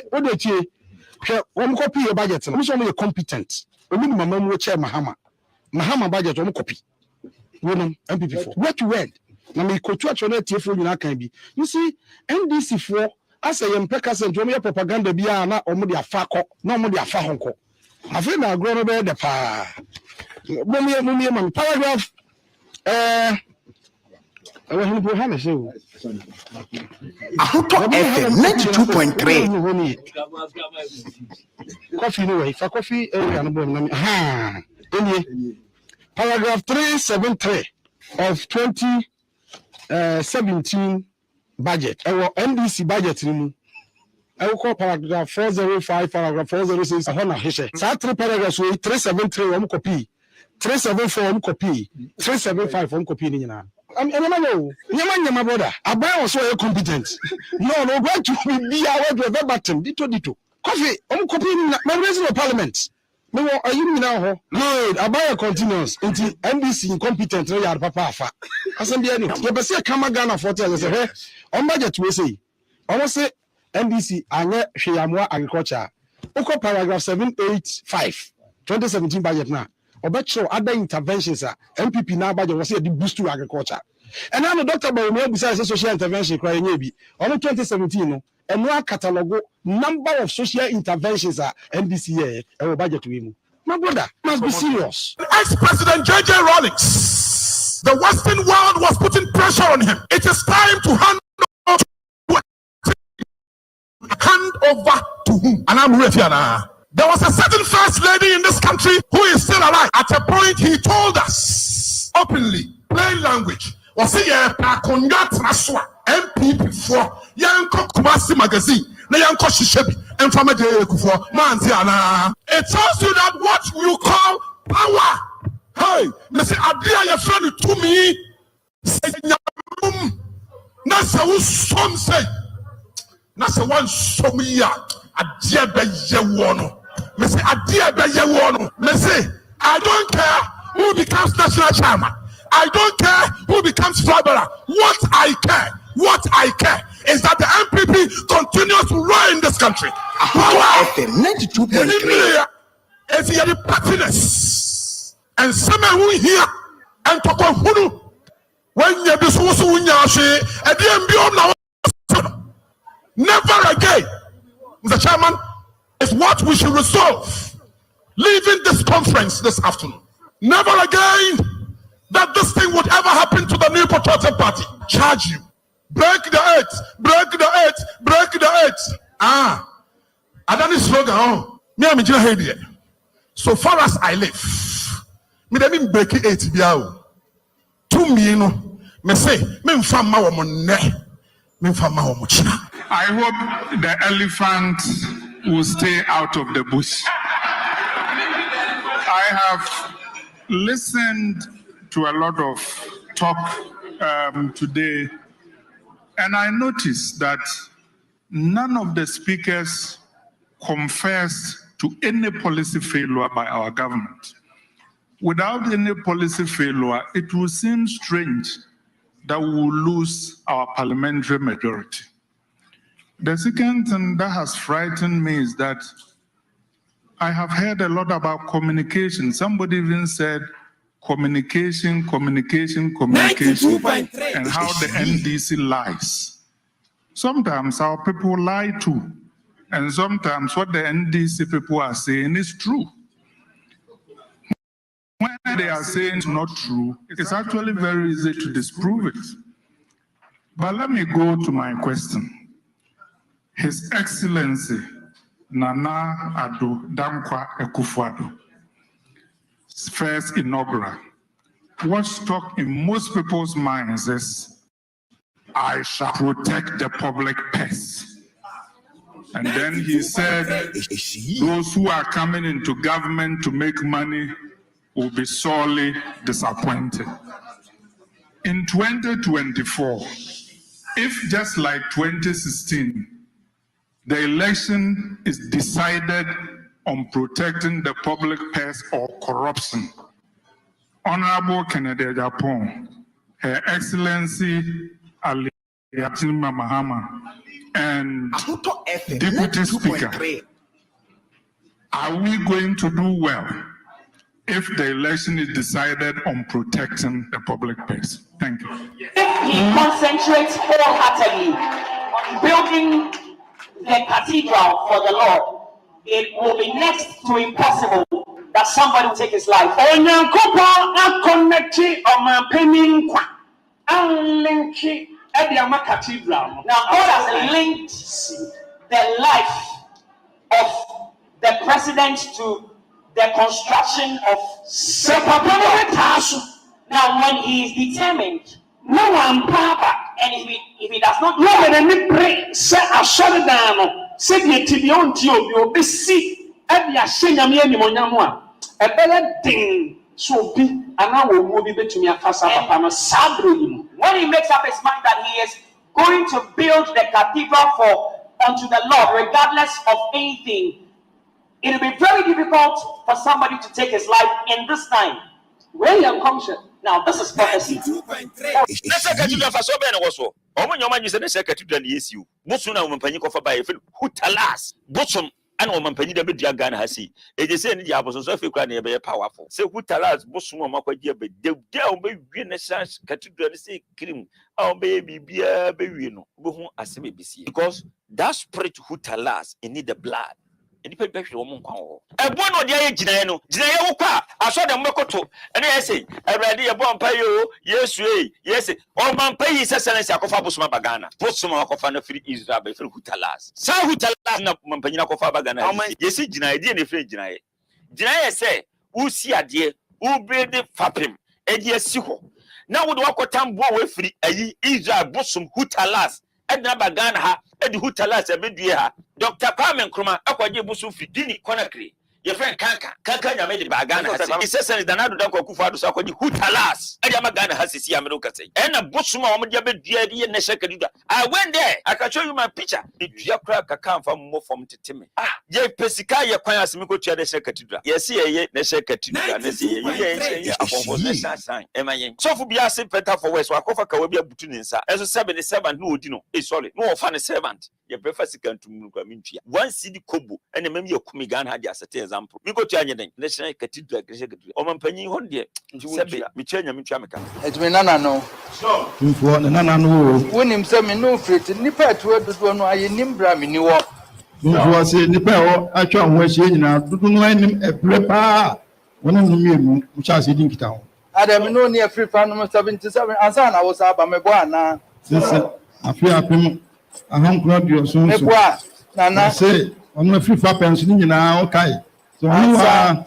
what they say, one copy your budget, and I'm competent. Minimum mama chair Mahama budget, one copy. Woman, MP4. What to read? Now, me coach what you need for you can be. You see, NDC for as I am Peckers and Jomia propaganda be na omudi afako, no mudi afahonko. I feel now grown over the pa. Mummy, man, paragraph. I want to have a show. FM 92.3. Coffee, no way. For coffee, ha. Paragraph 373 of 2017 budget. Our NDC budget. I will call paragraph 405, paragraph 406. I want to hear. So 3 paragraphs. 373 one copy, 374 one copy, 375 one copy. I'm my brother. Abba was so competent. No, going to be our verbatim. Dito. Coffee, copy. My president of parliament. No, are you now? No, Abba continues until NBC incompetent. No, papa. Asem be any. You be say Kamagana 40 as say, hey, on budget we say. Almost say NBC anye hweyamwa agriculture. Oko paragraph 785 2017 budget now. Obecho other interventions MPP now budget was say the boost to agriculture. And now the doctor by me besides social intervention cry nyebi. On 2017 no, and no catalog number of social interventions NDC and budget to him. My brother must be serious. Ex-President J.J. Rawlings, the Western world was putting pressure on him. It is time to hand over to whom? And I'm ready now. There was a certain first lady in this country who is still alive. At a point, he told us openly, plain language, was he a MPP for Yanko Kumasi magazine, Nayanko Shishebi, and from a day for Manziana. It tells you that what you call power. Hey, Mr. Adia, your friend to me, say, Nasa was some say, Nasa one so me, Adia be Yawono. Mr. Adia be Yawono. Mr. I don't care who becomes national chairman. I don't care who becomes flabberer. What I care is that the MPP continues to rule in this country. FM 92.3. If you have the pettiness and someone who here and to go when you be so never again, Mr. Chairman, is what we should resolve leaving this conference this afternoon. Never again that this thing would ever happen to the new patriotic party. Charge you. Break the earth. Break the earth. Break the earth. I done this slogan. Oh, me I'm in here. So far as I live, me dem break it biao. To me no, me say me mfa ma wo monne. Me mfa ma wo mochina. I hope the elephant will stay out of the bush. I have listened to a lot of talk today, and I noticed that none of the speakers confessed to any policy failure by our government. Without any policy failure, it will seem strange that we will lose our parliamentary majority. The second thing that has frightened me is that I have heard a lot about communication. Somebody even said communication, and how the NDC lies. Sometimes our people lie too, and sometimes what the NDC people are saying is true. When they are saying it's not true, it's actually very easy to disprove it. But let me go to my question. His Excellency Nana Addo Dankwa Akufo-Addo, first inaugural, what stuck in most people's minds is, I shall protect the public purse. And then he said, those who are coming into government to make money will be sorely disappointed. In 2024, if just like 2016, the election is decided on protecting the public purse or corruption, Honorable Kennedy Japan, Her Excellency Ali Mahama and Abuto FM Deputy Speaker, 92.3. are we going to do well if the election is decided on protecting the public purse? Thank you. If he concentrates wholeheartedly on building the cathedral for the Lord, it will be next to impossible that somebody will take his life. Now, God has linked the life of the president to the construction of now when he is determined, no one papa, and if he does not when he makes up his mind that he is going to build the cathedral unto the Lord, regardless of anything, it will be very difficult for somebody to take his life in this time. Where you come from? Now, this is prophecy. Let's say cathedral for so many also. Omo nyoma nyi se na say cathedral yes you. Bosu na ompanyi kofa ba yefe hutalas. Bosom ana ompanyi da bedua Ghana ha si. Eje say ni dia boso so fe kura na ye be powerful. Say hutalas bosom omakwaji be de obewie na cathedral say krim. A obe bibia be wie no. Bo hu asem ebisi. Because that spirit hutalas it need the blood. Any people who want to a boy no dia gina no gina ye wo kwa aso dem mekoto ene ye say awrade ye bon payo yesu yes o man payi sesense akofa bosoma bagana bosoma akofa na free Israel be free hutalas sa hutalas na man panyina akofa bagana yesi gina ye na free gina ye say usi ade u brede fapem e de asi ho na wo de wakotam bo we free ayi Israel bosom hutalas edna bagana ha edi hutalas ebedue ha Dr. Kwame Nkrumah akwaje busu fidini konakri your friend kanka nyame de bagana hasi isese danado da kwakufu adu so akwaje hutalas edi amagana hasi si ameruka sei ena busu ma omde abedua de na shekadida I went there I can show you my picture the dua kra kaka amfa mo from teteme ye pesika ye kwan asimi ko tua de shekadida yes ye na shekadida na se ye afonfo na san emayen so fu bia se penta for west wakofa ka wabi abutu ni nsa eso 77 no odi no sorry no ofa ne servant ye breakfast kan tumunu kwa mintua one city kobo ene mem ye kumi Ghana hadi asete example mi ko tua nyeden national cathedral o mampanyi hon de sebe mi chanya mi tua meka etme nana no So, Mfo na nana no wonim se me no freti nipa tuwa dodo no aye nimbra me ni wo mfo se nipa ho atwa ho ahie nyina dudu no anim eprepa wona no mienu mcha se din kita ho adam no ne afrifa no 77 ansa na wo sa ba me bo ana sese afi apem ahankura dio so me bo a nana se ono afrifa pension nyina o kai so no wa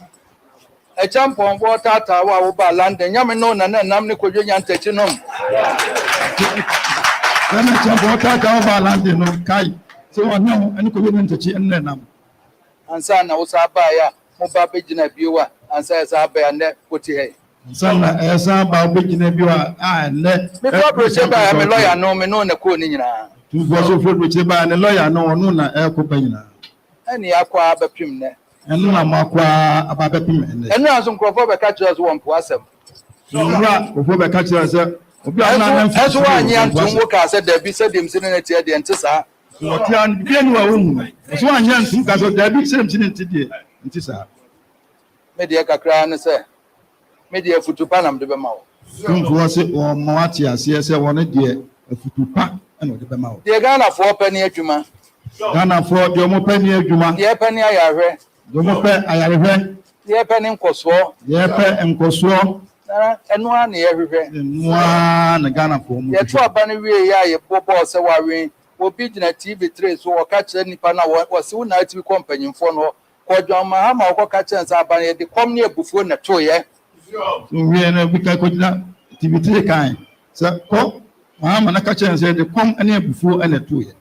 e champon bo tata wa wo ba London nyame no na nam ne kodwe nyantachi no na chambo tata o balande no kai so ono ani ko yen ntachi enne nam ansa na wo sa ba ya mo ba begina biwa ansa ya sa ba ya ne koti he sana esa ba begina biwa ne me ko proche ba ya me lawyer no me no na ko ni nyina tu fo so fo proche ba ne lawyer no no na e ko panyina ani akwa abapim ne enu na makwa ababapim ene enu aso nkrofo be ka kire so won po asem ura ofo be ka kire se obi ana na eso anyi antum wo ka se da bi se dem sine na tie de ntisa woti an bi enu wa wonu so anya ntum ka so da bi se dem sine ntide ntisa me de kakra ne se me de futupa nam de be ma wo tumfo se o mo ati ase se won de afutupa ena de be ma wo de Ghana fo pa ni adwuma Ghana fo de mo pa ni adwuma de pa ni ayahwe de mo pa ayarehwe de pa ni nkoso de pa enkoso enu a na yehwehwe nwa na Ghana fo mu ye to aba ni wie ya ye bobo se wawe obi gina TV3 so wo ka kire nipa na wo se wo na TV kompanyimfo no ko dwama ha ma wo ka kire nsa aba ye de kom ne abufuo na to ye wie na bi ka ko gina TV3 kan se ko ma na ka kire nsa de kom ene abufuo ene to ye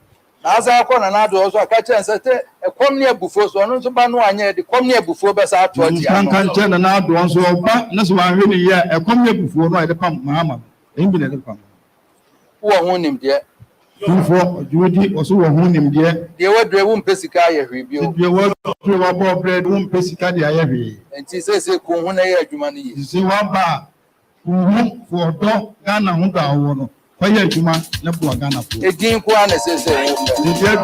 na asa ko na do so ka kire nsa te kom ne abufuo so no so ba no anya de kom ne abufuo be sa to ati ano kan kire na do so ba na so wan hwe ni ye e kom ne abufuo no de pam ma enbi na de pam wo ho nim de tumfo judi oso wo ho nim de wadre wo mpesika ayehwe bio de wo wa bo bread wo mpesika de ayehwe enti se ko ho na ye adwuma no yi si wa ba wo fo do Ghana ho da wo no Fire Juma, Nepua Ghana. Again, Kwan is a The great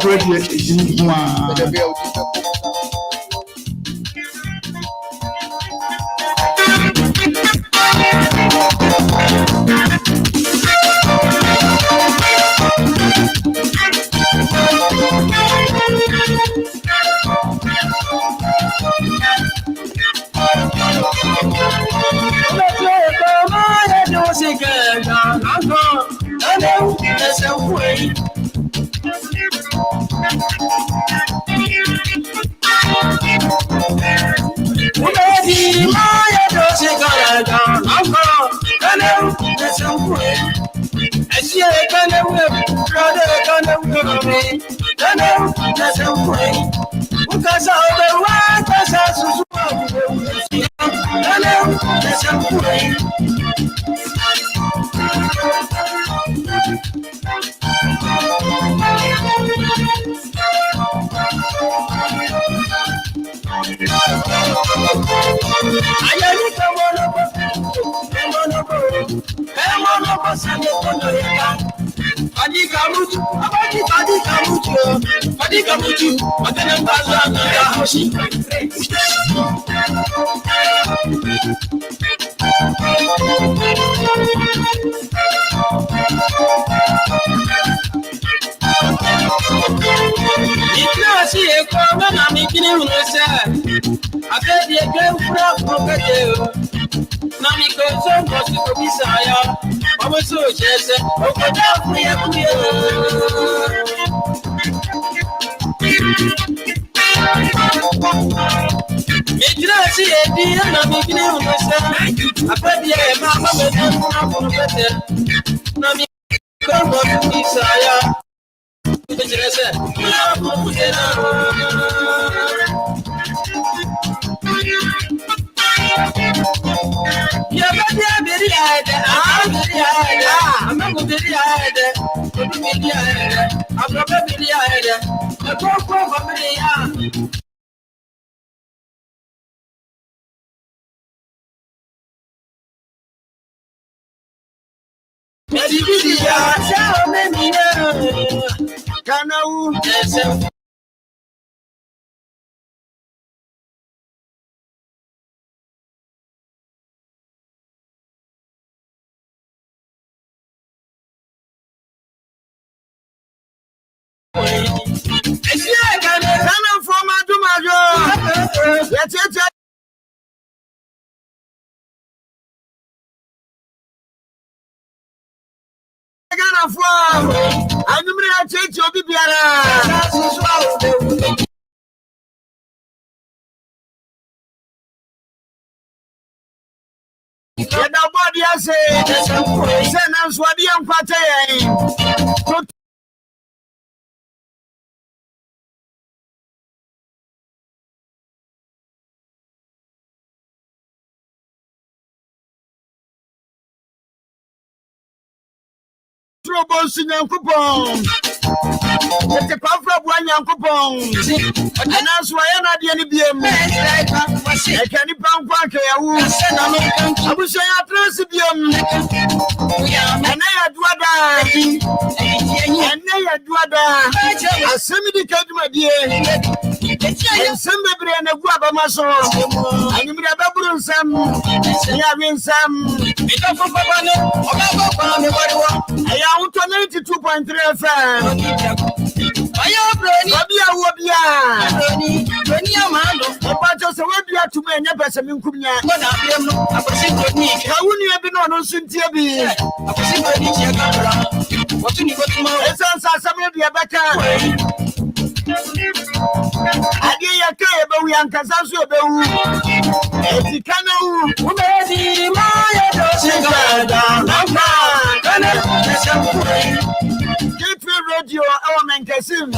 Radio, element Asem.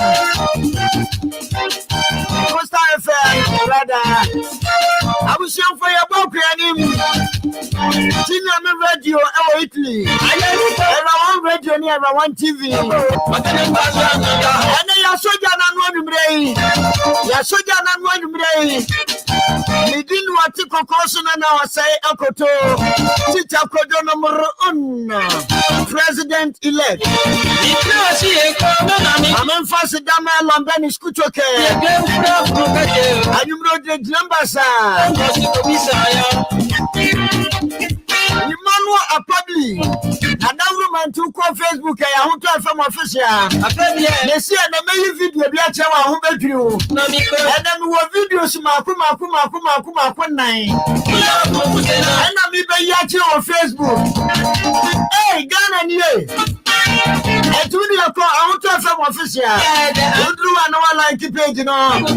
Costa FM, radar. I was young for your book, Tina Radio, our Italy. I one radio near one TV. And then your soldier and one brain. Your soldier and one brain. We didn't want to cocoson and our say Akoto. Tita Kodo number 1. President-elect. Amen fast dama London skuchoke. Anyumro de Glambasa. Emmanuel Apabli. Adawru to call Facebook ya hu to FM official. They see na me video bi a chewa hu bedru. And then we videos maku nan. And na me be ya che on Facebook. Hey, Ghana nie. And to the call I want to FM official. You do one like page no.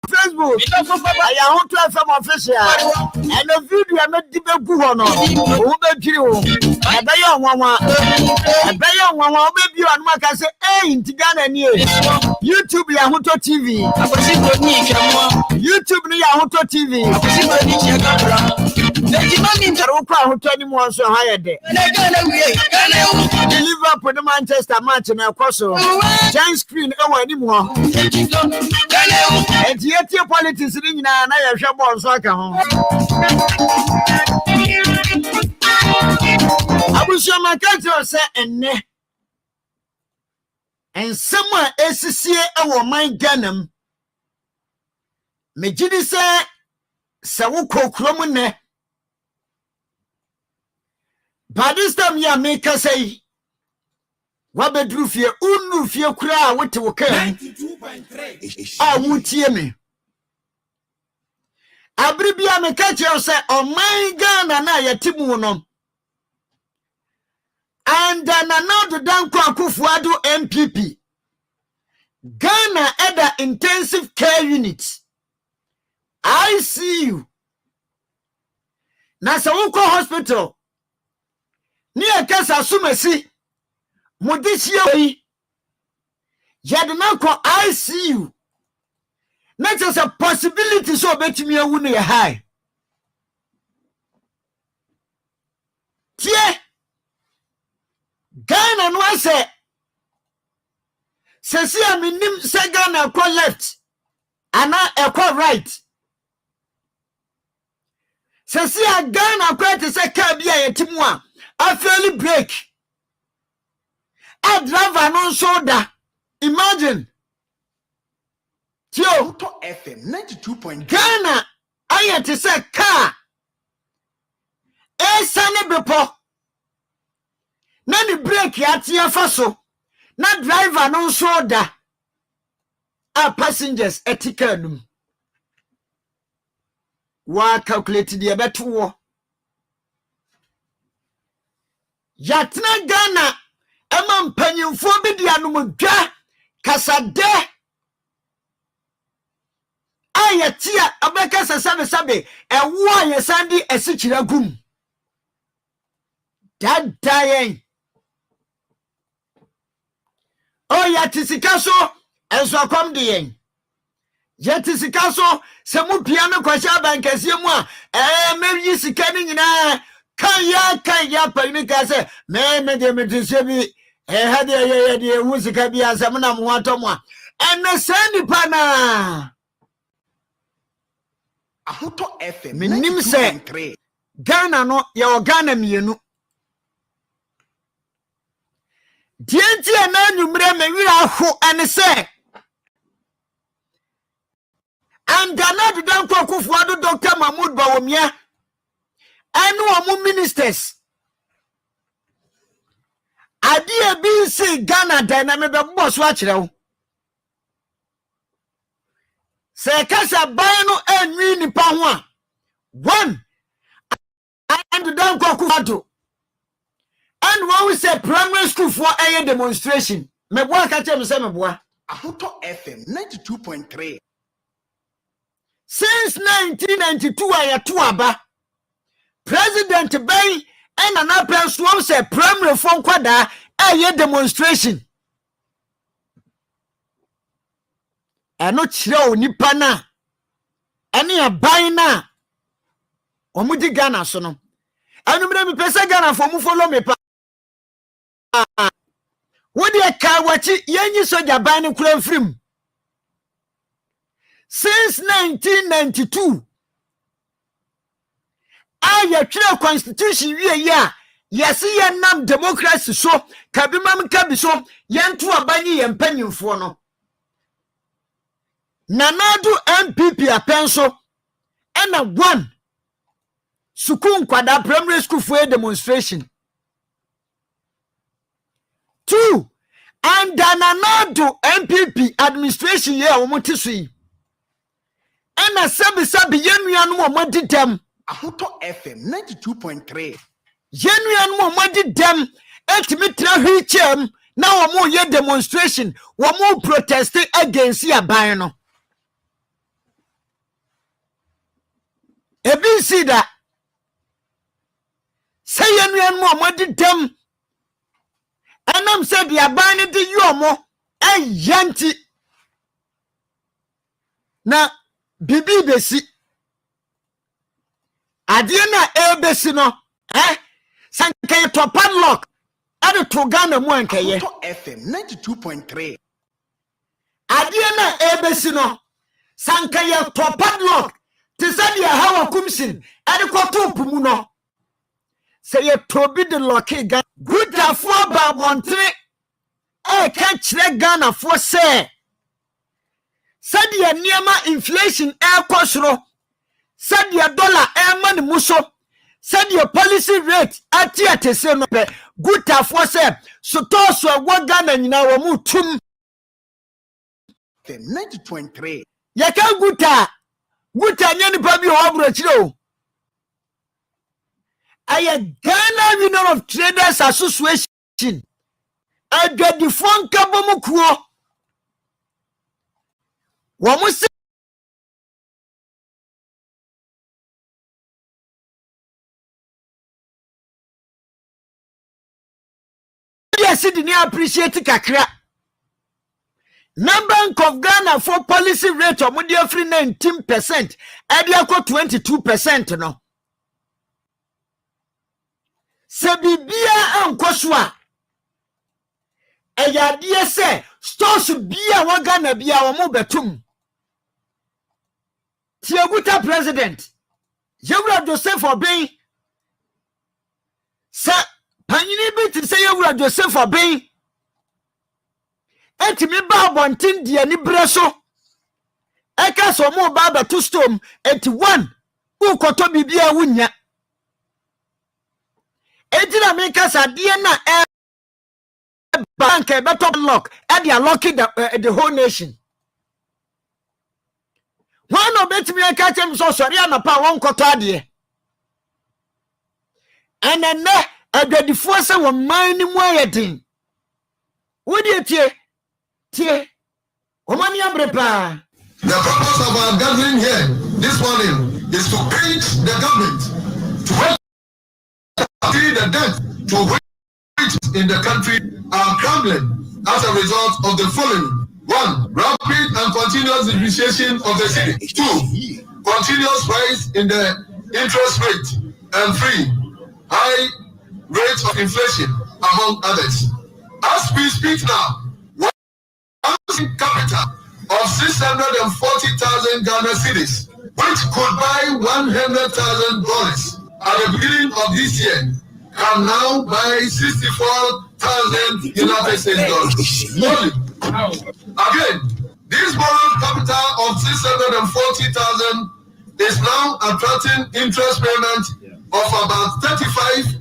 Facebook. I want to have some official. And the video I made the big one. Who made you? I buy your mama. I buy your mama. Baby, and what I say, hey, in Tigana near YouTube, Yahuto TV. YouTube, Yahuto TV. Anyone so higher there. Liverpool, the Manchester match and Koso. Giant screen, anymore. And yet, your politics in I shall born soccer home. I will show my country say and someone SCA our mind ganum. Mejidi say Sawuko Kromune. By this time, ya make us say, what bedroom fear, unroof cry, what to occur. 92.3. I won't hear me. Abribia me catch you say, oh my God, and I Timuno. And then another Danko Akufuado MPP. Ghana Eda Intensive Care Unit. I see you. Nasawuko Hospital. Near Casa Sumesi. Modishio. Yadanako, I see you. Not just a possibility so bet me a winning high. Tie Ghana no say. Sesi a minim say Ghana ko left. Ana e ko right. Sesi a Ghana ko te say car bia yetimu a afeli break. A driver no shoulder. Imagine. Tio FM 92.3. Ghana I te say car. E sane bepo. Na ni break ya tia faso. Na driver no shoulder. A passengers etiquette. Wa calculate the betu. Yatna Ghana. Emma mpanyimfo bi dia no mudwa kasade ye tia abeka sabe e wo ye sandi esichira gum that dying oh ya tisika so enso kom de yen ya tisika so se mu pia no kwasha bankase mu a meyi sika ni nyina kan ya pa ni ka se me de me tise bi ha de ye hu sika bi asem na mo atom a ene se nipa na Ahoto FM minim se 92.3. Ghana no ya Ghana mienu dienti na nwumre me wira ho ene se andana de dan kwakufu ado Dr. Mahmoud Bawumia enu omu ministers ade bi si Ghana dynamic be boss wa kire wo se kasa ban no enwi nipa ho a one and dan kwakufu ado and when we say primary school for a demonstration me boa ka chem se me boa Ahoto FM 92.3. since 1992 ayato aba president Ben and an apple swam say primary phone kwada a demonstration eno kire onipa na ene aban na omudi Ghana so no anumre mi pese Ghana for mu follow me pa wodi ka wachi yenyi soja ban ne kura mfrim since 1992 aya twere constitution wie ya yesi yenam democracy so kabimam kabi so yentu abanyi yempanyimfo no nanadu MPP apenso ena one sukun kwada primary school for a demonstration 2 and nanadu MPP administration ye omotisui ena sabi yenuanu omodidem Ahoto FM 92.3. yenuanu omodidem etimi tra hwichem na omo ye demonstration omo protest against aban no ebi sida say yenuanu omodidem enam said the aban de yomo yanti na bibi besi adie na ebesi no sankaye to padlock ade to Ghana mu ankaye Ahoto FM 92.3. adie na ebesi no sankaye to padlock tisadi ya hawa kumsin ade ko to pumu no say ye to bi de lock Ghana good afo ba montre ka kire Ghana fo say sadia niema inflation kosoro sadia dollar man muso sadia policy rate atiatese no pe guta for say so to so Ghana nyina wo mutum FM 90.3. ya ka guta nya nipa bi o abro kire o aya Ghana Union of Traders Association agadi fonka bomukuo wo mu se didn't appreciate kakra Bank of Ghana for policy rate of media free 19% and you 22% no sebibia ankoswa eya die se stores bia wa Ghana bia wo mo betum Tiaguta president Yewura Joseph Obey sa panyini bi ti say Yewura Joseph Obey etimi ba bontin de ani breso eka so mo ba ba to storm 81 ukoto bibia wunya ejina me kasa de na bank beto lock and they are locking the whole nation one of betimi catch him so sorry na pa won koto ade and then the force wo man ni mu ayedin wo die tie o mani abre pa The purpose of our gathering here this morning is to urge the government to pay the debt to which in the country are crumbling as a result of the following. 1. Rapid and continuous depreciation of the cedi. 2. Continuous rise in the interest rate. And 3. High rate of inflation, among others. As we speak now, one capital of 640,000 Ghana cedis, which could buy $100,000 at the beginning of this year, can now buy 64,000 United States dollars. Again, this borrowed capital of 640,000 is now attracting interest payment of about 35%,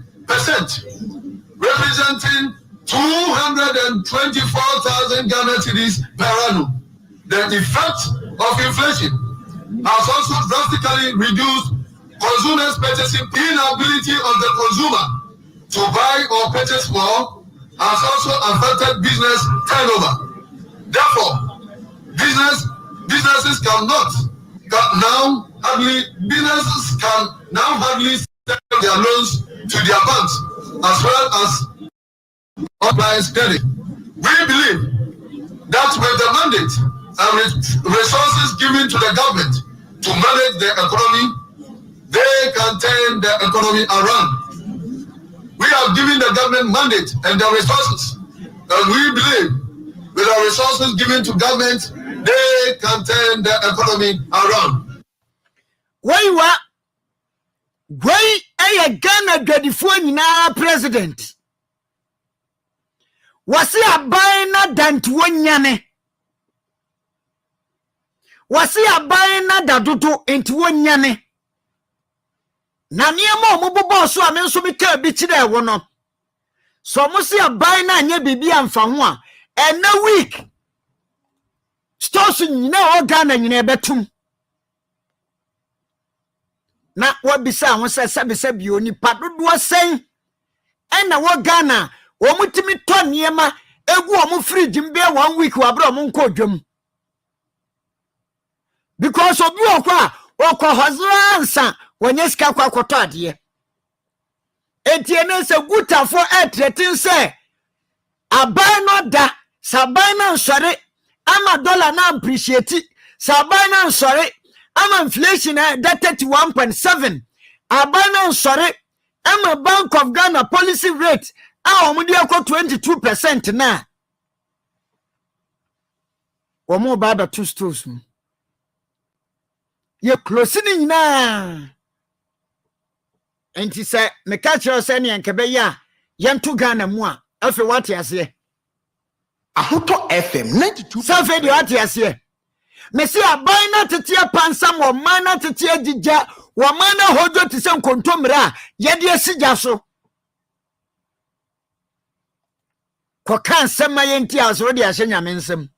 representing 224,000 Ghana cedis per annum. The effect of inflation has also drastically reduced consumers' purchasing inability of the consumer to buy or purchase more, has also affected business turnover. Therefore, businesses can now hardly sell their loans to their banks as well as online credit. We believe that with the mandate and resources given to the government to manage the economy, they can turn the economy around. We have given the government mandate and the resources, and we believe with the resources given to government, they can turn the economy around. Why a Ghana Gadifuan na president? Was he a buying than to one yane? Was he a buying daduto into one yane? Na niemo mubobo so amen so bika bi kire wo no. So mo se a buying na nya bibi amfa ho a and na week stores nyina o Ghana nyina betum. Na wabisa ho se sebisa bi oni padodo sen na wo Ghana wo mutimi to niema egu o mu fridge mbe 1 week wa bra mo nko dwam because obi okwa hozransa wonye sika kwa koto ade etiene se gutafo etretin se aban no da saban na nsore ama dollar na appreciate saban na nsore ama inflation that 31.7 aban na nsore ama Bank of Ghana policy rate a omudi akọ 22% na omo baba two stores ye close ni nyina enti se me ka kire se ne nkebe ya yentu Ghana mu a afi wate ase Ahoto FM 92. safe di wate ase me se aban na tete pansam wo man na tete agija wo man na hojo ti se nkontomra ye de asigya so ko kan sema yenti aso de ahye nyame nsem.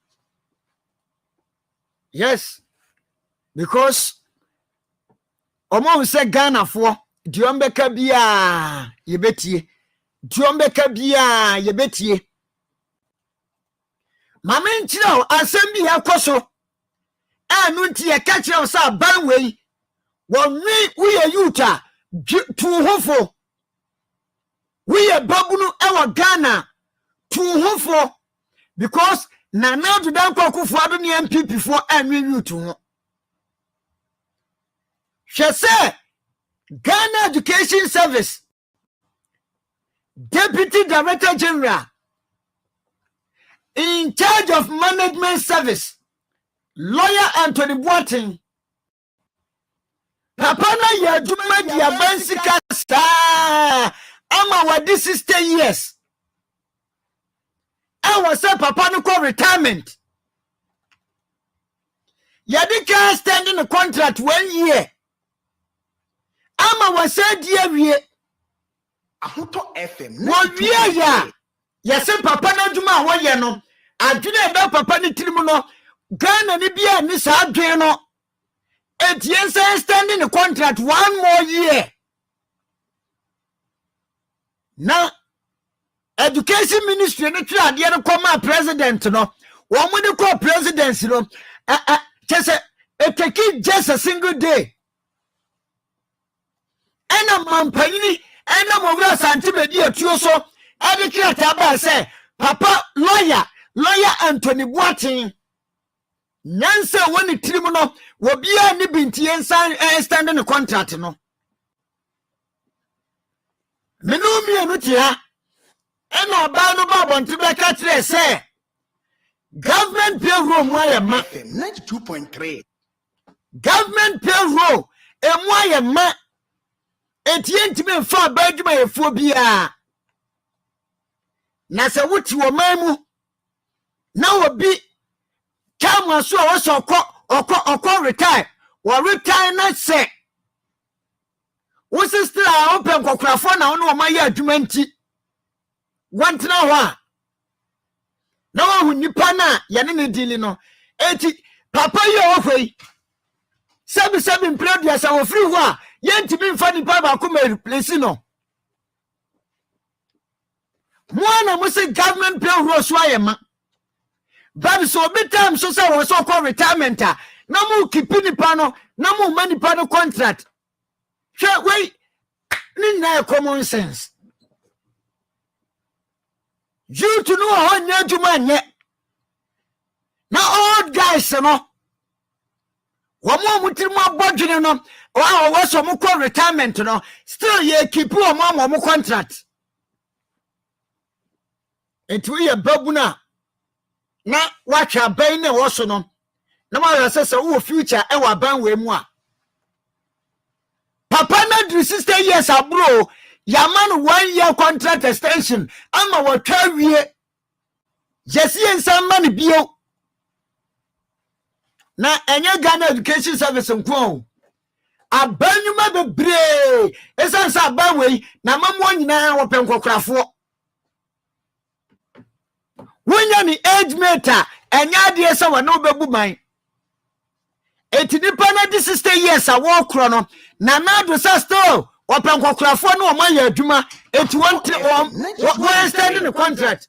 Yes, because omo se Ghana fo diombeka bia yebetie diombeka bia yebetie mama nchira asem bi yakoso anu ntie ka kire sa ban wei wonwi uye yuta tu hofo uye babunu ewa Ghana tu hofo because na now to dan kwakufo ado ne MPP fo anwi yutu ho hwese Ghana Education Service Deputy Director General in charge of Management Service Lawyer Anthony Boateng papa na ya duma dia bansika sta ama wadi 60 years I was a papa no call retirement yadika standing a contract 1 year ama was a dear wie Ahoto FM one year ya yes papa na duma wo ye no adwene be papa ni tirimu no Ghana ni bia ni sa adwene no etiense standing a contract 1 more year now Education Ministry no twa ade no koma president no wo mo de ko presidency no Just it take just a single day. And a mampani and a mobile santibedi at you so I declare Taba say Papa lawyer Anthony Boating Nancy when the tribunal will be any binti and standing the contract no. Menumi anutia and a bano on to back at say government payroll why ma 92.3 government payroll and why a ma etientime fa badwuma efo bia na se wuti wo mamu na obi kama so wo so okọ retire wo retire na se wo sister a open kokrafo na wo ma ya adwuma nti wantena ho a na wo nipa na ya ne dili no eti papa yi o hwei sebi mpredua sa wo free ho a yentimi mfa nipa ba ko ma replace no Mwana musi government pay rules wayema. But so bit time so say was so called retirement. Na mu kipi nipa no, na mu ma nipa no contract. Hwe wei ni na common sense. You to know how nya juma nye. Na old guys no. Womo mutimu abodwene no, wa wo so mu call retirement no, still ye keep o ma mo contract. Enti ye babuna na watcha ban na wo so no na ma yase wo future e wa ban we mu a papa na do 60 years abro ya man 1 year contract extension ama wo twa wie jesi ensan man bio na enye Ghana Education Service nko abanyuma bebre esansa aban we na mamwo nyina wo penkokrafo When ni age meter, enya de esa wa no bebu man. Eti nipa na di 60 years a wo kro no, na na do sa still open kokrafo no man ya adwuma, eti won standing the contract.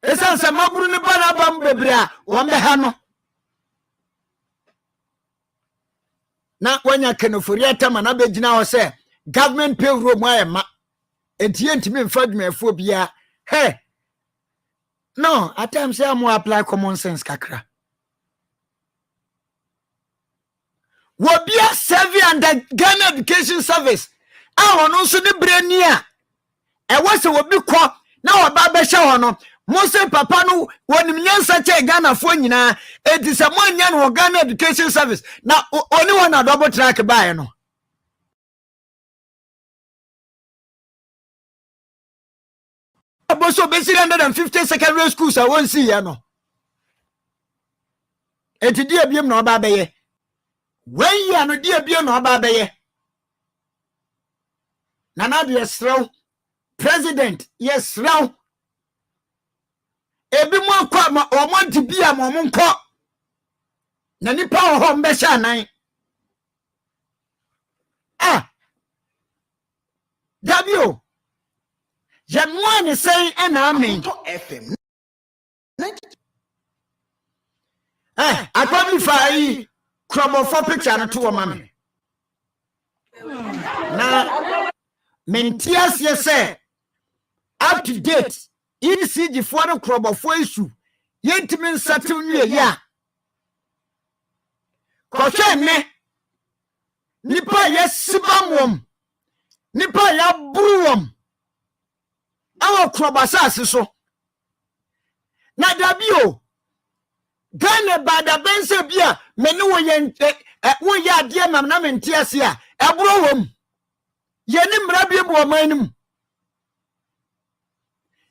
Esa nsa maburu ni bana bam bebre a won be ha no. Na wanya kenofori atama na begina ho se government payroll mu ayema. Eti entimi mfa dwumafo bia. Hey, no, at times I more apply common sense kakra. Wobia serving under Ghana Education Service. I want also the brain near. I was a wobi kwa na oba be hye ho no. Mose papa no woni nyansa che Ghana fo nyina. It is a man yan wo Ghana Education Service. Na oni one double track buy no. So basically 150 secondary schools I won't see ya no. Eti dia biem na oba beye. When ya no dia biem na oba beye. Nana de sraw president yes sraw. Ebi mo akwa ma o mo di bia mo nko. Na nipa ho mbe sha nan. Dabio Januane say amen. FM. I probably fire crumble for picture to a mammy. Now, Mentias, yes, sir. Up to date, you see the foreign crumble for issue. Yentimin Saturn, ya. Koshe me. Nipa yes, Sibamwom. Nipa ya bruwom. Awo krobasase so na dabio Ghana bada bense bia me ne wo ye ade mam na mente ase a ebro wom ye ni mra bia bo manum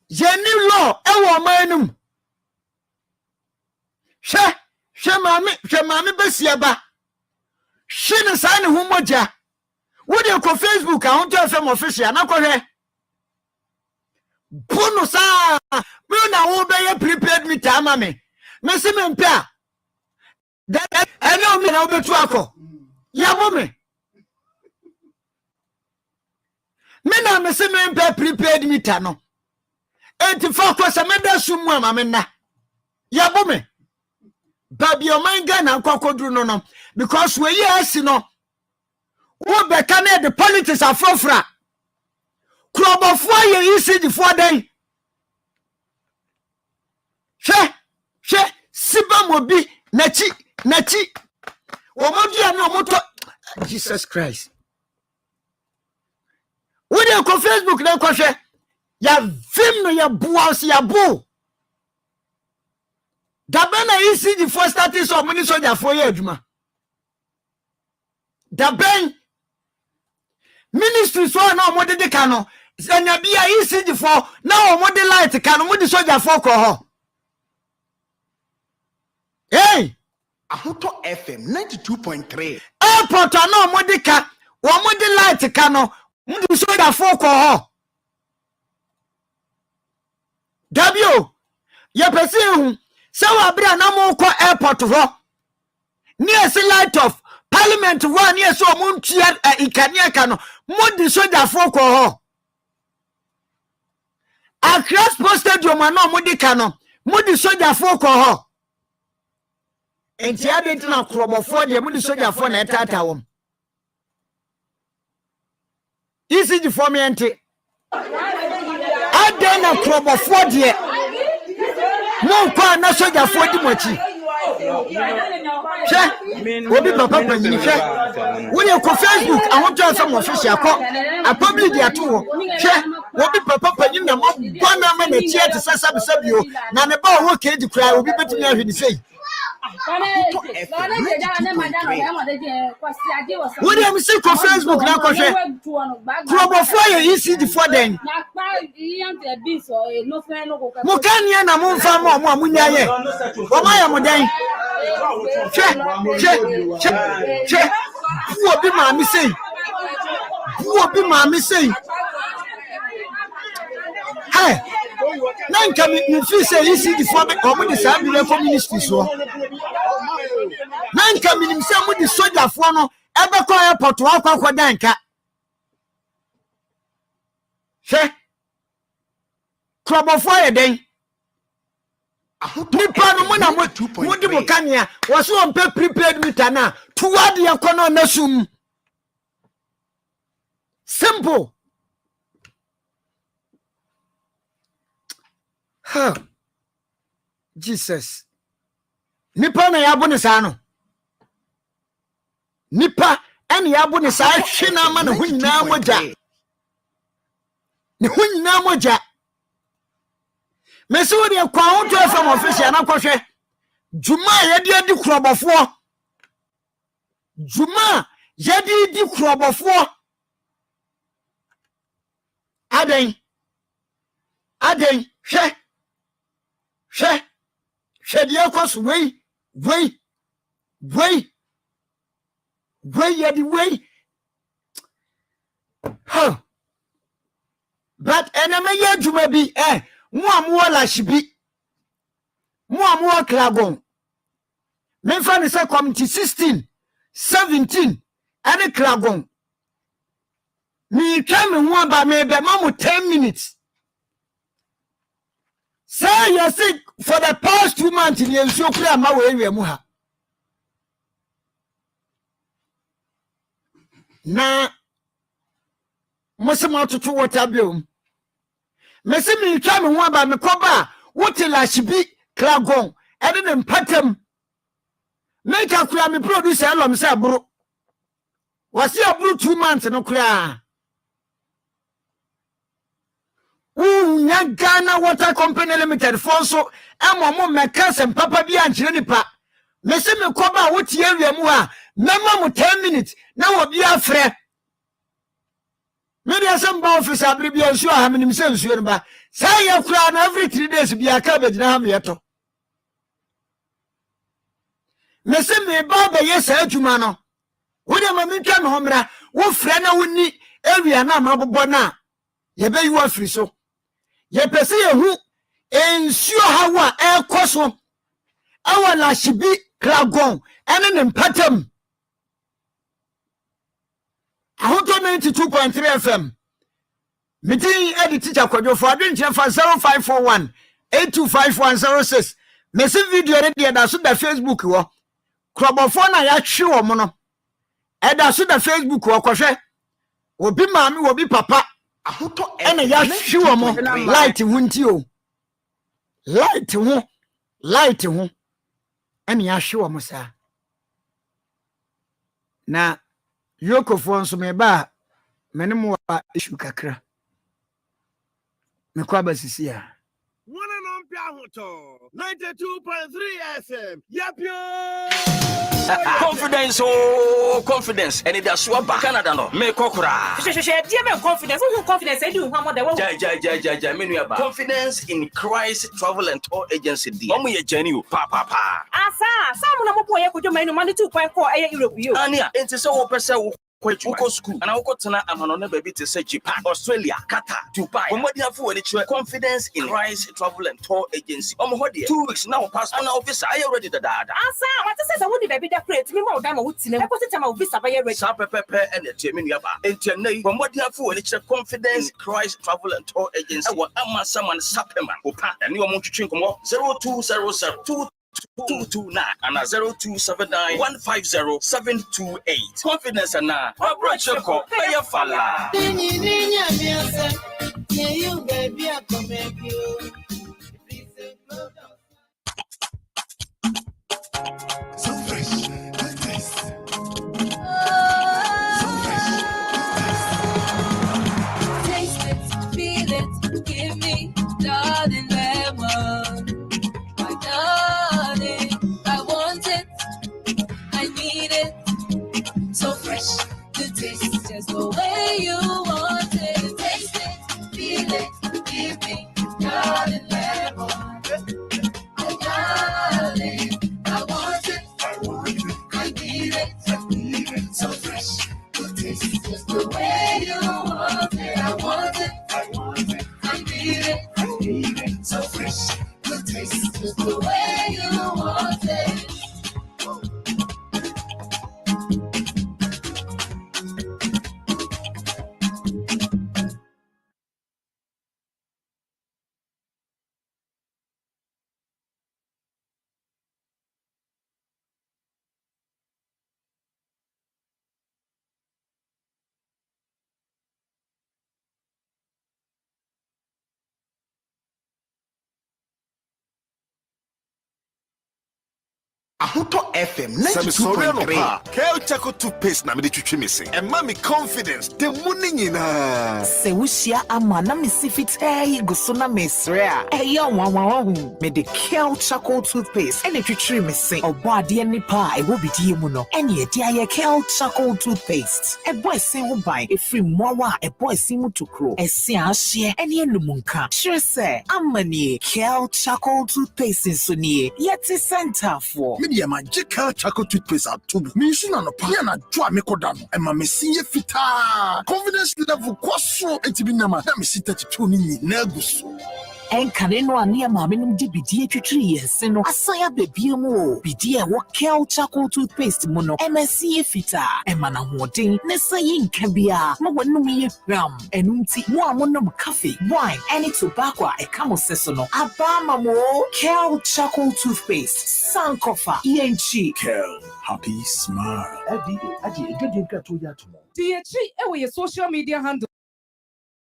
ye ni law e wo manum hwe mame besia ba hwe ne sa ne hu moja wo de ko Facebook a ho to FM official na ko hwe bonus me na wo be ye prepared meter ama me se me mpia that eno me na wo betu akọ ya bo me na me se me mpia prepared meter no enti fa ko se me da sumu ama me na ya bo me baby o manga na kwakodru no because we yes no wo be ka na the politics afrofra krobofo ye ECD for den she siba mobi nachi omodia na omoto Jesus Christ we dey ko Facebook na ko hwe ya vim no ya buas ya bu dabena ECD for status of mini soldier for ye adwuma daben ministry so na omode de ka no enya bia ECD for na omode light ka no mudi soldier for ko ho hey Ahoto FM 92.3 airport na omode ka omode light ka no mudi soldier for ko ho W ye pese hu se wa bra na mo ko airport ho near the light of parliament one near so muntia ikania ka no mudi soldier for ko ho across post stadium na mudi ka no mudi soldier for ko ho enti ade na krobofo de mudi soldier for na etata wom ECG for me enti ade na krobofo de mo kwa na soldier for di mochi obi papa panyi hwe woni ko Facebook ahoto asem official ko a public dia to wo hwe obi papa panyi na mo bana ma na tie te sabio na ne ba wo keji kura obi betumi ahwe ni sei woni am see ko Facebook na ko hwe krobofo ye ECD for den mo kania na mo mfa mo amunya ye o ma ya mo den che wo bi ma mi sei hey nan ka mi fi say ECD for me o mo di sa bi for ministry so nan ka mi nim say mo di soldier for no e be ko airport wa kwa dan ka che krobofo ye den nipa no mo na mo di mo kania wo so on pay prepaid meter na tuwade yakono na sum simple ha Jesus nipa na yabo ne sa no nipa ene yabo ne sa hwe na ma ne hunyina moja ne hunyina moja meso de kwa hoto FM official na kwhwe juma yedi adi krobofo juma yedi di krobofo aden hwe de akos wei yedi wei ha but enema ye juma bi mo amwo la shibi mo amwo klagon me fa ni say committee 16 17 any klagon mi tell me one ba me be mamu 10 minutes say you sick for the past 2 months in yensuo kura ma we area mu ha na mosema tutu water bill mesi mi twa me ho aba me koba wote la shibi klagon ede ne mpatam make akura me producer alom se aburu wasi aburu 2 months no kura nya Ghana Water Company Limited for so amomo meka sem papa bi ankyere nipa mesi me koba wote area mu a mema mu 10 minutes na wo bi afre media some office abri bi onsu ha menim se nsu no ba say ya kura na every 3 days bi aka be gina ha me yeto mese me baba yes adwuma no wo de ma mentwa me homra wo frɛ na woni area na mabobo na ye be you afri so ye pese ye hu ensu ha wa ekoso awala shibi klagon ene ne mpatam ahoto 92.3 FM meeting edit teacher kwadwo for adwenche fa 0541 825106 Messi video ne de da so da Facebook wo. Krobofo na ya hwe wo mo no. E da so da Facebook wo kwohwe. Obi maami obi papa. Ahoto Ena ya hwe wo mo light hu nti o. Light hu. Ena ya hwe wo mo sa. Na yokofo nso me ba mene mo wa issue kakra. Me kwa basisi a. 92.3 FM. Yep, Confidence, confidence. And it's so back Canada no. Me kokura. Dear confidence. Who confidence? I do. How much? Confidence in Christ Travel and Tour Agency. Omo ye journey pa. Asa, some na mo boy ko jo manu money 2.4 Europe you. Ania, enti se wo pese wo Uko school and I will tena amano baby to say Japan, Australia, Qatar, Dubai. When what you have for confidence in Christ Travel and Tour Agency. 2 weeks now pass on office. I already the dad. Asa, what says I would baby that create me more than what's in a positive of visa by your Pepe and the Germany about. And when what you have for confidence in Christ Travel and Tour Agency. What am someone supplement and you want to drink more 0200 229 and 0279 150 728. Confidence and now. Choko, pay a falla. So fresh, good taste. Taste it, feel it, give me darling lemon. My darling, I want it, I need it. So fresh, good taste, just the way you want it. Taste it, feel it, give me darling lemon. My darling, I want it, I need it. So fresh, good taste, just the way you want it. I want it, I need it. So fresh, good taste, just the way you want it. Ahoto FM Semi sorry no 92.3. pa. Kel Chaco toothpaste na me de twitwi me se. And mommy confidence. The money nyina. Se wushia ama na me si fitai guso na mesre a. Eya wanwa hu. Me de Kel Chaco toothpaste. Ene twitwi me se. Obo ade nipa e wo bidie mu no. Ene e dia ye Kel Chaco toothpaste. E boy se wo bai e free mowa e boy se mu tokro. E se ahye ene enumunka. Sure say amani Kel Chaco toothpaste so nie. Yeti center for Me de magical Chaco toothpaste atubu. Me nsu na no pa. Ya na dwa me koda no. E ma me sinye fita. Confidence level kwaso entibi nama. Na me si 32 ni nyina guso. Enkane no ane ma menum di bidie twitwi yese no asaya bebie mu o bidie wo Kel Chaco toothpaste mu no MSC fita emana hoden ne sayi nka bia ma wanum ye hwam enumti mo amonom cafe wine any tobacco e kamo seso no abama mo Kel Chaco toothpaste sankofa yenchi Kel, happy smile. Adi edwede gato ya tomo. DHE ewe your social media handle.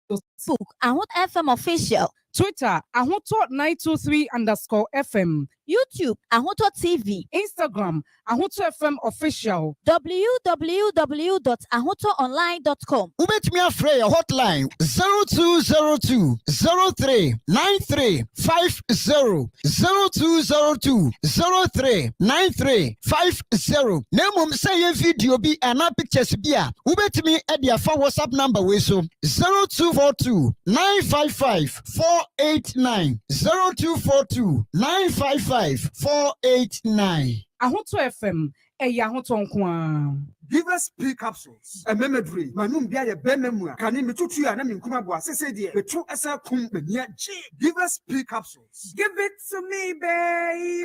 Facebook, Ahoto FM official. Twitter, Ahoto923_FM. YouTube, Ahoto TV. Instagram, Ahoto FM official. www.ahotoonline.com. Ubetumi afre your hotline 0202 03 93 50 0202 03 93 50. Nemum say your video be and pictures be a ubetumi e dia for WhatsApp number we so 0242 955 489 0242 955 489. Ahoto FM, Ahoto Nkwa. Give us P capsules. A memory. Manum bia ye bememua. Kani mitutu ya na minkuma bwa sese die. Betu esa kum benya G. Give us P capsules. Give it to me, baby.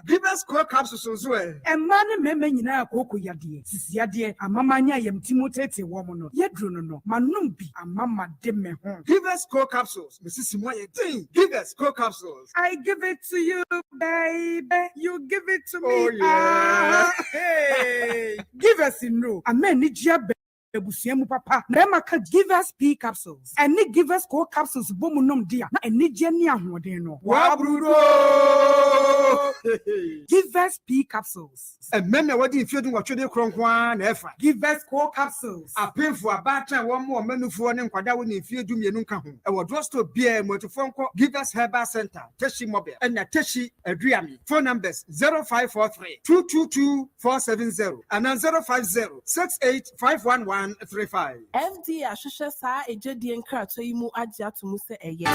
Give us core capsules as well. And man meme nyina akoko yade. Sisi yade amamanya yem timotete womono. Yedro no. Manum bi amama de me ho. Give us core capsules. Mrs. Moye ting. Give us core capsules. I give it to you, baby. You give it to me. Oh yeah. Hey. Give us in no. Amen ni jia ebusiemu papa. Na maka give us P capsules. And ni give us core capsules bomu nom dia. Na eni je ni ahoden no. Wa brudo. Give us P capsules. And men na wadi ifie dun watwede kronkwan na efa. Give us core capsules. Apemfo abatra wo mo manufo ne nkwada wo ne ifie dum yenu nka ho. E wo drugstore bia motofonko Give us Herbal Center. Teshi Mobile. And na Teshi Aduami. Phone numbers 0543 222 470 and 050 685135. FD ahwehwɛ saa ejadie nkrato yi mu agye ato mu sɛ ɛyɛ.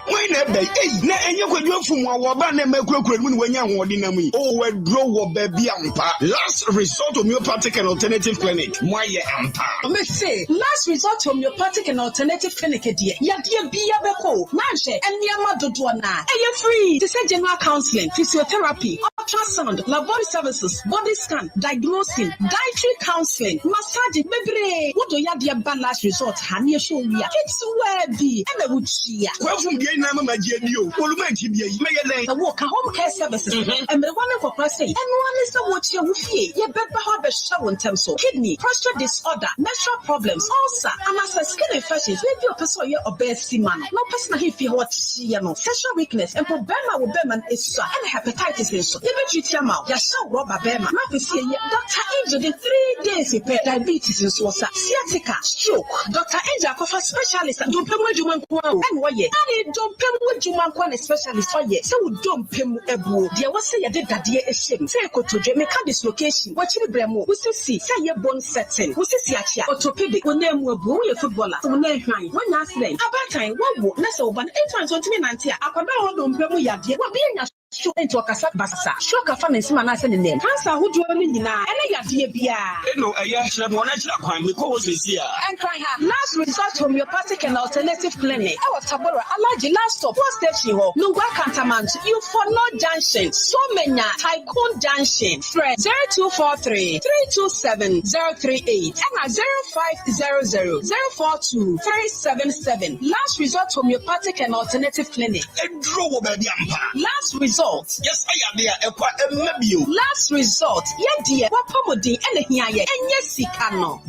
When a bay, na enye kwadwo fum wa ba na makura mu ne wanya hoɔde na mu yi. Oh, we grow wo baby ampa. Last resort homeopathic and alternative clinic. Moye ampa. Me say, last resort homeopathic and alternative clinic die. Yade bia beko. Na hye eniama dodo na. Eye free. They say general counseling, physiotherapy, ultrasound, laboratory services, body scan, diagnosing, dietary counseling, massage bebre. Wo do yade ba last resort ha ne show wi a. It's where be. E na wuchia. Kwafum die na mama GDO. Oluma tibia yi. Me ye the work home care services. And the one for say, and one is the watch you fee. Ye beba have a show in terms of kidney, prostate disorder, menstrual problems, ulcer, and as skin infections, maybe a person or obesity man. No person if you what see sexual weakness and problema with Berman is so and hepatitis is so. You bet you tell ya show rubber Berman. Not be see Dr. Angel in 3 days repair diabetes is was sciatica, stroke. Dr. Angel for specialist and don't pay what you want and why ye. And don't pay what you want specialist for ye. So don't pay ebu. There was say you did that dear shame. Say go to Jamaica dislocation. Watch the bremo. We see say your bone setting. We see achia. Orthopedic. We name we boo your footballer. So name high. When last name. About time. One wo. Let's open 8 times 2019. Akwaba ho don't pay we ya dear. We be na show into a kasa basa. Show ka family si mana say the name. Cancer who do ni nyina. Ene ya dear bia. No, aya hira mo na hira kwan me ko we see ya. And cry her. Last resort homeopathic and alternative clinic. Our Tabora Alaji last stop. What station ho? Lungwa Cantamount. You for no junction. So many Tycoon Junction. Friend 0243 327 038 and 0500 042 377. Last resort homeopathic and alternative clinic. Last resort. Yes, I am there. Last resort. Yeah, dear. What pomodi and here and yes, Sikano.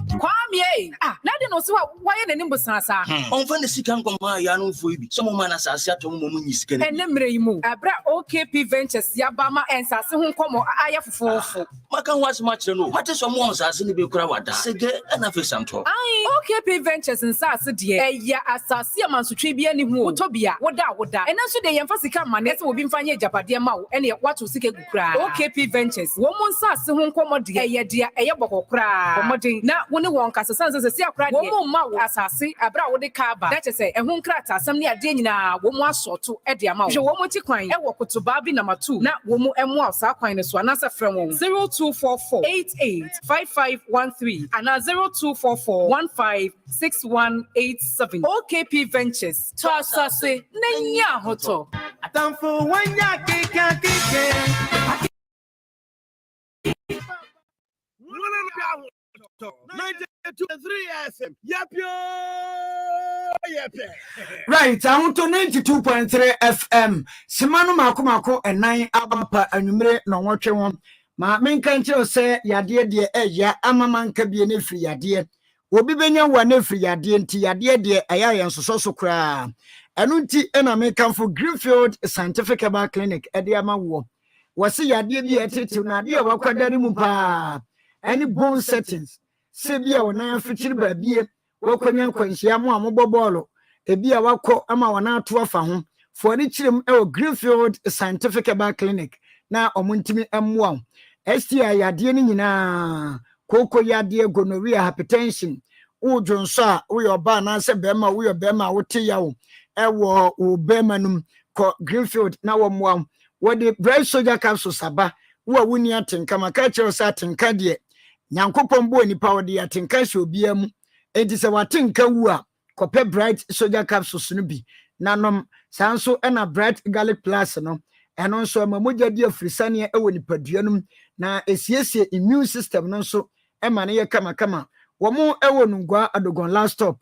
Kwame, nadi no so why na nimbo sasa. On fan the sikan kwama ya no fo bi. Some man asase atom mo nyi sika. Enemre yi mu. Abra OKP Ventures ya ba ma ensase ho nkomo aya fofofo. Maka ho asma kire no. Mate so mo nsase ne be kura wada. Sege na fe samto. OKP Ventures nsase de eya asase amansotwe bia ni hu otobia woda. Enanso de yemfa sika mane se obi mfanye japade ma wo ene wato sika gukura. OKP Ventures wo mo nsase ho nkomo de eya de eye bokokura. Komodin na woni won kasa sanse se akura de wo mo ma wo asase abra wo de ka ba. That say ehun krata asam ne ade nyina wo mo asoto e de ama wo. Hwe wo mo ti kwan e wo kotoba bi number 2 na wo mo emu asa kwan ne so anasa frɛ won 0244 885513 and 0244 156187. OKP Ventures to asase nenya hoto Atamfo wanya keke. 92.3 Asem. Right, I want to 92.3 FM. Simano mako enan abapa anwumre na wotwe won. Ma menka nche se yade de eya amamanka bie ne firi yade. Obi benya wa ne firi yade nti yade de eya yensoso so kra. Enu nti ena menka for Greenfield Scientific Herbal Clinic ede amawo. Wasi yade bi etete na de wakwadare mu pa. Any bone settings. Sebia wona afitiri baabie wakwanya kwanhia mo amobɔ bɔɔlo ebia wakɔ ama wona ato afa ho for ni kyerem Greenfield Scientific Herbal Clinic na omuntimi emmoa STI yade ni nyina koko yade gonorrhea hypertension udwonso a wo yoba na se bema wo yobema wo te yawo ewo wo bema num Greenfield na wo the bright soldier capsule saba wo wuni atenka maka kire sa atenka de nyankopon bo nipa wo de atenka hye obia mu enti se watenka wu a kope bright soldier capsules no bi nanom sanso na bright garlic plus no eno nso mamogya di afrisane e wo nipadua no na esiesie immune system no nso e ma ne ye kama wo mo e wo nungwa adogon last stop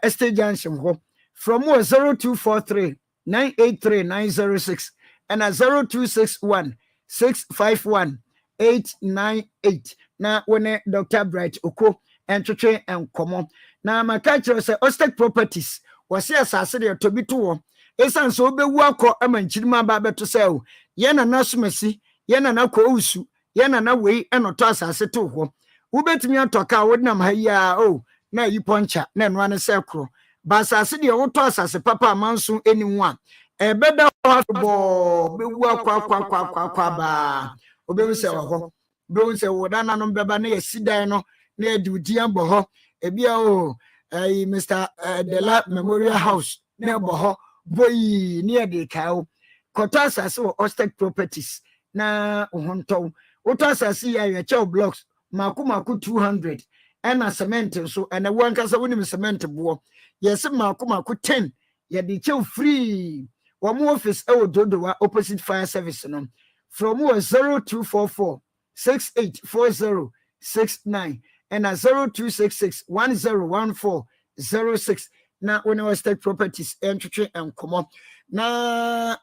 estate junction ho from 0243 983 906 and 0261 651 898 na wone Dr. Bright Oko entwetwe enkomo na maka kire se Ostek Properties wase asase de to bi to wo esan so obewu akọ amanchirima ba beto se o ye na nasomasi ye na nakọ usu ye na wei enoto asase to ho ubetimi atoka wodnam ha ya o na yi poncha na eno ane se kro ba asase de woto asase papa amanso eniwu a ebeda ho bewu akwa ba obewu se ho bewu se wodana no beba na yesidan no na ediudian bo ho ebia o Mr. Dela Memorial House na bo ho boy near the cow kotasa so Ostek Properties na uhonto utasa see ya chow blocks maku 200 and a cement so and a one kasa woni cement bo yes maku 10 ya the chow free one office e dodowa opposite fire service no from 0244 684069 and a 0266 101406 na when Ostek Properties entry and come na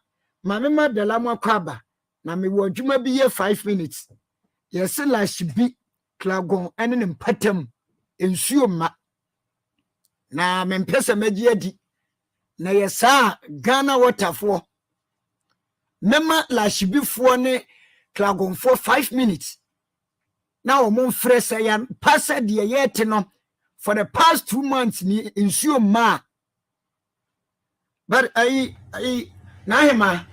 mama de la kwaba na me wo dwuma bi ye 5 minutes yes last bi klagon ene ne mpatam ensuo ma na me mpese magi adi na yesa Ghana waterfo mema last bi fo ne klagon for 5 minutes na o mon fresa yan passa de yete no for the past 2 months ni ensuo ma but I Nahima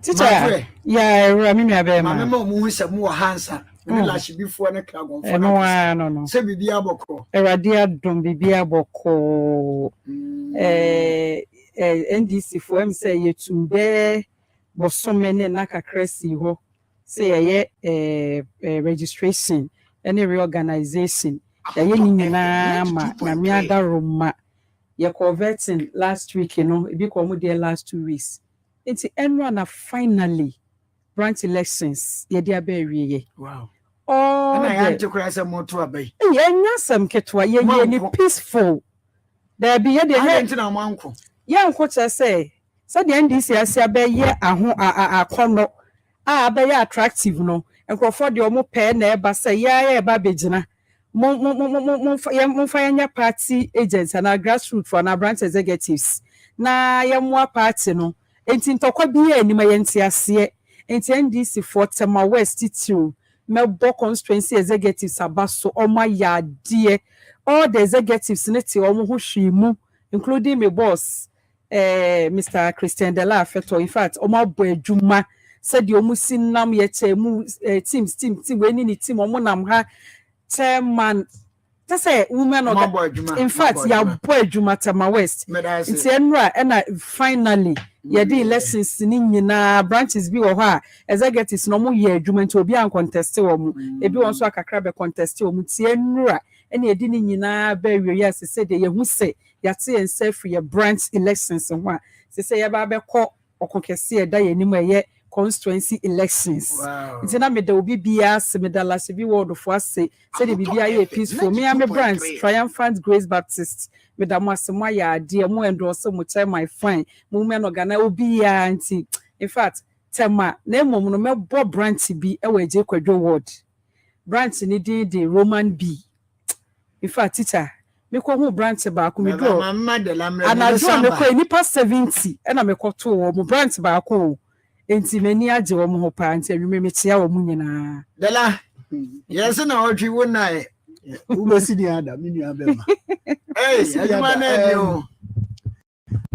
teacher yeah Rami me abema mama mo hu se mo hansa me lash before na kragon for no se bibia boko erade adom bibia boko NDC for em say yetumbe bosomene na kakresi ho say registration any reorganization ye nyina ma na me adaroma ye converting last week ebi ko mo there last 2 weeks it's enra na finally branch elections ye dia ba wiye wow oh na ya ntikura se moto abai ye nyasam ketwa ye ni peaceful there be ye dey he na manko ye nko che say the NDC asia be ye aho akono be ye attractive no enkrofo de omo pe na eba say ye eba begina mon fanya party agents and grassroots for na branch executives na ye mo party no enti ntokwa bi ye ni ma ye ntiase enti NDC for Tema West titu mebo constituency executives abaso oma ya die all the executives neti omo ho hwimu including my boss Mr. Christian Dela Afeto in fact omo abo adwuma said the omo sinam ye temu teams we ni team omo nam ha 10 man say women in fact ya boy adwuma Tema West it's enra and finally ye dey lessons ni nyina branches bi wo ha executives no mo ye adwuma nti obi an contest wo mo ebi won so akakra be contest wo mo tie enra ene edi ni nyina ba wie yes say de ye hu say ya te en self ye branch elections ho a say ye ba be ko okonkese e da ye ni mo ye constituency elections nti na me da obi bia se me da last bi word of say de bibia ye peaceful me am branch Triumphant Grace Baptist me da mo asemo ya de mo endorse mo tell my fine mo men organize obi ya nti in fact Tema na mom no me bo branch bi e we je kwadwo ward branch ni di Roman B in fact teacher me ko hu branch ba ko me do anadwo me ko nipa 70 e na me ko to wo mo branch ba ko enti mani age wo mo ho pa enti anwume me tia wo mo nyina Dela yes na odwi wo na e wo si di ada me nua be ma adwuma na e o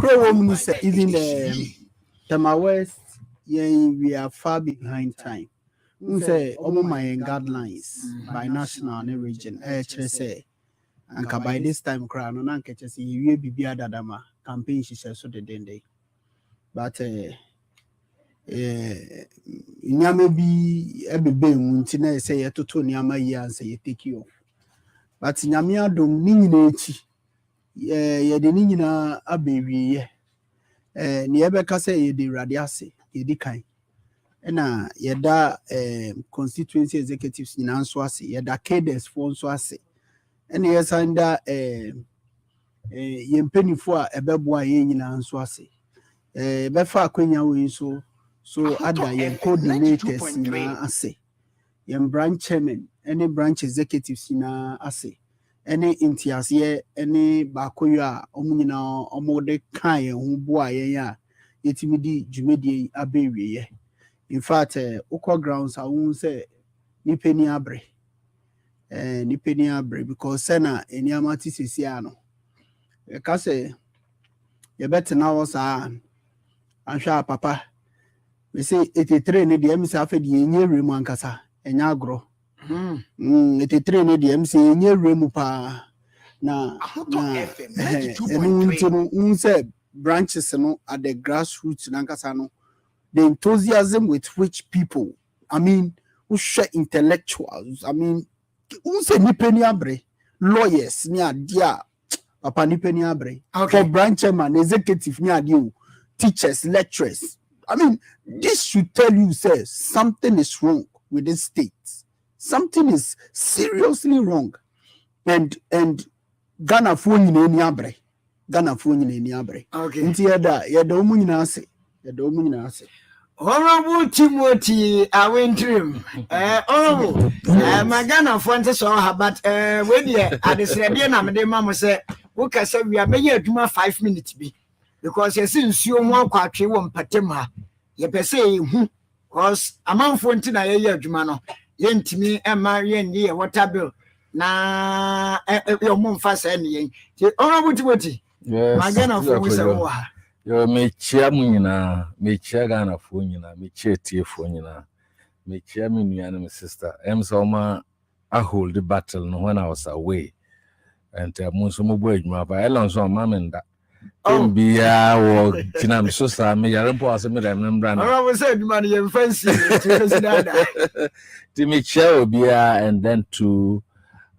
kro wo mu say even Tema West we are far behind time say omo my guidelines by national and region chere say anka by this time kra no na nka che say we bibia dadama campaign shisha so de dende but nyama bi ebebe mu nti na say yetoto nyama yi ansa ye take off but nyame adom ni nyina echi ye de ni nyina abewie ne yebeka say ye de rade ase ye di kan na yeda constituency executives nyina nso ase yeda cadres for nso ase ene yesanda ye mpanifo a ebeboa ye nyina nso ase befa akwanya we so ada ye coordinators na ase ye branch chairman any branch executives na ase any intiase any bakoyo a omu nyina omu de kan ye hu boa ye ya yetimi di dwumedie abewie ye in fact ukwa grounds a won say nipeni abre nipeni abre because sena eniama ti sesi ano e ka say ye betena wo sa ahwa papa we say 83 ne de msa afa de enye remu ankasa enya agro 83 ne de msa enye remu pa na enu say branches no at the grassroots nankasa no the enthusiasm with which people, I mean, who share intellectuals, I mean, who say nipeni abre, lawyers, near dia, papa nipeni abre, for branch chairman, executive near you, teachers, lecturers. I mean, this should tell you, say, something is wrong with this state. Something is seriously wrong. And Ghana phone in any abre. Ghana phone in any abre. Okay. Inti yada omu nyina ase. Honorable Timothy Awentrim, honorable, my Ghana friends so but when you at the Serbian Amadema say, who can say we are making 5 minutes be because you since you want quatri one patema, you per se, because among Fontina, a Jumano, Yentimi, and Marian, ye, water bill, na your mom fast any. Honorable Timothy, my Ghana friends yo mechia munyina mechia Ghana fo nyina mechia tie fo nyina mechia me nua and my sister so ma I hold the battle no when I was away and munso mo bo adwuma ba elon so ma me nda bia wo kinam so sa me yare mpo ase me dem mbra na I was said man you fancy to dada to mechia obia and then to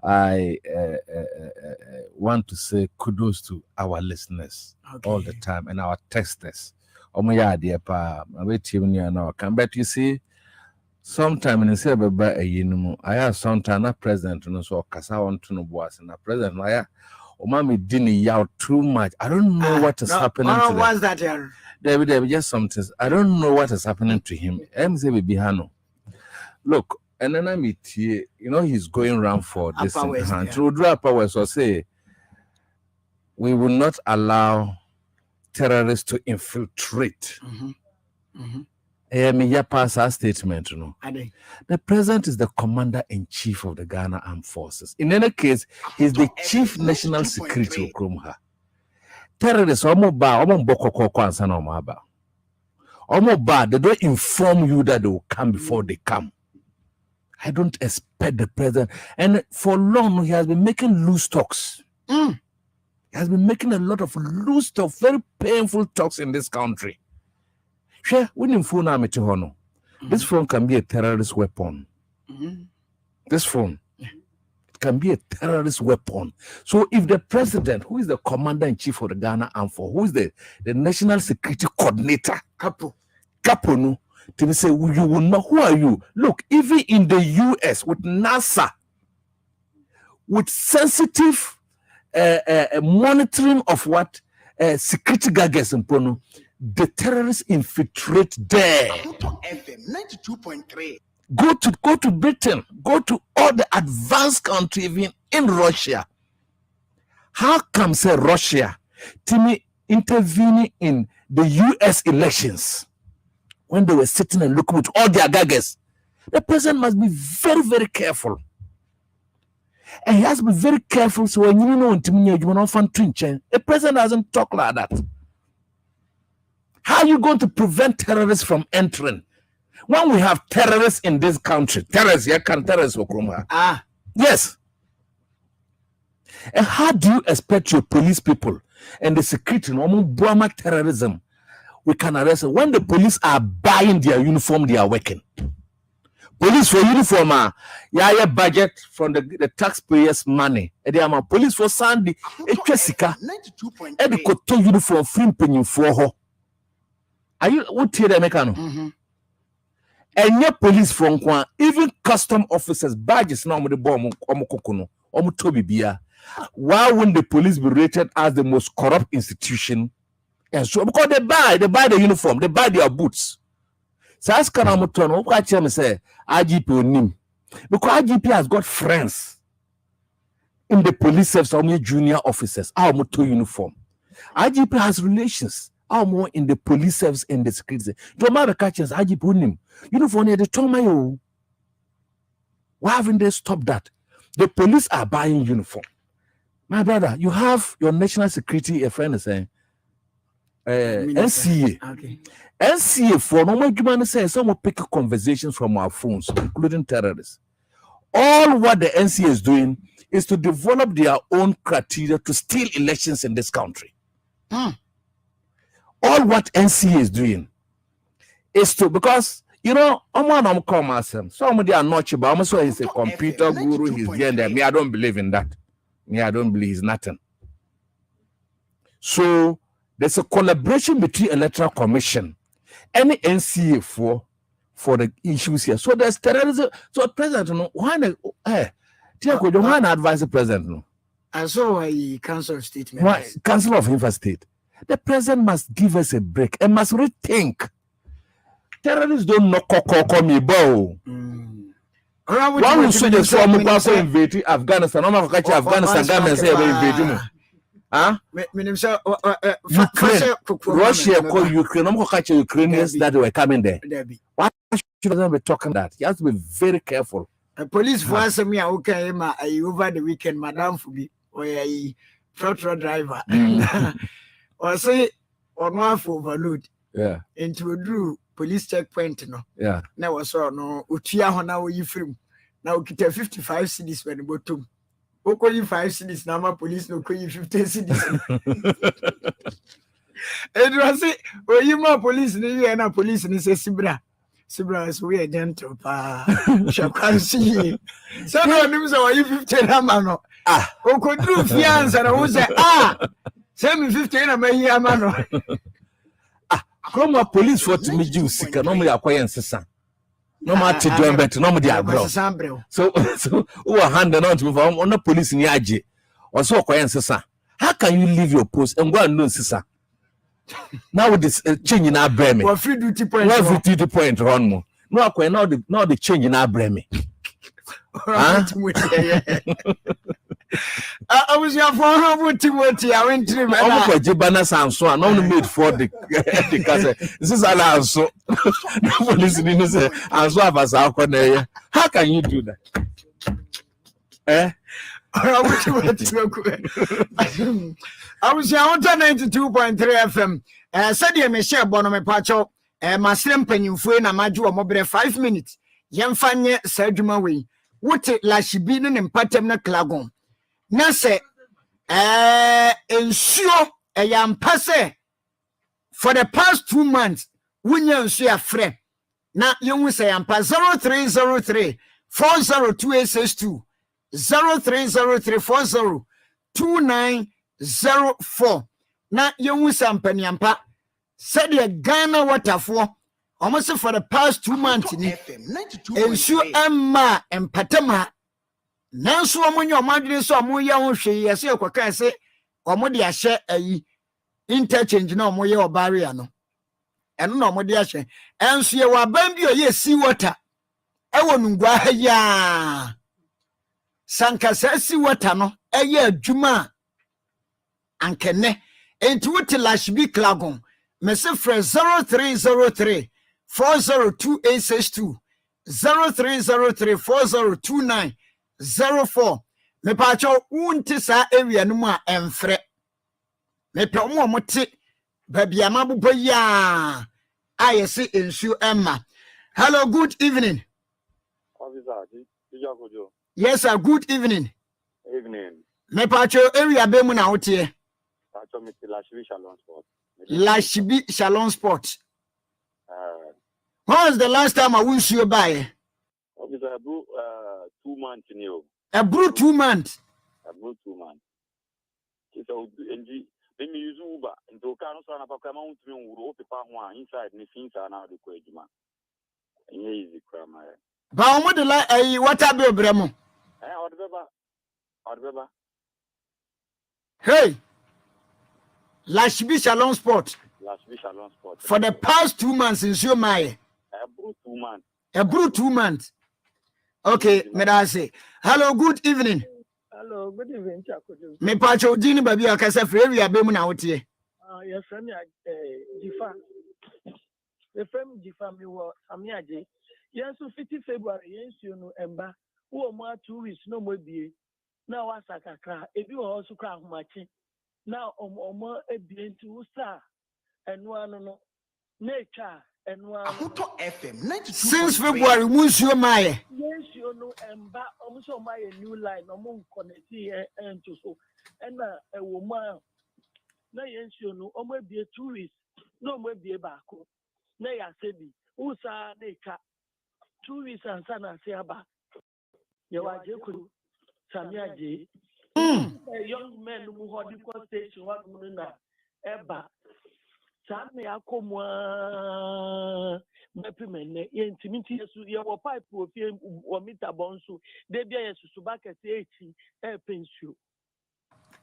I want to say kudos to our listeners all the time and our texters. But you see, sometime in the I have sometime a president and so Kasa want to know boss and a president. I Omami didn't yell too much. I don't know what is happening to what's that here? David, just something. I don't know what is happening to him. Look. And then I meet here, he's going around for this hand. To draw powers or say, we will not allow terrorists to infiltrate. Pass our statement, The president is the commander-in-chief of the Ghana Armed Forces. In any case, he's the chief national security of Krumha. Terrorists, they don't inform you that they will come before they come. I don't expect the president. And for long, he has been making loose talks. He has been making a lot of loose talk, very painful talks in this country. This phone can be a terrorist weapon. This phone can be a terrorist weapon. So if the president, who is the commander-in-chief of the Ghana Armed Forces, who is the national security coordinator, Kapono, to say, you will know who are you. Look, even in the US with NASA, with sensitive monitoring of what security gadgets and prono, the terrorists infiltrate there. FM 92.3. Go to Britain, go to all the advanced countries, even in Russia. How come say Russia to me intervening in the US elections? When they were sitting and looking with all their gadgets, the president must be very, very careful. And he has to be very careful. So when you know, the president doesn't talk like that. How are you going to prevent terrorists from entering? When we have terrorists in this country, terrorists. Yes. And how do you expect your police people and the security, normal Burma terrorism, we can arrest them. When the police are buying their uniform, they are working. Police for uniform, yeah, budget from the taxpayers' money. Police for Sunday, Chessica, and the cotton uniform, frimping for her. Are you what here, the mechanic? And your police from Kwan, even custom officers, badges now with the bomb, Omokokono, Omotobi Bia. Why wouldn't the police be rated as the most corrupt institution? And so, because they buy the uniform, they buy their boots. So ask Kanamoton, what I say, IGP Onim. Because IGP has got friends in the police service, or junior officers, our motor uniform. IGP has relations, our more in the police service and the security. Don't matter catches IGP Onim. Uniform near the Tomayo. Why haven't they stopped that? The police are buying uniform. My brother, you have your national security, a friend is saying, NCA. Okay. NCA for normal human says some will pick conversations from our phones, including terrorists. All what the NCA is doing is to develop their own criteria to steal elections in this country. All what NCA is doing is to, because you know, I'm call Asem. Somebody are not but I'm so he's a computer guru, he's here and there. Me, I don't believe in that. Me, I don't believe he's nothing. So there's a collaboration between Electoral Commission and the NCA for the issues here. So there's terrorism. So President, no, why advise the President? No? I saw a Council of State. Council of Infostate. The President must give us a break and must rethink. Terrorists don't know me bow. One will say the form of invade Afghanistan. I'm not catching Afghanistan government say we invade. Ukraine, Russia call Ukraine. I'm not catching Ukrainians that were coming there. Why should I be talking that? You have to be very careful. Police for us me okay over the weekend, Madam Fubi or a truck driver. Or say on one for overload. Yeah. Into a drew police checkpoint, no. Yeah. Now was no Utia Hona you film. Now get 55 cities when the bottom. Oko you 5 cities, now police no call you 15 cities. And was it, or you more police and a police and say Sibra. Sibra is we a gentle pa. Shall can see. So no news are you 15 amano. Oko do fiance and I was say, 7:15 a may amano. Come on, police for to me, juice, can normally acquire and sister. No matter doing better, no matter. So, who are handing on to me on the police in Yaji or so acquire and sister. How can you leave your post and go and know sister? Now with this change in our brain, what free duty point? What free duty point run more? No, acquire now the change in our brain. I was your phone Timothy. I went to him. I'm for Jibana Sanso. I'm only made for the this is also listening to say as well as our corner. How can you do that? I was your 92.3 FM. Said you may share Bonome Pacho. My slim penny for na maju mobile 5 minutes. Yamfanye Serjuma way. What it la shibinin and patem na klagon. Na se ensure a yam passe for the past 2 months. Wunya ensure friend. Na you say ampa 0303 402862 0303 402904. Na you say ampani ampa said the Ghana waterfall almost for the past 2 months. Ensure Emma and Patama. Nanso omonye omadwene so omoye ahwehwe yese ekoka se omode ahye ayi interchange na omoye obaria no eno na omode ahye enso ye waban bi oye sea water ewo nungwa ya sanka sea water no eye adwuma ankene enti wote lashbi klagon mese fre 0303 402862 0303 402904. Me pacho unti sa area no mu a emfre. Me pe omo omote baby amabubo ya ayese ensu emma. Hello, good evening. Yes sir, good evening. Evening. Me pacho area be mu na wote. Pacho me Lashbi Shalom Sport. Lashibi Shalom Sport. When was the last time I wish you buy? Obviously, I blew 2 months in you. I blew 2 months. I blew 2 months. So, when you use Uber, and to Carlos and Apacamount, you will open inside the things are now the Quajima. And here is the crime. But what the what have you, Bremo? Hey, Lashibi Shalom Sport. For the past 2 months in Shomai. I blew 2 months. A brew 2 months. Okay, may I say hello, good evening. Hello, good evening, Chakojo. Me pacho dini baby akasa free we abemu na wotie. Your friend Jifa. The friend Jifa me wo Amiaje. Yes, so 50 February yes you know emba. Wo mo 2 weeks no mo bie. Na wa sakakra ebi wo also kra ahomachi. Na omo ebie nti wo sa enu anu no. Na etwa Ahuto FM 92. Since February, Monsieur Maye. Yes, you know, Emba, also my new line, among connecting and to so. And a woman, no, yes, you know, almost be a tourist, no more be a barco. Nay, I said, Usa, Neka, tourists and Sana Seaba. You are Joku, Samia J. A young man who had the station 1 minute, Eba. Sami akomwa mepimene ye intimity yesu ye wo pipe wo fie wo meter bonso de bia yesu subaka se echi pensu.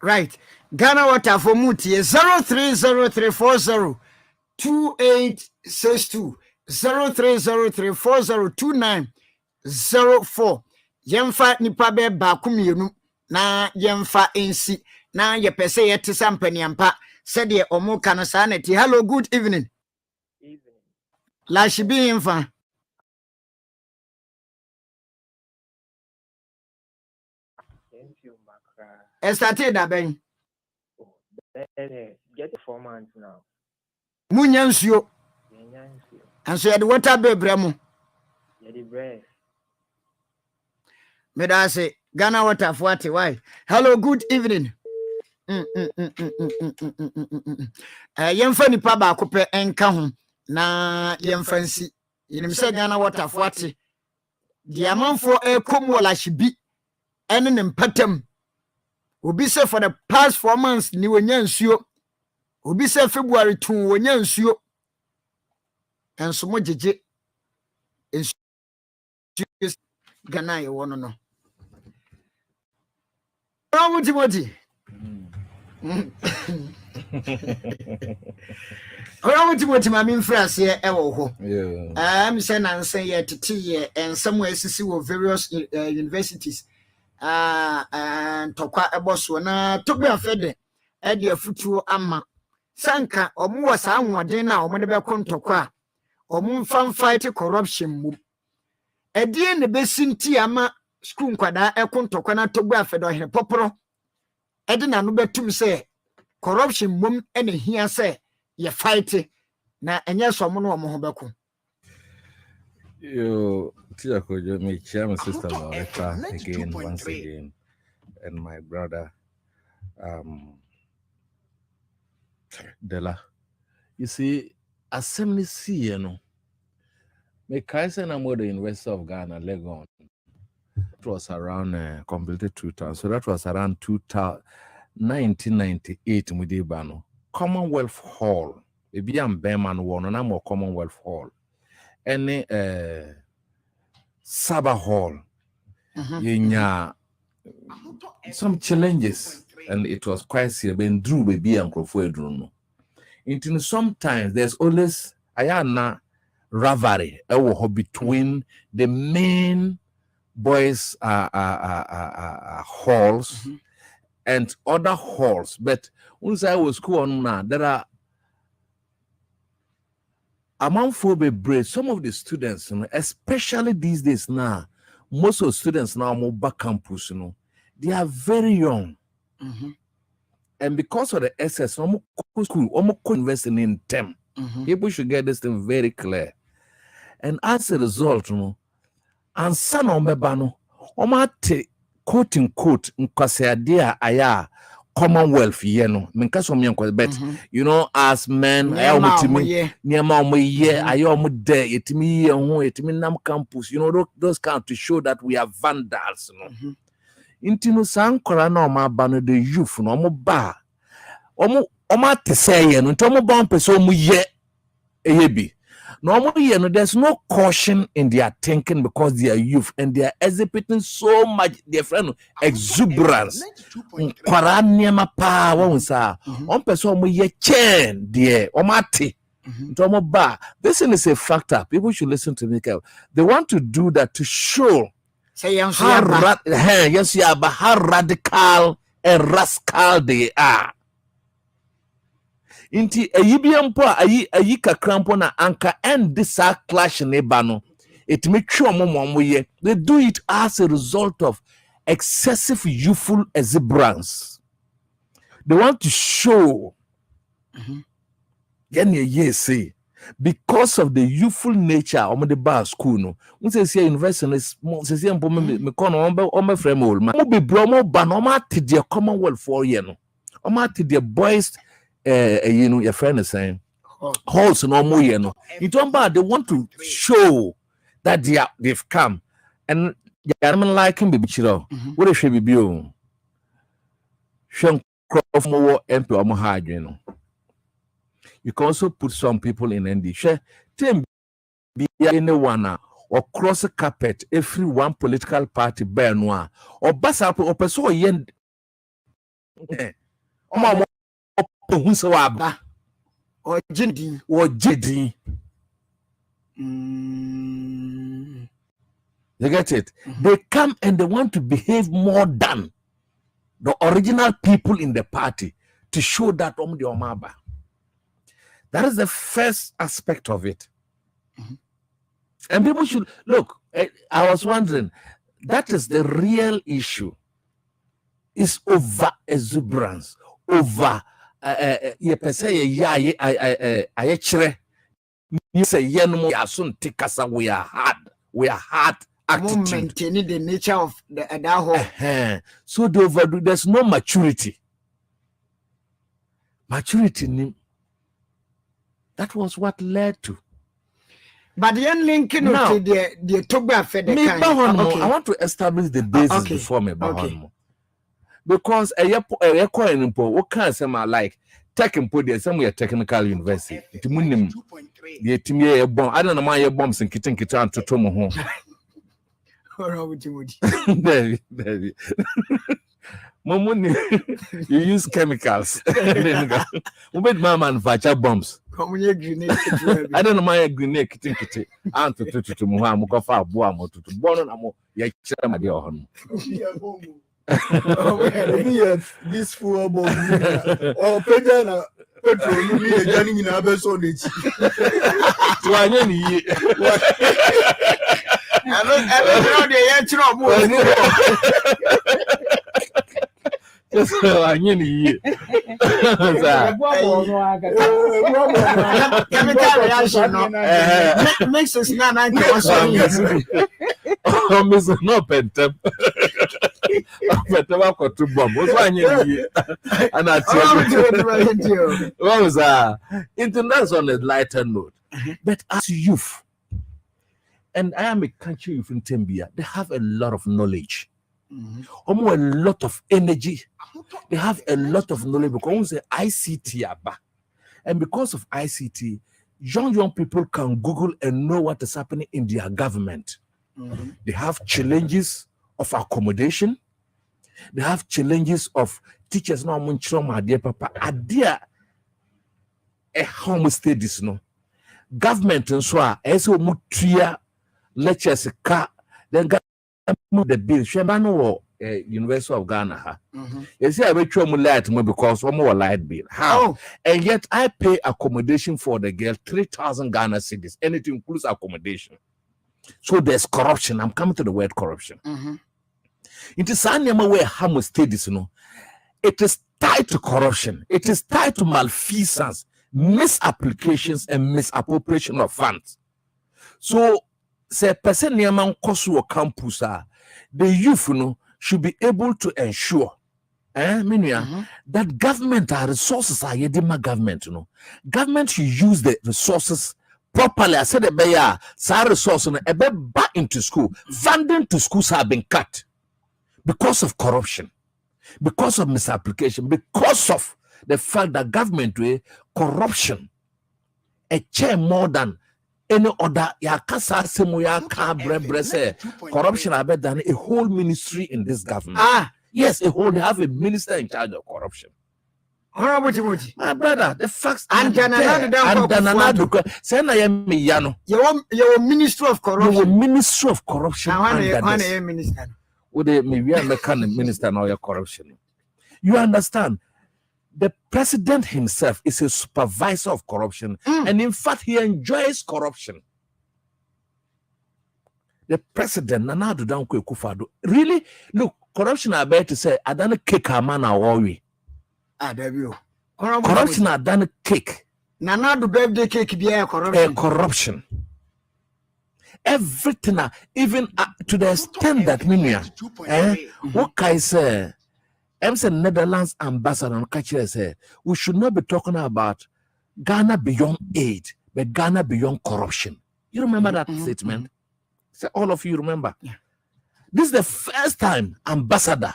Right. Ghana water for muti 0303402862 0303402904 yemfa nipa be ba kumienu na yemfa ensi na ye pese ye tesa mpaniampa. Said ye omo kana sanity. Hello, good evening. Evening. Lashibi infa. Thank you, Makra. Estate da ben. Get 4 months now. Munyansio. And so you the water be bremo. You the breath. Me da say Ghana water for what? Why? Hello, good evening. Yemfa nipa ba kope enka ho na yemfa nsi yinim se Ghana water for what diamanfo ekomu wala shibi ene ne mpatam obi se for the past 4 months ni wonya nsuo obi se February 2 wonya nsuo enso mo jeje nsuo Ghana ye wono no Timothy. Oya Timothy ma min frase e wo ho. I'm saying and say ye tete and somewhere sisi wo various universities. And tokwa eboso na togbe afede e de afutuo ama. Sanka omo wa sa anwoden na omo de be kontokwa. Omo mfam fight corruption mu. Edie ne besinti ama school nkwada e kontokwa na togbe afede ohene poporo. Edina no betum say corruption mum ene hia say ye fight na enye so mo no mo ho beko. Yo, Tia Kojo, me share my sister Loretta again, once again, and my brother Dela. You see, Asem see, you know, me Kaisen am the University of Ghana, Legon. It was around completed 2000, so that was around 1998 Mudibano. Commonwealth Hall. Maybe I'm Bearman one, and I'm more Commonwealth Hall. Any Saba Hall. You some challenges, and it was quite serious. Ben Drew baby and Crofo. Until sometimes there's always ayana rivalry between the main boys halls and other halls. But once I was school on now, there are among brave. Some of the students, especially these days now, most of the students now move back campus, they are very young. And because of the SS, almost investing in them. People should get this thing very clear. And as a result, and son of Mebano, omate quote unquote, nkwasiadia aya, Commonwealth, you know, but you know, as men, I almost near my year, I almost there, it me nam campus, you know, those kind to show that we are vandals, you know. Intino San Corana, my banner, the youth, no more bar. Oma te say, no, Tomo bump so mu ye, ebi. Normally, there's no caution in their thinking because they are youth and they are exhibiting so much their friend exuberance. Kwaraniama power, sir. On person we chain, dear, omati. This is a factor. People should listen to me. They want to do that to show how radical and rascal they are. Inti ayibiampo ayi kakrampo na anka end this clash neighbor no it make sure momoye they do it as a result of excessive youthful exuberance. They want to show say because of the youthful nature of the bar school no we say university is say me kono on frame old man be bromo ban o ma te the Commonwealth for year no o ma te the boys you know, your friend is saying halls no more, you know. You don't bad, they want to show that they've come. And I'm liking baby chiro. What if she be you? Shank Croft more MP or more, you know. You can also put some people in ND. Share team be anyone or cross a carpet every one political party bear noir or bass up or pursue yen. Or Jindi or Jidi. You get it? They come and they want to behave more than the original people in the party to show that the Omaba. That is the first aspect of it. And people should look. I was wondering, that is the real issue. Is over exuberance, over ye pese ye ayechere you say yenmo yasun tikasa we are hard attitude maintaining the nature of that whole so they overdo. There's no maturity that was what led to. But the linking to the Toba Fed. I want to establish the basis before me. Because a coin what can say like tech and put there somewhere technical university. It munim the team bomb. I don't know my bombs and kitten kitan to Tomo home. Baby. You use chemicals. We made my manufacture bombs. I don't know my grenade kitten kitty. And to Muhammad Kofa Buamo to Bono Yachama. This fool or Pedana petrol you joining in our son. I don't mixes no pentem. But about to bomb. What's one year? And I tell you, what was international on a lighter note. But as youth, and I am a country youth in Tembia, they have a lot of knowledge. Almost a lot of energy. They have a lot of knowledge because the ICT are back. And because of ICT, young people can Google and know what is happening in their government. They have challenges of accommodation. They have challenges of teachers now my dear papa adia a homestay this no government and so as mutria lectures car then the bill shebano University of Ghana you see I bet you light because one more light bill how and yet I pay accommodation for the girl 3,000 Ghana cedis and it includes accommodation. So there's corruption. I'm coming to the word corruption. It is where Hamo studies, it is tied to corruption. It is tied to malfeasance, misapplications, and misappropriation of funds. So, say person near Kosu campus, the youth should be able to ensure that government are resources are yedima government, Government should use the resources properly. I said some resources back into school. Funding to schools have been cut because of corruption, because of misapplication, because of the fact that government way corruption a chair more than any other corruption I bet than a whole ministry in this government. Yes, they have a minister in charge of corruption. My brother, the facts are there. You're Minister of Corruption. You're Minister of Corruption. Minister. With the minister now your corruption. You understand? The president himself is a supervisor of corruption, and in fact, he enjoys corruption. The president, Nana Adudankwa Akufo-Addo, really look corruption. I bet to say, I don't kick a man away. Corruption, I don't kick. Nana do birthday cake be a corruption. Corruption. Everything, even to the extent that what can I say? I'm saying Netherlands ambassador said we should not be talking about Ghana beyond aid, but Ghana beyond corruption. You remember that statement? So all of you remember. This is the first time ambassador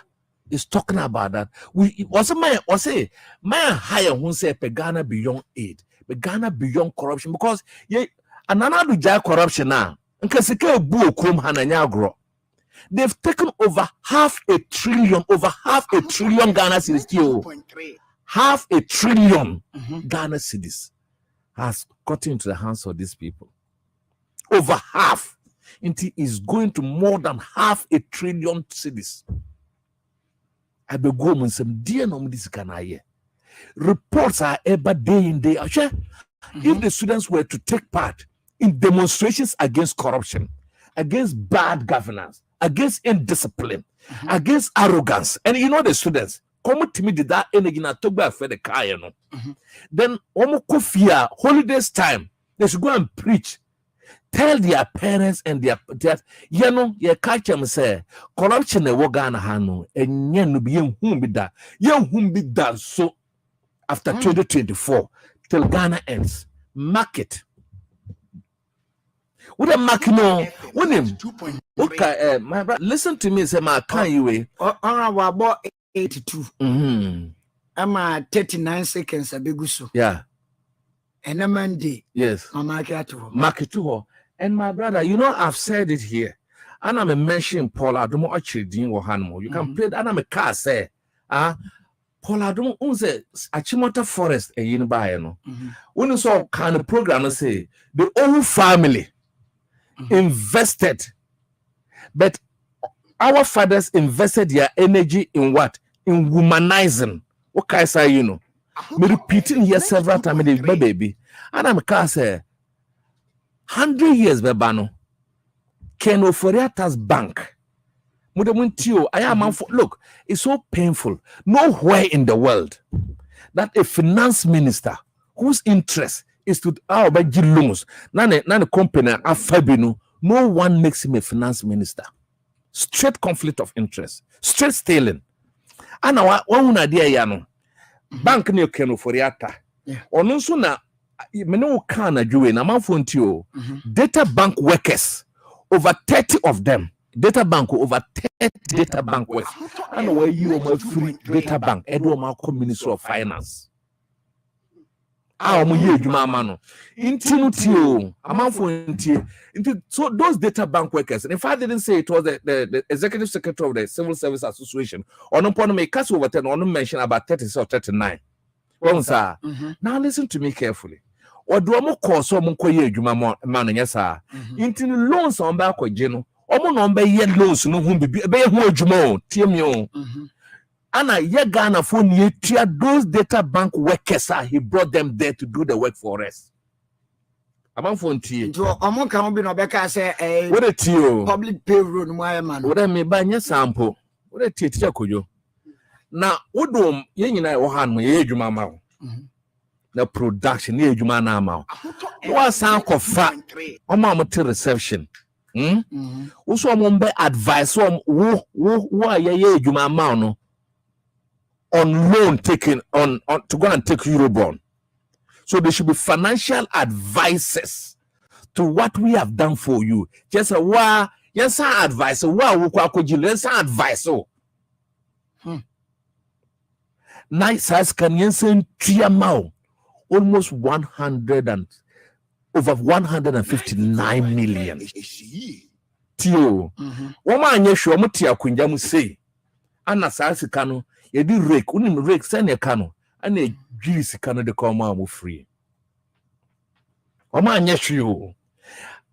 is talking about that. We was my higher who say Ghana beyond aid, but Ghana beyond corruption, because another do corruption now. They've taken over half a trillion Ghana cedis. Half a trillion Ghana cedis has got into the hands of these people. Over half. It is going to more than half a trillion cedis. I be go and some dear no this can reports are ever day in day out. If the students were to take part in demonstrations against corruption, against bad governance, against indiscipline, against arrogance, and the students come to me did that energy na talk about for the car, Then kofia holidays time they should go and preach, tell their parents and their catch them say corruption e Ghana hanu and no be be that so after 2024 till Ghana ends. Market. What a market no okay, my brother, listen to me. Say my can you about 82. I'm 39 seconds. Yeah. And a Monday. Yes. Market to. And my brother, I've said it here. And I'm a mention Paul Adumo actually doing Hanmo. You can play that. I'm a car say, Paul Adumo owns a Chimota Forest a Yinbayano. When you saw kind of program, say the whole family invested, but our fathers invested their energy in what? In womanizing. What can I say? Me repeating here several times, baby. And I'm can say 100 years, Bebano. Ken Oforiata's bank. Look, it's so painful. Nowhere in the world that a finance minister whose interest is to loans, none company Afabino, no one makes him a finance minister. Straight conflict of interest, straight stealing. And one idea, bank near Keno Foriata. Or no sooner, data bank workers, over 30 of them. Data bank over 10 data bank workers. And where you are free data bank, Edward Malcolm, Minister of Finance. So those data bank workers, and if I didn't say it was the executive secretary of the Civil Service Association, or no point make us over 10 or no mention about 30 or 39. Now listen to me carefully. Or do I call some Juma man, yes, sir? Into loans on back with Geno, or no be loans, no whom be Jumo, Timio. Anna Yagana for those data bank workers, he brought them there to do the work for us. Among Fonti, Amon can be no better say what a tio public payroll, my man. What I may buy your sample. What a teacher could you now? What do you know? Ohan, me, Jumama. The production, ye Jumana Mao. What sound of fat? Omama reception. Also, I'm on advice. Why ye Jumama no? on loan taken on to go and take Eurobond. So there should be financial advisors to what we have done for you. Just a yes, advice. Yes, advice. Nice as can yes almost 100 and over 159 million. Tio, woman yes, you mutia kunjamu say. Anna Sasikano, ye di rake, unim rake, send a cano, and a juicy cano de coma free. Woman yes, you.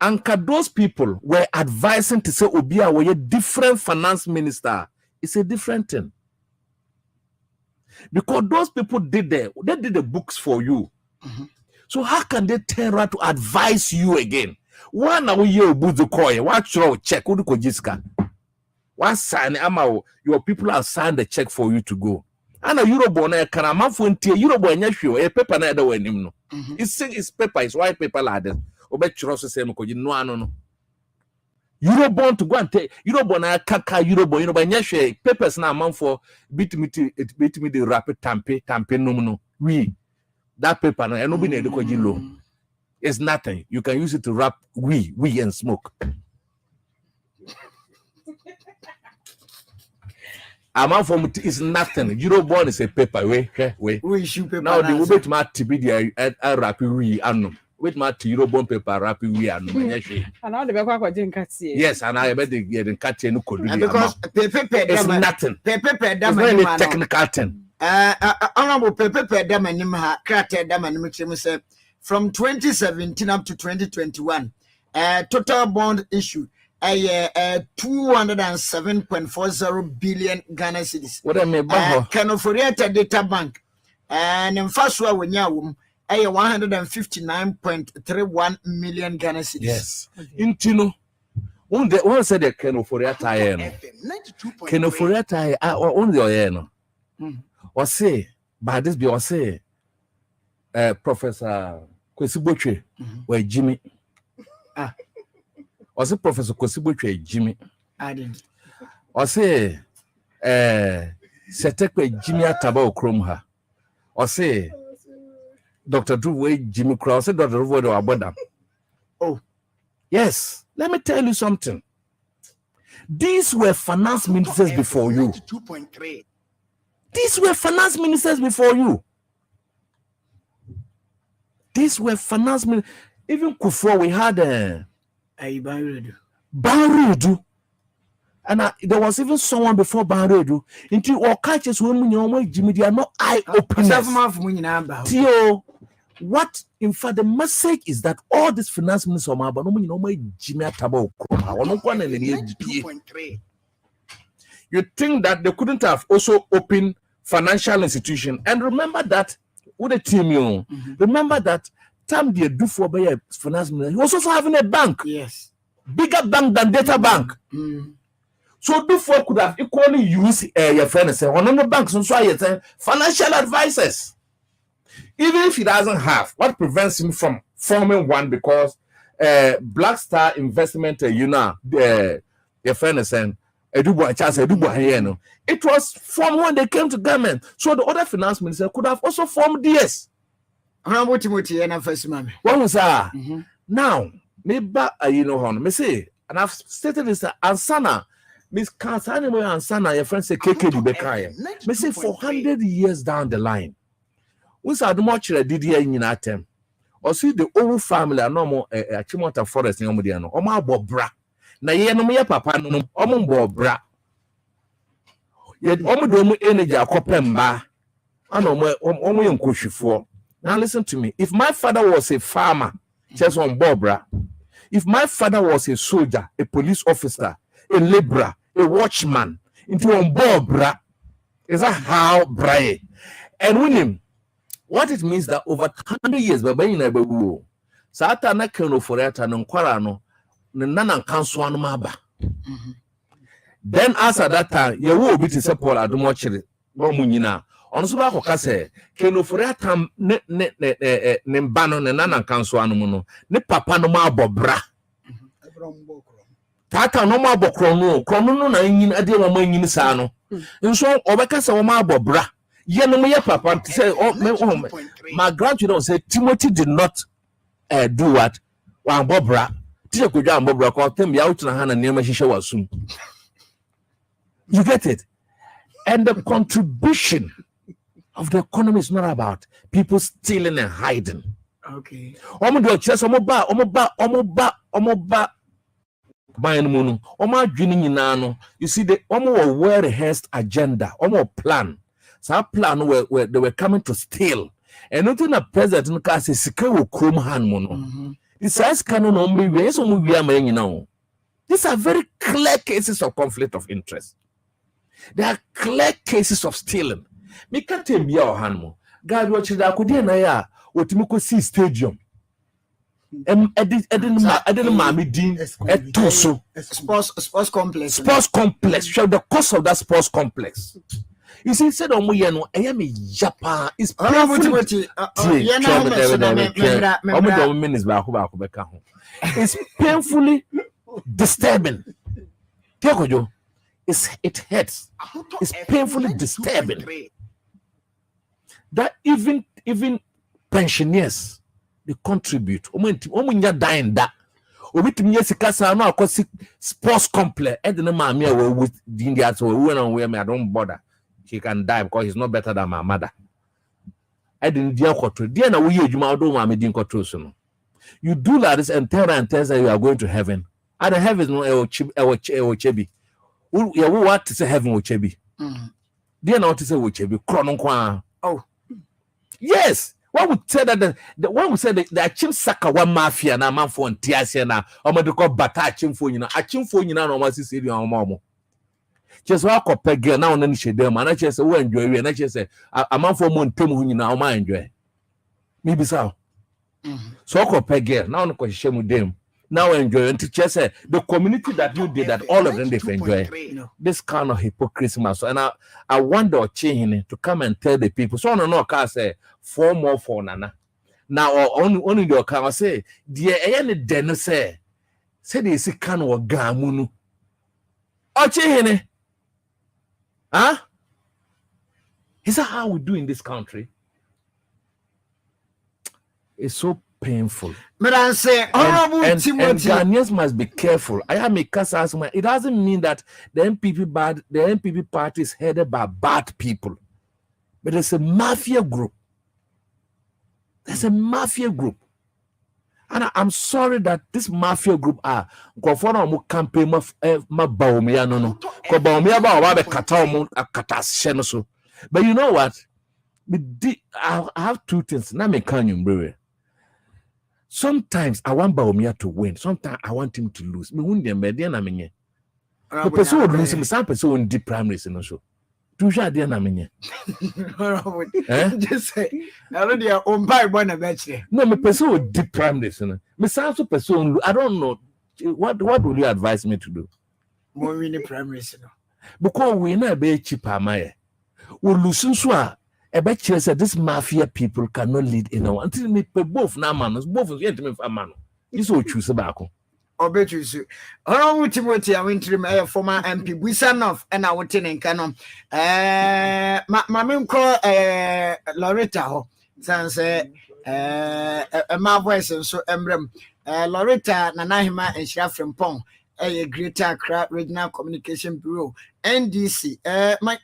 Anka those people were advising to say Obia were a different finance minister. It's a different thing. Because those people they did the books for you. So how can they turn around to advise you again? One hour you boot the coin, what your check, who do jiska? One sign your people have signed the check for you to go. And a Eurobond can a month for Eurobond, a paper neither way. It's paper, it's white paper ladder. No. Eurobond to go and take Eurobond kaka Eurobond, you know, papers now amount for beat me the rapid tampe no. We that paper now and nobody low. It's nothing. You can use it to wrap we and smoke. Amount for is nothing. Eurobond is a paper. We issue paper. Now the wait my TBD wrap we annum. Wait my Eurobond paper wrap we annum. And now the back didn't cut yes, and I bet the cut no could because paper it's nothing. Paper it's very technical thing. Honorable paper dam and crater dam and say from 2017 up to 2021, total bond issue. 207.40 billion Ghana cedis. What I mean, Canoforiata Data Bank, and in first one, when you 159.31 million Ghana cedis. Yes, Intino. One said the Canoforiata, Canoforiata, on the Oyeno. Or say, by this be or say, Professor Kwesiboche, where Jimmy. Was it Professor Kwesiboche Jimmy? I didn't. Or say, Setekwe Jimmy Ataba Kromha. Or say, Dr. Drew Jimmy Cross, Dr. Drew Abodam. Oh, yes. Let me tell you something. These were finance ministers before you. 2.3. These were finance ministers before you. These were finance ministers. Even before we had Banredu. And there was even someone before Banredu. Until all catches when Jimmy, they are not eye openers. What in fact the message is that all these finance ministers are Jimmy Atabo. You think that they couldn't have also opened financial institution? And remember that with the team, you remember that time they do for by finance minister, he was also having a bank. Yes. Bigger bank than Data Bank. So before could have equally used your friend and say, one of the banks and so financial advisors. Even if he doesn't have, what prevents him from forming one? Because Black Star Investment, your friend is saying, it was formed when they came to government. So the other finance minister could have also formed DS. One was now, maybe you know, me say, and I've stated this, Ansana, Miss Kansani, Ansana, your friend say, KK Bekaya. Me say, 400 years down the line, we saw the much did here in that time. Or see the old family, a normal Chimota Forest in Omudiano, or my bobra. Na ye no me papa no ombo bra ye omodomu energy akopemba ana omo yenkohwifo. Now listen to me. If my father was a farmer, just on bobra. If my father was a soldier, a police officer, a laborer, a watchman, into on bobra, is that how braye? And with him, what it means that over 100 years, baba ina bewu. Sa ata na keno foreta no kwara no. Then after that time, you will be to support at the mortuary. Bomunina. On Subako say, Keno for that time, Nembano and Nana Council Anumono, ne papa no ma bobra. Tata no ma bocrono, crono na in a deal of my sano. And so Obacasa ma bobra. Yeah, no, my papa say, my grandchildren say Timothy did not do what? One Bobra. Teacher could jam Bobra call them out to hand and near my shisha was soon. You get it? And the contribution of the economy is not about people stealing and hiding. Okay. Omoba. You see, the well rehearsed agenda, plan. So our plan where they were coming to steal. And nothing a president can say Sikawo Chrome hand mono. This size canon only way so we are you know. These are very clear cases of conflict of interest. There are clear cases of stealing. Me can't tell me your hand mo. God watch that could na ya what you see stadium. I didn't mammy dean at Toso. Sports complex. Sports complex. Show the cost of that sports complex. You see, said on we no, I am a Japan. It's painfully disturbing. It hurts. It's painfully disturbing that even pensioners they contribute. Dying that. Sports complex. I don't know with India, so we went on where me. I don't bother. He can die because he's not better than my mother. I didn't deal control. Dear na we don't want me doing control. You do like this and tell that you are going to heaven. And the heaven is no chebi. You what to say heaven will chebi. Dear now to say will chebi. Chronon. Oh. Yes. What would say that the one would say the chim saka one mafia na man for Tiasia na or what they call bata chim for you know. A chim for you know no was see your mom. Just walk up girl now and then she them and I just say we enjoy and I just say a man for montem who you know I enjoy. Maybe so. So walk up girl now no question with them. Now enjoy and teacher say the community that you did that all of them they enjoy. This kind of hypocrisy so and I wonder change to come and tell the people. So no can say 4 more for nana. Now only the can say dear any den say they see can or gamunu. Oh change. Huh? Is that how we do in this country? It's so painful. But I say, Honorable Timothy, and Ghanaians must be careful. I am a asthma. It doesn't mean that the NPP party is headed by bad people, but it's a mafia group. There's a mafia group. And I'm sorry that this mafia group are campaign no. But you know what? I have 2 things. Now me can sometimes I want Baumia to win. Sometimes I want him to lose. Me win them, the person would lose him. Some person in deep primaries and also. Just say, I don't know. On buy one of that. No, me person with deep primaries. Me some person. I don't know. What would you advise me to do? More in the primaries. Because we not be cheaper, my. We losing so. I bet you said this mafia people cannot lead in our until me both na manos, both of you for man. You so choose about. Obetus. Honorable Timothy, I went to my former MP, Wisanov, and I went in Canon. My call Loretta, sans my voice and so emblem. Loretta, Nanahima, and Shafram Pong, a Greater Accra Regional Communication Bureau, NDC. My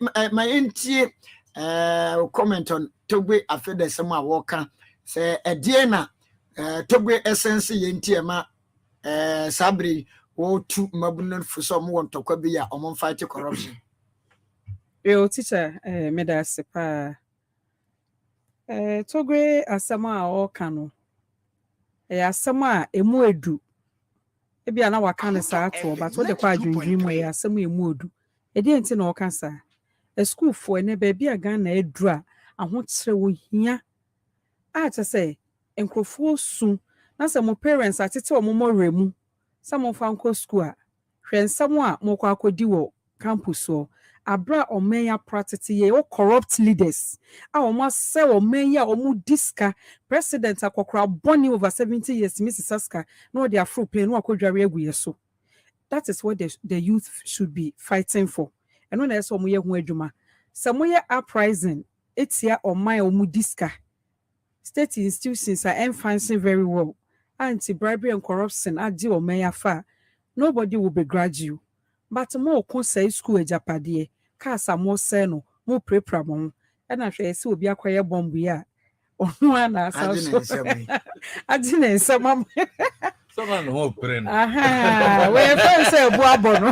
NT comment on Togwe after the summer walker, say a Diana Togwe essence Yentiama. Sabri wo tu mabunan for some want to kwabia omon fight corruption. Yo teacher meda sepa Togwe asama a o kanu asama emu edu ebia na waka ne sa ato but what the kwa adwendwin mu asama emu edu edi enti na o ka sa school for ne ba bia gan na edu a ahokyere wo hia a che say enkrofo su na some parents atete o momore mu some of anko school a hwensam a mokọ akodi wo campus so abra omeya practice ye o corrupt leaders a o ma se omeya o mu diska president akokora boni over 70 years Mrs. Saska no they afro play no akodware aguye so. That is what the youth should be fighting for. And when I saw mo ye hu adwuma some mo ye uprising etia ɔman ɔmu diska state institutions are enhancing very well anti-bribery and corruption agye ɔman afa nobody will begrudge you but mo ko say school ejapade cars mo say no mo prepare mo ɛna hwɛ sɛ obi akɔyɛ bomb yi a ɔno ana asa so agye ne nsɛm Someone who praying. Aha, we friend say bu abono.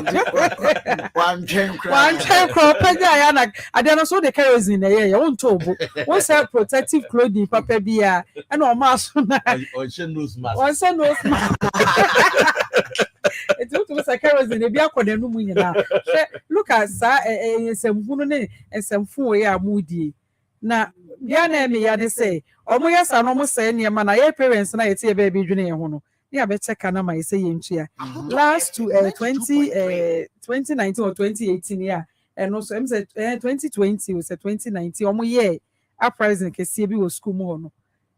One chain crop pega ya na ade no so the kerosene ye ye won to obo. Won say protective clothing papa bia e na o ma so na. Or nose mask. Won say nose mask. It was a kerosene bia koda no mu nyina. Look at sa ensemfunu ne ensemfu we ya mudi. Na bia na me ya de say omo yesa no mo say ne ma na ye parents na ye tie ba bi dwene ye ho no. Yeah, better can I say yentia. Last to 2019 or 2018, yeah, and also I'm said 2020 was 2019. Omo year uprising kesi bi was school mo no.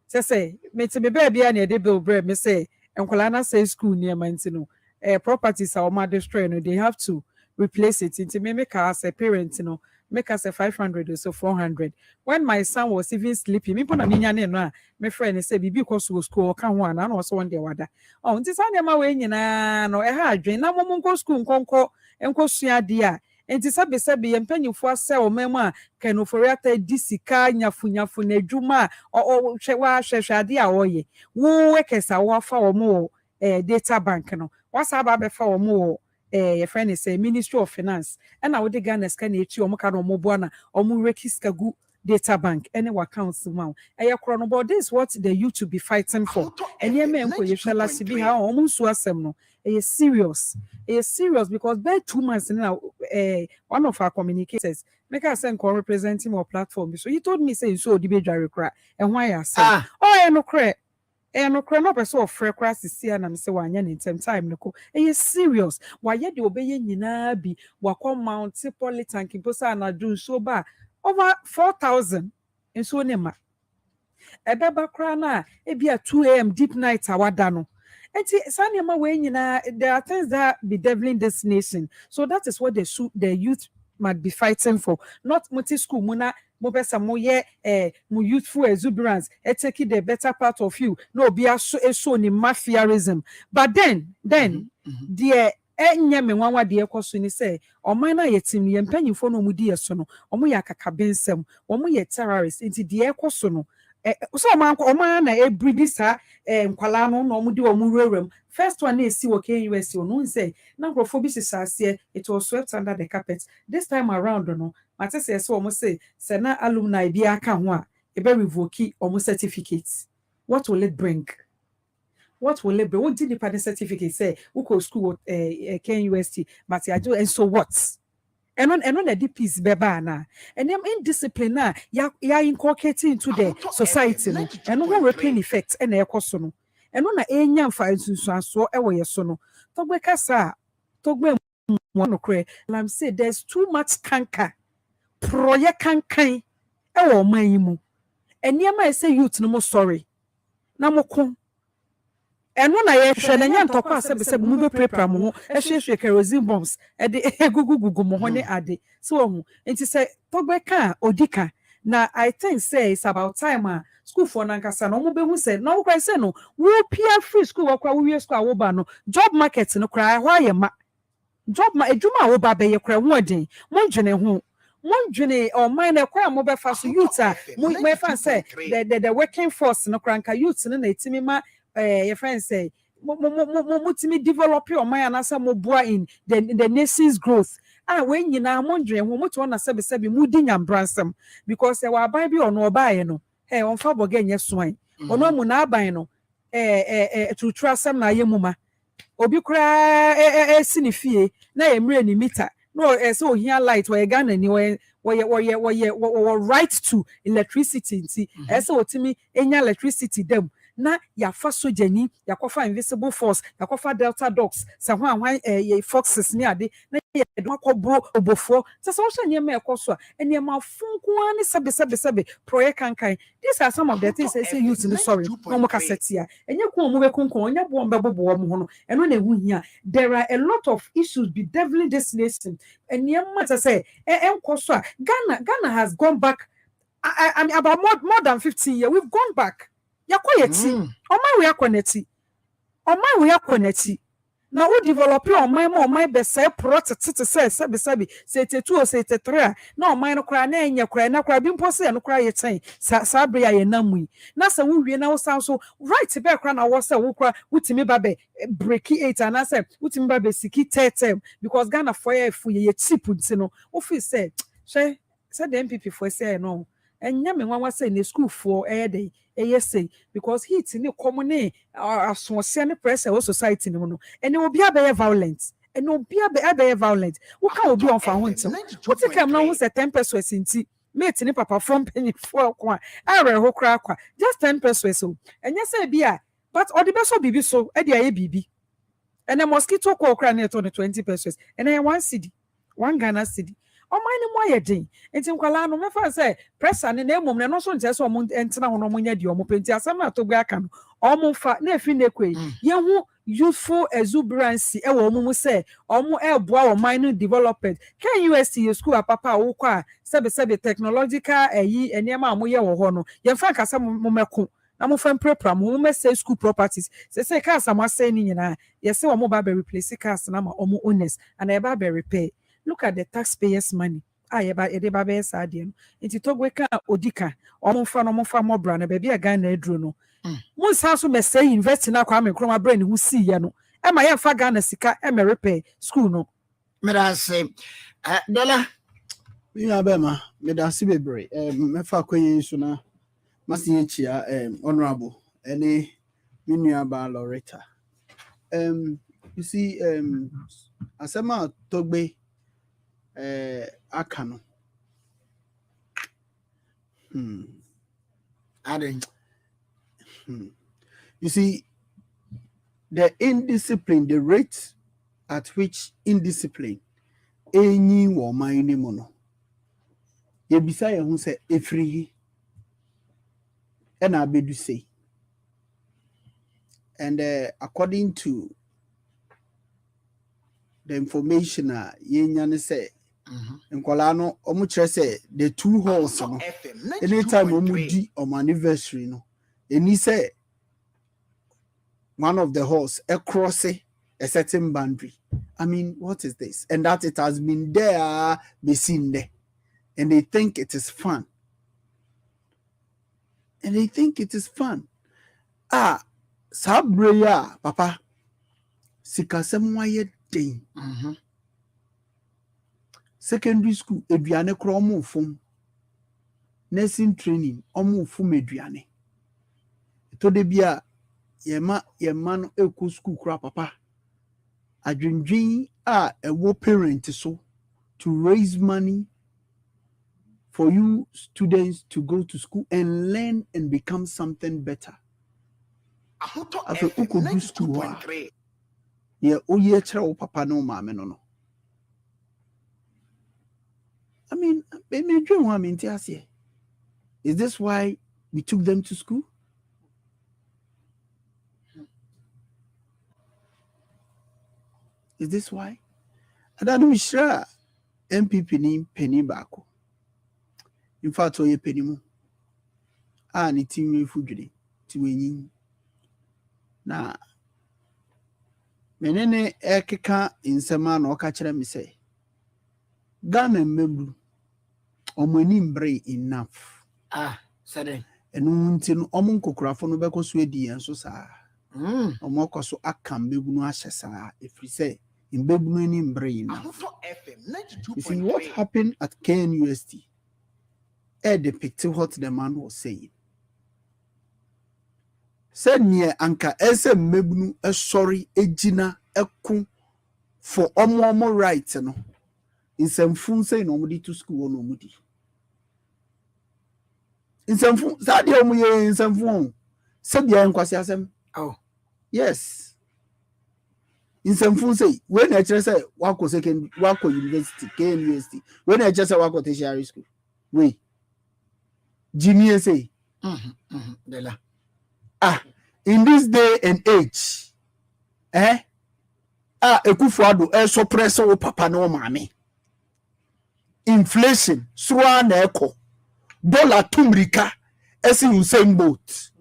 Say me te be baby na dey bill bread me say enkwala na say school near no. Properties are ma destroy no, they have to replace it. Into me make us a parent, make us a 500 or so 400. When my son was even sleeping, me puna minya ne no, my friend say bibi because we school kan ho ana no so one day wada. Oh, nti sa ma we nyina no e ha adwen na mo nko school nko sua de a. Nti sabe ye mpanyifo ase o mem a kanofori ata di sika nyafu na adwuma o hwe ade a woye. Wo wekesa wo afa wo mo data bank no. Wasa ba be fa wo mo your friend is say Ministry of Finance and I would Ghana scan echi omo ka no mo bo na omo rekiska gu data bank any accounts ma chrono but this is what the youth to be fighting for and ye men ko ye hwela sibi ha omo nso asem no serious because by 2 months now one of our communicators make us send representing our platform so he told me say so di be dware kra and why I say no cra no crano person of free crisis here na me say wanya ne ntem time no ko serious why ye de obeye nyina bi wakọ mount polytank imposa na do so ba over 4,000 enso ne ma ebeba kra na e bia 2 a.m. deep night awada no enti sane ma we nyina there are things that be deviling this nation so that is what the youth might be fighting for not multi school muna mo pesa mo ye mo youthful exuberance take the better part of you no be so ni mafiaism but then the enye me nwanwa de ekoso ni say oman na yetim ye mpanyifo no mu di yeso no omo ya kakabensem omo ye terrorist nti de ekoso no so oman na breed sa nkwala no no omo di omo rerem first one na esi wo KUSC no say na grofo bi sisase it was swept under the carpet this time around no mate say so omo say se na alumni bi aka ho a e be revoke omo certificates what will it bring what will it be? What did the certificate say? Who go school KUST, but I do and so what? And on the piece beba na and them indiscipline na ya inculcating into the society no and no repaying effect and e koso no and on na enya mfa nsunsuanso e wo yeso no to gbe kasa to gbe mo no kre lam say there's too much canker proye kankan e wo man yi mu eniema e say youth no mo sorry na mo ko eno na ye hwe na nya ntokwa se mu be prepare mo ho ehwehwe kerosene bombs e de egugugugu mo ho ne ade so ho enti se togbe ka odika na I think say it's about time school for nankasa no mo be hu se no kwa se no wo pia free school wakwa wo wie school awo ba no job market no kra ho ayema job ma edwuma awo ba be ye kra ho odin mo ndwene ho mondwene o man na kwa mo be fa so youth mo me fa say the working force no kranka youth no na etimi ma your friends say mutimi develop your mind and asa mo boa in the nation's growth when you na mondre ho muto na sebe mudi nyambransam because e wa ban bi ono obaye no on fa boga nye soan ono mu na aban no tutrasam na yemuma obi kura sinifie na emre ni meter no so here light we Ghana ni we right to electricity nti so otimi enya electricity dem na ya fa sojani ya kofa invisible force ya kofa delta dogs sa ho anwan foxes ni ade na ya do akobro obofo sa so hye nyema ekoso enema funku ani sebe project kankan these are some of the things I say youth in the sorry no mo kasetia enye ko mo be kunkun onye bo mbebo mo ho no eno na ehu hia there are a lot of issues be deviling this nation enema say enkoso Ghana has gone back I mean, about more than 15 years, we've gone back. Yakoyeti. Oma we akoneti. Oma we akoneti. Now we develop your mind be say protect say say te 2 say te 3. No mind no kra na enya kra na kra bi mpose no kra yetan. Sa bre ya ye namui. Na say we wie na wo san so right be kra na wo say wo kra wutimi ba be break 8 and I say wutimi ba be siki 30 because Ghana for ye cheap nti no. Wo feel say the MPP for say no. Enya me nwa say na school for dey say because heat ni common asonse ne pressure o society ni no and obi abeye violent and obi abeye violent wo ka obi on fa ho ntem wo take am na wo say 10 pesos nti mate ni papa from penny for kwa are ho kra kwa just 10 pesos so enya say bia but odi be so bibi so e dey bibi and a mosquito ko kra na 20 pesos and I 1 cedi 1 Ghana cedi o mine mo yedin enti nkwala no me fa say pressure ne na emom ne no so nte so mo entena ho no mo nya di o mo penti asam na to gba aka no o mo fa na efi na ekwe ye hu youthful exuberance e wo mo say o mo e boa o mine development can UST school papa wo kwa sebe technological enema mo ye wo ho no ye fa kasa mo meko na mo fa prepare mo say school properties say cars am say ni nyina ye say o mo ba be replace cars na ma o mo owners and e ba be repair. Look at the taxpayers' money. Eba be sadie no. Nti togwe ka odika. Omo mo bra na baby aga na edro no. Mo san so me say invest na kwa me kroma bra ni hu si ye no. E ma ye fa Ghana sika e me repair school no. Merase. Dela. Mi abema, me da si bebre. Me fa kwenye so na masi chia honorable ene mi nua ba Loretta. You see asema togbe akano. You see, the indiscipline, the rate at which indiscipline any woman ni mono. Ye bisa ye hu se efri and abedu say. And according to the information ye nyane say nkwala no omu kire say the 2 halls no anytime omu di on anniversary no eni say one of the halls across a certain boundary. I mean, what is this? And that it has been there, be seen there, and they think it is fun. And they think it is fun. Sabreya, papa. Sikasem waye day. Secondary school, eduane kro omo fom. Nursing training, omo fom eduane. To de bia yema no eku school kra papa. Adwindwin ewo parent so to raise money for you students to go to school and learn and become something better. After uko do school yeah, oye chere papa no mama no. I mean, is this why we took them to school? Is this why? I don't know sure MPP ni penny bako. In fact, oye penny mo. Ni team fudjiri ti wenyin. Na menene ekeka insema na oka kire me say Ghana membru omani mbre enough. Sade. Enu nti no omo nkokurafo no bekoso edi enso saa. Omo koso akam begunu ahye saa efri say imbegunu ni mbre enough. You see what happened at KNUST? Depict what the man was saying. Said near anka Asem mebunu sorry ejina eku for omo right no. In some fun say no mudi to school no mudi. In some fun that dey omo in some fun. Said ya nkwasi Asem. Oh. Yes. In some fun say when I just say wako second wako university KNUST. When I just say wako tertiary school. Wait. Jimmy say. Dela. In this day and age, Ekufuado suppress o papa no mami. Inflation, swa na eko. dollar tumrika esi Usain Bolt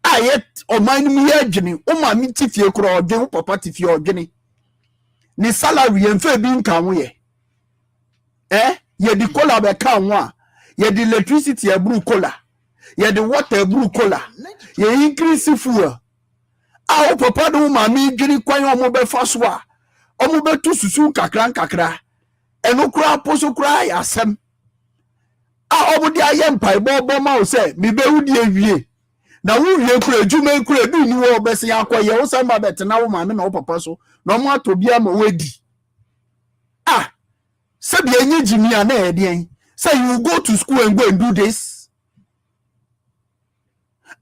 ayet oman mi adwene o ma mi tifie kro odwen papa tifie odwene ni salary enfa bi nka ho ye ye di cola be ka ho a ye di electricity ebru cola ye di water ebru cola ye increase fuel a o papa do ma mi dwene kwan o mo be fa so a o mo be tu susu kakra eno kura poso kura ya Asem a o mo di aye mpai bo ma o se mi be wudi awie na wo wie kura adwuma kura bi ni wo be se yakoye wo se ma bet na wo ma me na wo papa so na mo atobia ma wedi sabi enye jimia na edien say you go to school and go and do this.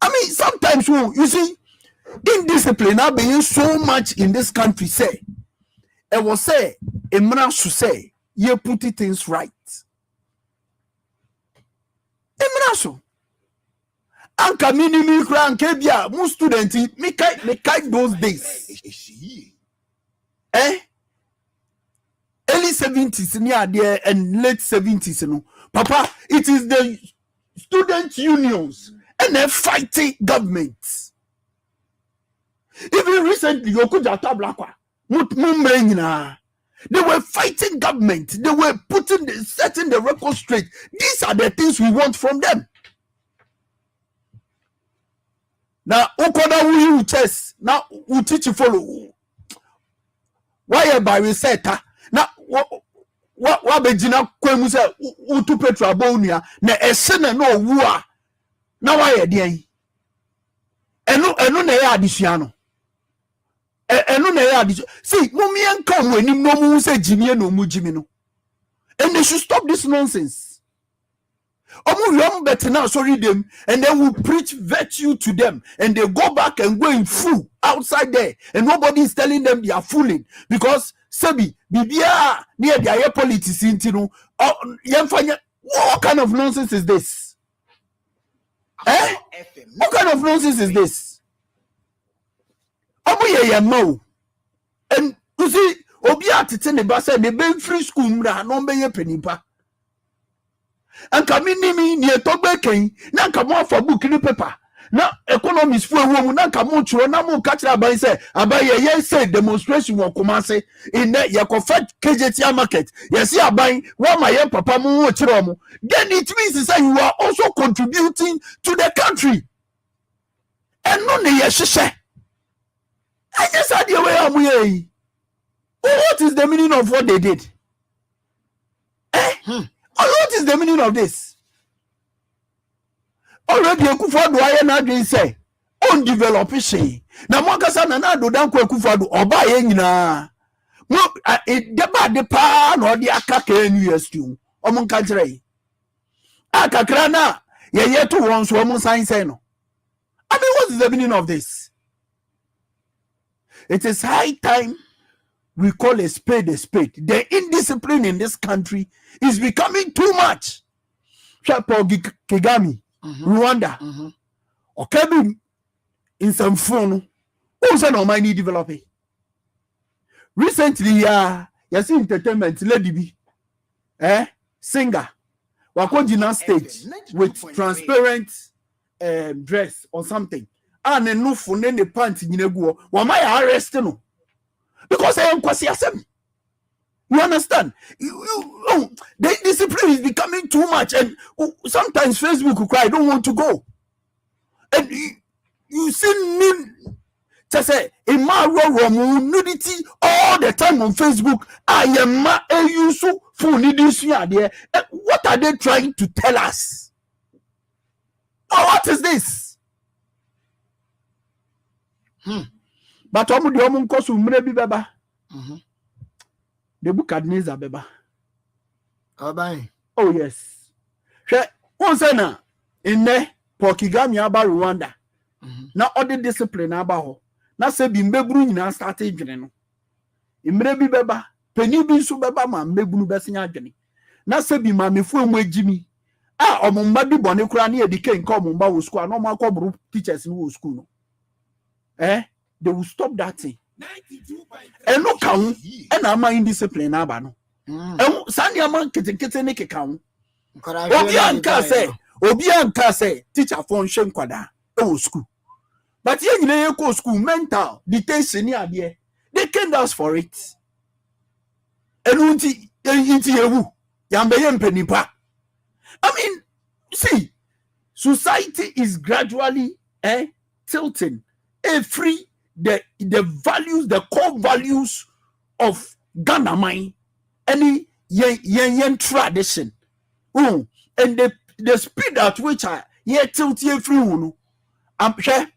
I mean, sometimes you see indiscipline are being so much in this country. Say it was say a man should say you put things right. Emraso anka minimi kran kebia mu student me kai those days. Early 70s near there and late 70s, Papa, it is the student unions and they're fighting governments. Even recently, they were fighting government. They were setting the record straight. These are the things we want from them. Now, Okoda will test. Now, we teach you follow. Why by reset? Now, what begina kwemu se utu petrol bonia na esene no wu a na wa ye den enu na ya adisua no enu na ya adisua see mumie nka mo anim no mu se jimie no mu jimi no and they should stop this nonsense. Sorry them, and then we preach virtue to them, and they go back and go in full outside there, and nobody is telling them they are fooling because Sebi Bibia near their politics into what kind of nonsense is this? What kind of nonsense is this? And you see, Obia Titene Basa, the Ben free school, no be a penipa. And kamini ni etobe ken na kamo for book ni paper na economists fu ewu na kamo churo na mo catch aban say aban ye say demonstration wo Kumasi in the Yakofed KJT market yes aban one my papa mo chiro mo then it means say you are also contributing to the country and no ne yehye I just had the way am ye what is the meaning of what they did what is the meaning of this? Already Akufo-Addo aye na adwen say on develop she. Na mo kasa na na do dan ko Akufo-Addo oba ye nyina. Mo deba de pa na odi aka ka NUST. Omo nka kire. Akakra na ye to won so omo sign say no. I mean, what is the meaning of this? It is high time we call a spade a spade. The indiscipline in this country is becoming too much. Kagame, Rwanda, okay, in some phone, also no money developing. Recently, you see entertainment lady be, singer, wakojina stage with transparent dress or something. And then no phone in the pants in the go. Why am I arresting no? Because I am kwasi Asem. You understand? The discipline is becoming too much, and sometimes Facebook will cry, I don't want to go. And you see me to say in my nudity all the time on Facebook. I am so for there. What are they trying to tell us? Oh, what is this? But omu di omu nkosu mrebi beba. The book Adneza beba. Oh yes. Once na in ne Pokigami aba Rwanda. Na odi discipline aba ho. Na se bi mbebru nyina start adwene no. Mrebi beba, peni bi nso beba ma mbebru besinya adwene. Na se bi ma mefu emu agimi. Omumba bi bone kura na edike nka omumba wo school na omo akobru teachers ni wo school no. They will stop that thing. And no count, and I'm indiscipline. Abano. And Sandy among kitten ne count. Obianka say, obi anka say teacher for nhwe nkwada e school but ye nyina go school mental detention ni ade they can't ask for it enunti yewu yambe ye mpanipa. I mean, see, society is gradually tilting the values, the core values of Ghana mind, any yen tradition. And the speed at which I tilt free unu. I'm sure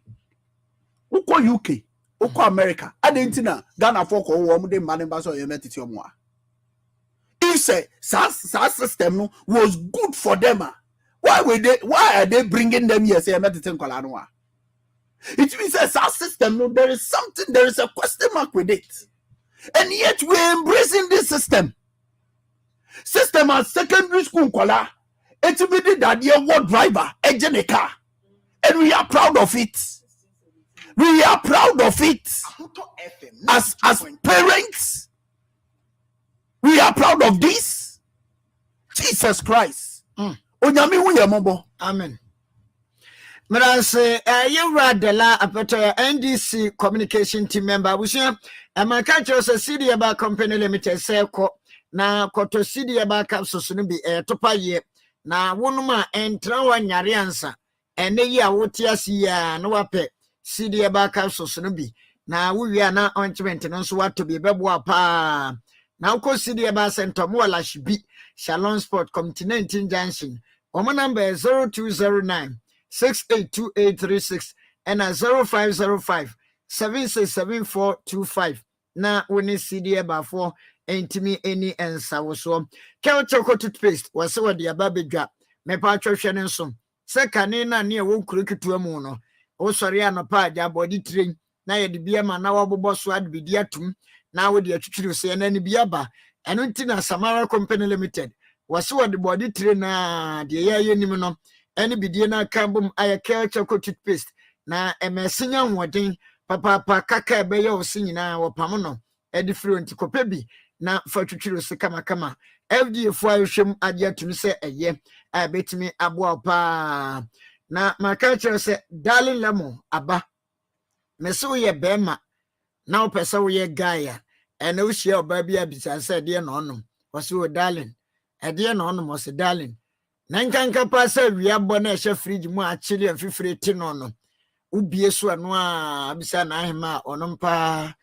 uko UK, uko America, Argentina, Ghana folk or de manimbaso yemetiti omwa. If say SARS system was good for them, why are they bringing them here? Say medicine kolanwa. It means that SARS system, there is a question mark with it, and yet we're embracing this system. System at secondary school kola, it be the daddy what driver, a car, and we are proud of it. We are proud of it as parents. We are proud of this. Jesus Christ. Onyame hu ye mobo. Amen. Mrase you rather la apeto NDC communication team member we say my catch us CD about company limited say ko na koto CD about capsules no bi topa ye na wonuma entra wanyare ansa ene yi a wotiasi ya no wape CD about capsules no bi na wo wi na ointment no so wato bi bebo pa. Now, consider about Center Mola Shibi, Shalom Sport, Continental Junction. Our number is 0209 682836 and 0505 767425. Now, when you see the about 4 ain't me any and sour so. Kel chocolate toothpaste was so the baby drop. Me patro shannon some. Second, near won't cricket to a mono. Oh, sorry, I'm a part, your body train. Now, the beer man, now, boss would be dear to now with the actually say and any biaba and until Samara Company Limited was so the body trainer the year you any bidiana carbon I care chocolate toothpaste na a messina wedding papa kaka beyo singing or pamono a different copebi na for chuchu kama FD for shim adia to say a year I bet me abwa pa na my culture say darling lemon aba meso ye bema now person we guy and no share baby abisa said dear no was you darling a dear no was a darling nankan kapasa we are born fridge mu actually and free tin no ubie so no abisa na hima onompa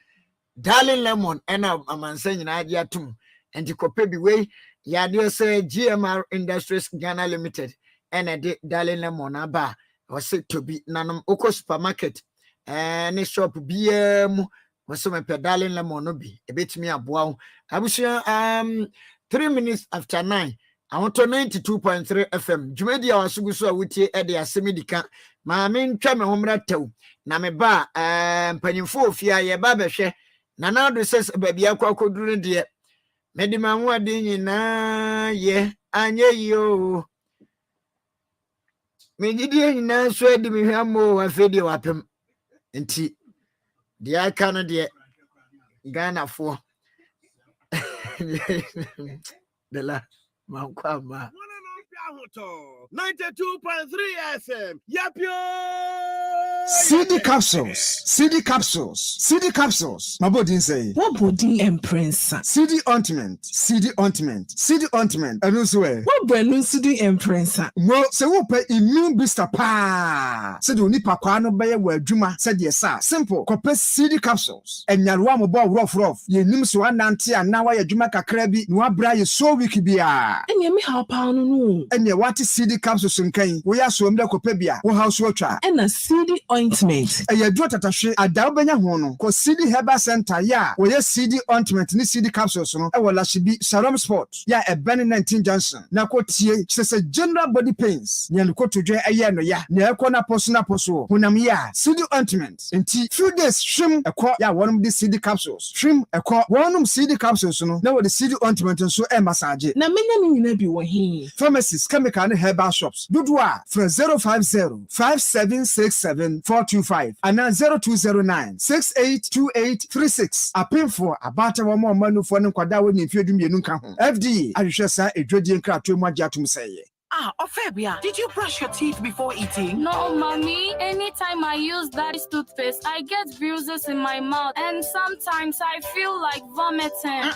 darling lemon and amansa nyina ade atum and the copy be way ya dear say GMR Industries Ghana Limited and a darling lemon aba was it to be nanum oko supermarket and shop BM was some darling lemon no be a bit me a wow. I was 3 minutes after 9. I want to 92.3 FM. Jumedia was so with you at the Asemidika. My main chama homra tell. Na me ba panyimfo fia ye ba behwe. Na na do says baby akwa koduru de. Medima ho ade nyina ye anye yo. Megidi nyina so adi me hwamo afedi wapem. Nti dia aka no de Ghana fo. Dela mankwama 92.3 FM. Yapio. CD capsules. My body say. What body imprints? CD ointment. And also what brand CD imprints? Mo se wo pe immune booster pa. Se do nipa kwa no be wa adwuma se de sa. Simple. Kope CD capsules. Enyarewa mo bo rough. Ye nim so anante ana wa adwuma kakra bi. No abra ye so week bia. Enye me ha pa no. Enye what CD capsules nkan. Wo ya so mde kope bia. Wo house watcha. And a CD ointment. Eye dro tatahwe ada obenya ho no. Ko CD Herbal Center ya. Wo ye CD ointment ni CD capsules no. E wo la shibi Shalom Sport. Ya e Ben 19 Johnson. Na ko tie se general body pains. Nyan ko to dwe eye no ya. Na e ko na poso. Hunam ya. CD ointment. Enti few days shrim e ko ya wonum di CD capsules. Shrim e ko wonum CD capsules no. Na wo the CD ointment so e massage. Na menya ni nyina bi wo he. Pharmacies, chemical and herbal shops. Dudwa from 050-5767-425 and now 0209-682836. A pin for a batter one more manu for no kwada when you feed me nunca home. FDA, I shall say a dreading crap to my jatum say. Ophelia, did you brush your teeth before eating? No, mommy. Anytime I use Daddy's toothpaste, I get bruises in my mouth and sometimes I feel like vomiting.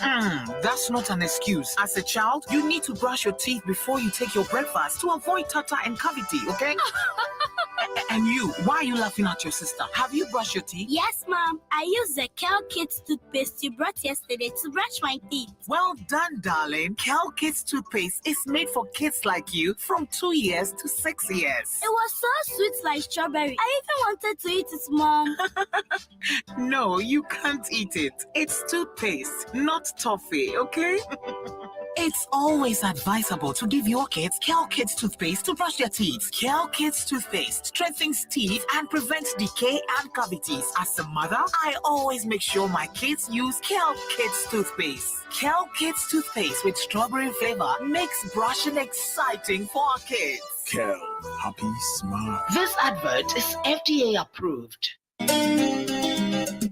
That's not an excuse. As a child, you need to brush your teeth before you take your breakfast to avoid tartar and cavity, okay? And you, why are you laughing at your sister? Have you brushed your teeth? Yes, Mom. I used the Kel Kids toothpaste you brought yesterday to brush my teeth. Well done, darling. Kel Kids toothpaste is made for kids like you from 2 years to 6 years. It was so sweet like strawberry. I even wanted to eat it, Mom. No, you can't eat it. It's toothpaste, not toffee, okay? It's always advisable to give your kids Kel Kids toothpaste to brush their teeth. Kel Kids toothpaste strengthens teeth and prevents decay and cavities. As a mother, I always make sure my kids use Kel Kids toothpaste. Kel Kids toothpaste with strawberry flavor makes brushing exciting for our kids. Kel, happy smile. This advert is FDA approved.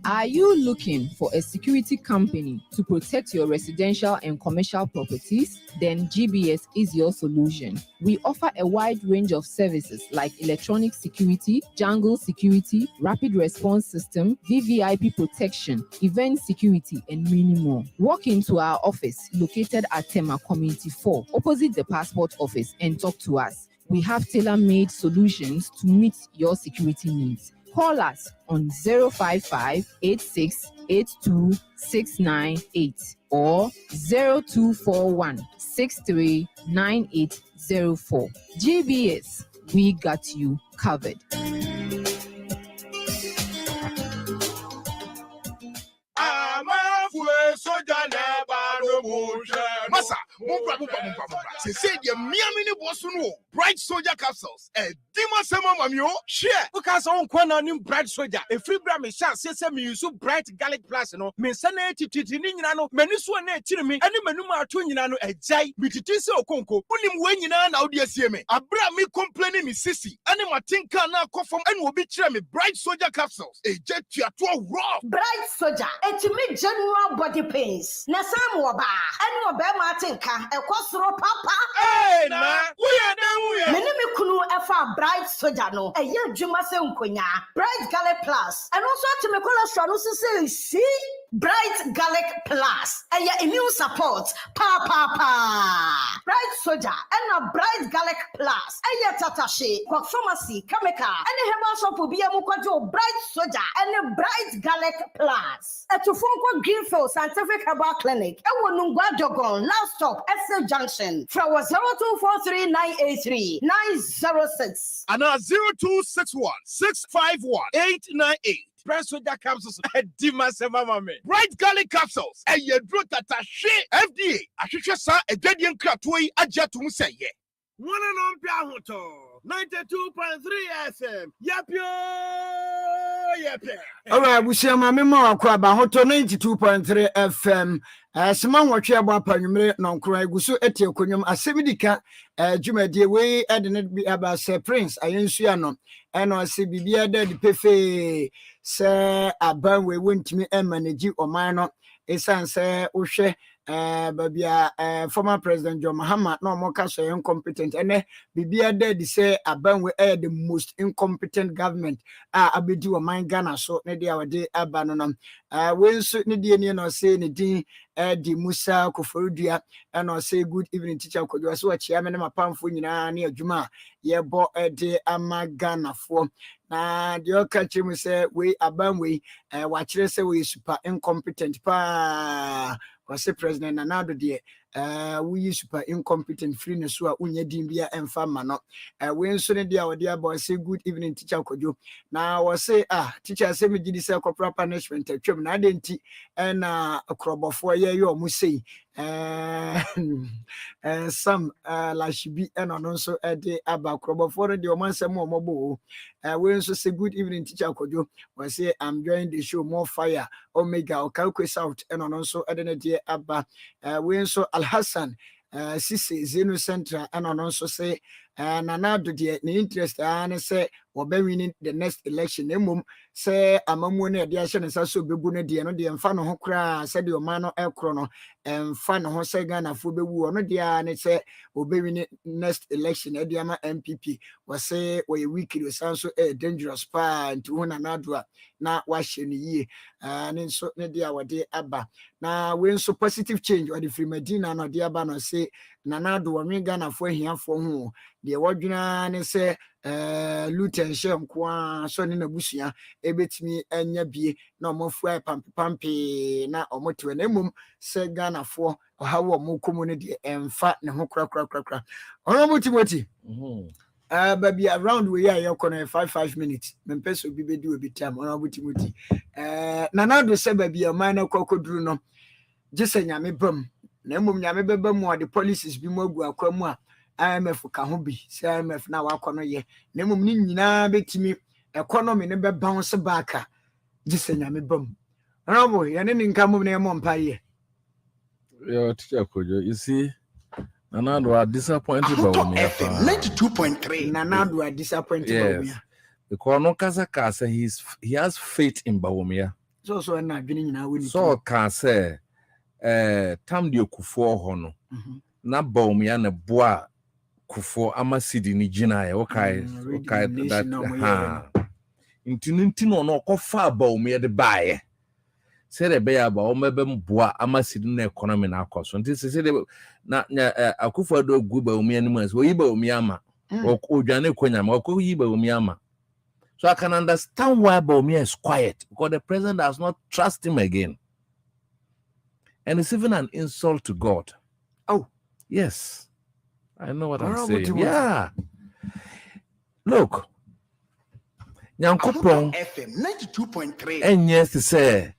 Are you looking for a security company to protect your residential and commercial properties? Then GBS is your solution. We offer a wide range of services like electronic security, jungle security, rapid response system, VVIP protection, event security, and many more. Walk into our office located at Tema Community 4, opposite the passport office, and talk to us. We have tailor-made solutions to meet your security needs. Call us on 055-8682-698 or 0241-639804. GBS, we got you covered. Masa, say the Miami was no bright soldier capsules. Dima Sama Mamio, share because on Kwana bright soldier. A free bram is shot, says me use bright garlic plus no, Mensanati Tininano, Menuswane Tirimi, and Menuma Tuninano, a jay, Mititiso Conco, Unim Wenina, now dear Sieme, Abra me complaining me sissy, Anima Tinka now confirm and will be me bright soldier capsules. A jet to raw. Bright soldier, and to me general body pains. Nasam waba, and wabe Martinka, a quasro papa. Hey, man, we are there. Menemi kunu efa bright soldier no, a year Jumase Unkonya, bright garlic plus, and also to me cholesterol say she. Bright garlic plus, and your immune support, pa. Bright soldier, and a bright garlic plus, and your tatashi, kwa pharmacy, chemical, and the herbal shop will be a mukwajo bright soldier, and a bright garlic plus. At your phone Greenfield Scientific Herbal Clinic, and one Nungwa Dogon, last stop, SL Junction, from 0243-983-906. And 0261-651-898. Bright soldier capsules, Dima Sama me. Bright garlic capsules, and your drug that FDA. I should just say a dead young cratway, a jet to say, yeah. 92.3 FM. Yapio. All right, we see my memo about Hoto 92.3 FM. Sima watch about Panumre, non cry, Gusu etio conium, a semidika, Juma de way, and be about Sir Prince, I Ayensiano, and I see Bibia dead Pefe, Sir Abanwe went me and manage or minor, a son, Sir Ushe. Babia former President John Mahama no more so incompetent and Bibia dead say Abanwe the most incompetent government abedi o man Ghana so ne dia wade abanonam we so ne die ne no say ne din di Musa Koforudua and I say good evening teacher Kodwa so achia me na mapamfo nyina ne adwuma ye bo de ama Ghana fo na the okachi me say we Abanwe wa kire say we super incompetent pa was President Nanado dear we super incompetent free nesua unya dimbia and farmer no we so ne dia dear boy say good evening teacher Kodwo na was say teacher say me gidi say corporal punishment atwam na adenti and akrobofo ye yo mu say some lashibi and also de aba akrobofo de o mansem o mobo we so say good evening teacher Kodwo was say I'm joining the show more fire Omega Okalko South and also de aba we so Al Hassan Sisi Zenu Central and also say Nana do the interest and say or be winning the next election. Emum say amamu ne de ahye ne saso bebu ne de no de mfa no ho kra say de o man no ekro no mfa no ho say Ghana fo bewu no de ne say obe winning next election e de ama MPP was say we week it sounds so dangerous pa nti ho Nana do na wa hye ne yie ne nso ne de awade aba na we nso positive change or the free Medina no de aba no say Nana do we Ghana fo ahiafo ho de wadwuna ne say Luton Shem kwa so ne nabusua ebetimi anya bie na omofu pampe na omoto na emum se Ghana fo ohawo omokomu ne de emfa ne ho kra Honorable Timothy baby around we are you 5 minutes mempeso bi bedi obi time Honorable Timothy Nana do se baby a man kokoduru no gese nyame bam na emum nyame bebam o the policies bi mo agu akwamu a IMF ka ho bi say IMF na wakono ye na mum ni nyina betimi economy ne be bounce back gise nyame bam rabo ye ne nka mum ne mo mpa ye yo teacher Kojo you see Nana do are disappointed by me 92.3 Nana do are disappointed by me because no kasa say he has faith in Bawumia so na adwene nyina woni so ka say tam de okufuo ho no na Bawumia na boa kufo amasidi ni jina ya okay that intinu no kofa Bawumia de bae say the be aba o mebe mboa amasidi na economy na akoso nti say na akufo do gu Bawumia ni mas wo yi Bawumia ama o dwane konya ma o yi Bawumia ama so I can understand why Bawumia is quiet because the president does not trust him again and it's even an insult to God. Oh yes, I know what I'm saying. Yeah. Look. Nyankopon FM 92.3. And yes to say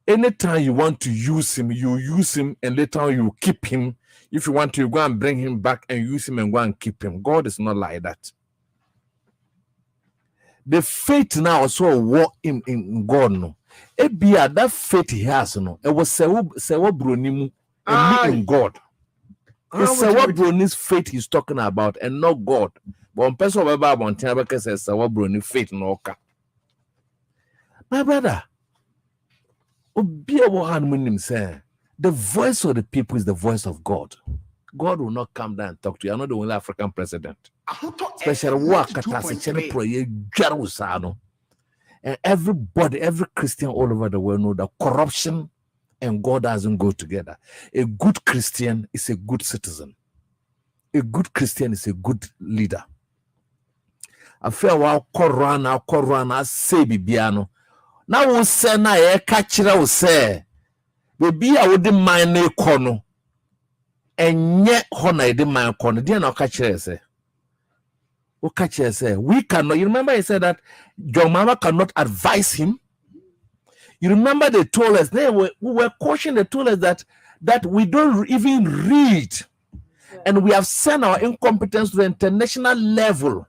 anytime you want to use him, you use him and later on you keep him. If you want to, you go and bring him back and use him and go and keep him. God is not like that. The faith now also walk in God no. Ebia that faith he has no. It was sewo bronimu in God. It's what Broni's faith he's talking about and not God. But person about Montana says what Broni faith no ka. My brother, the voice of the people is the voice of God. God will not come down and talk to you. I'm not the only African president. Especially and everybody, every Christian all over the world know that corruption and God doesn't go together. A good Christian is a good citizen. A good Christian is a good leader. I feel wow corona say bibiano. Now we say na e kachira we say baby I would mind ne kono enye hona de mind kono dia na kachira say o kachira say we cannot. You remember he said that your mama cannot advise him. You remember they told us, we were cautioning, they told us that we don't even read. And we have sent our incompetence to the international level.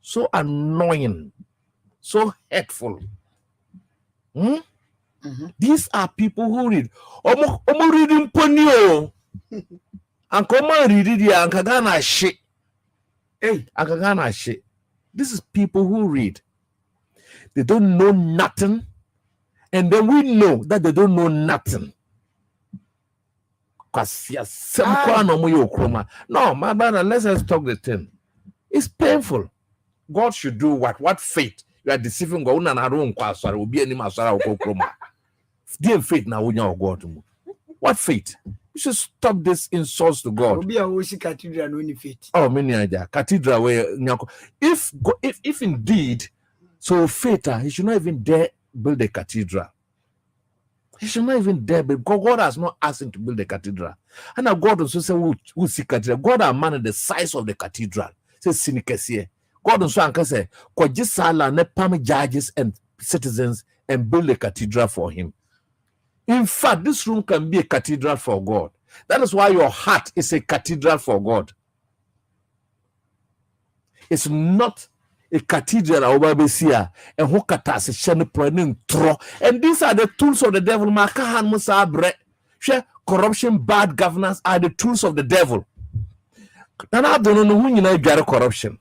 So annoying. So hurtful. These are people who read. Omo reading ponyo. Ankoma read ya ankagana shit. Hey, ankagana shit. This is people who read. They don't know nothing. And then we know that they don't know nothing. No, my brother, let's just talk the thing. It's painful. God should do what? What faith? You are deceiving God. Dear faith now, what faith? You should stop this insults to God. Oh, many idea. Cathedral where if indeed so faith, he should not even dare build a cathedral. He should not even dare, because God has not asked him to build a cathedral. And now God also said, who see cathedral? God has managed the size of the cathedral. Says Sinikesiye. God also say, Kwajisala ne pam judges and citizens and build a cathedral for him. In fact, this room can be a cathedral for God. That is why your heart is a cathedral for God. It's not a cathedral and these are the tools of the devil. Corruption, bad governance are the tools of the devil. Nana don't know when you know corruption.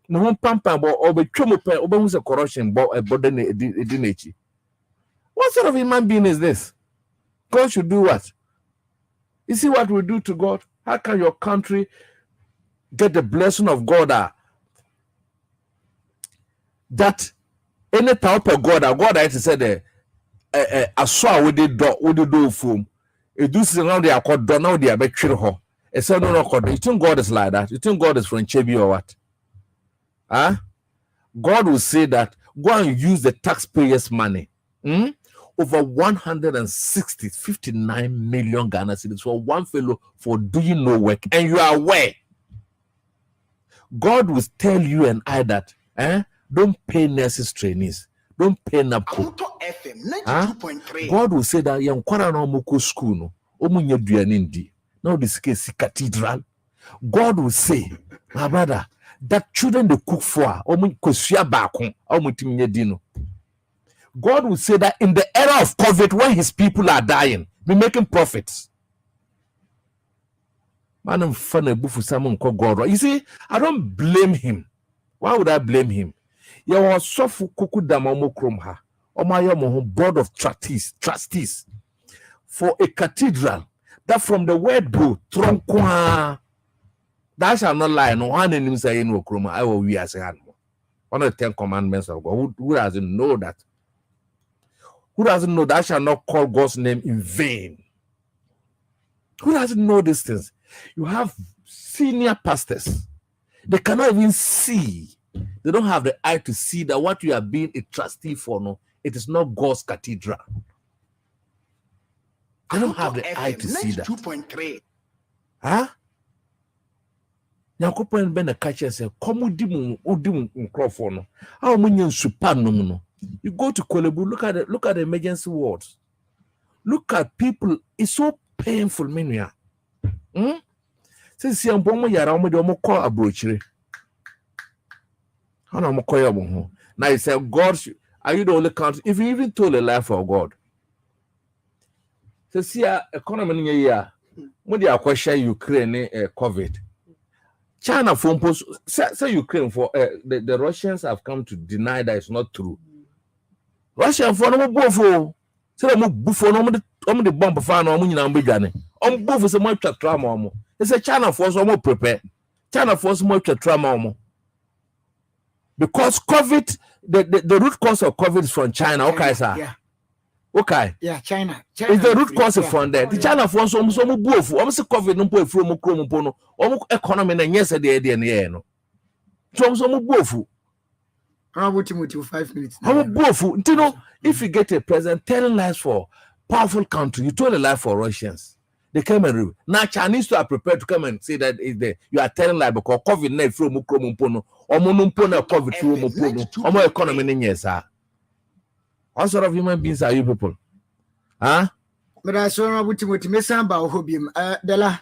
No one pampa or be chomope or who's a corruption but a what sort of human being is this? God should do what? You see what we do to God? How can your country get the blessing of God that any type of God I said I saw with the door foam. It does around the accord done now the abetre ho. It said no accord. You think God is like that? You think God is from Chebi or what? Huh? God will say that go and use the taxpayers' money. Over 59 million Ghana cedis for one fellow for doing no work, and you are aware. God will tell you and I that don't pay nurses trainees, don't pay NAPCO. God will say that young Kwarana Moko school no omunya duanindi. Now this case cathedral. God will say, my brother, that children they cook for omu kosua baako omutimnya dino. God will say that in the era of COVID, when his people are dying, be making profits. Man, I'm funny. God. You see, I don't blame him. Why would I blame him? You are so kuku damomo kromha. Or my board of trustees for a cathedral that from the word go tronkwa. That shall not lie. No one in him say no kroma. I will we as a one of the 10 commandments of God. Who doesn't know that? Who doesn't know that I shall not call God's name in vain? Who doesn't know these things? You have senior pastors. They cannot even see. They don't have the eye to see that what you are being a trustee for, no, it is not God's cathedral. They don't have the eye to see that. 2.3. Huh? Nyankopon ben a catcher say, come udimu microphone. How many super no? You go to Kolebu, look at the emergency wards. Look at people. It's so painful, mania. Since young Bomo Yara, I'm call a brochure. How am I call you? Now you say, God, are you the only country? If you even told a lie for God, so see, economy in a year, when they are questioning Ukraine, COVID, China phone post say Ukraine for the Russians have come to deny that it's not true. Russia for no bofo. Say no bofo no the bomb fa no nyina mbedwane. Bofo say mo twa trauma omo. Say China for so mo prepare. China for so mo twa trauma omo. Because COVID the root cause of COVID is from China, okay sir. Yeah. Okay. Yeah, China. Is the root cause from there. The China for so mo bofo. Omo say COVID no po efro mo krom po no. Omo economy na nyese de no. So mo bofo. How about you 5 minutes? How both? You know, if you get a president telling lies for powerful country, you told a lie for Russians. They came and review. Now Chinese are prepared to come and say that is there. You are telling lie because COVID na from Mukromumpono, or Monumpono COVID through Mupono, or more economy in yes, sir. What sort of human beings are you people? Huh? But I saw about you Messamba or Hobium. Della.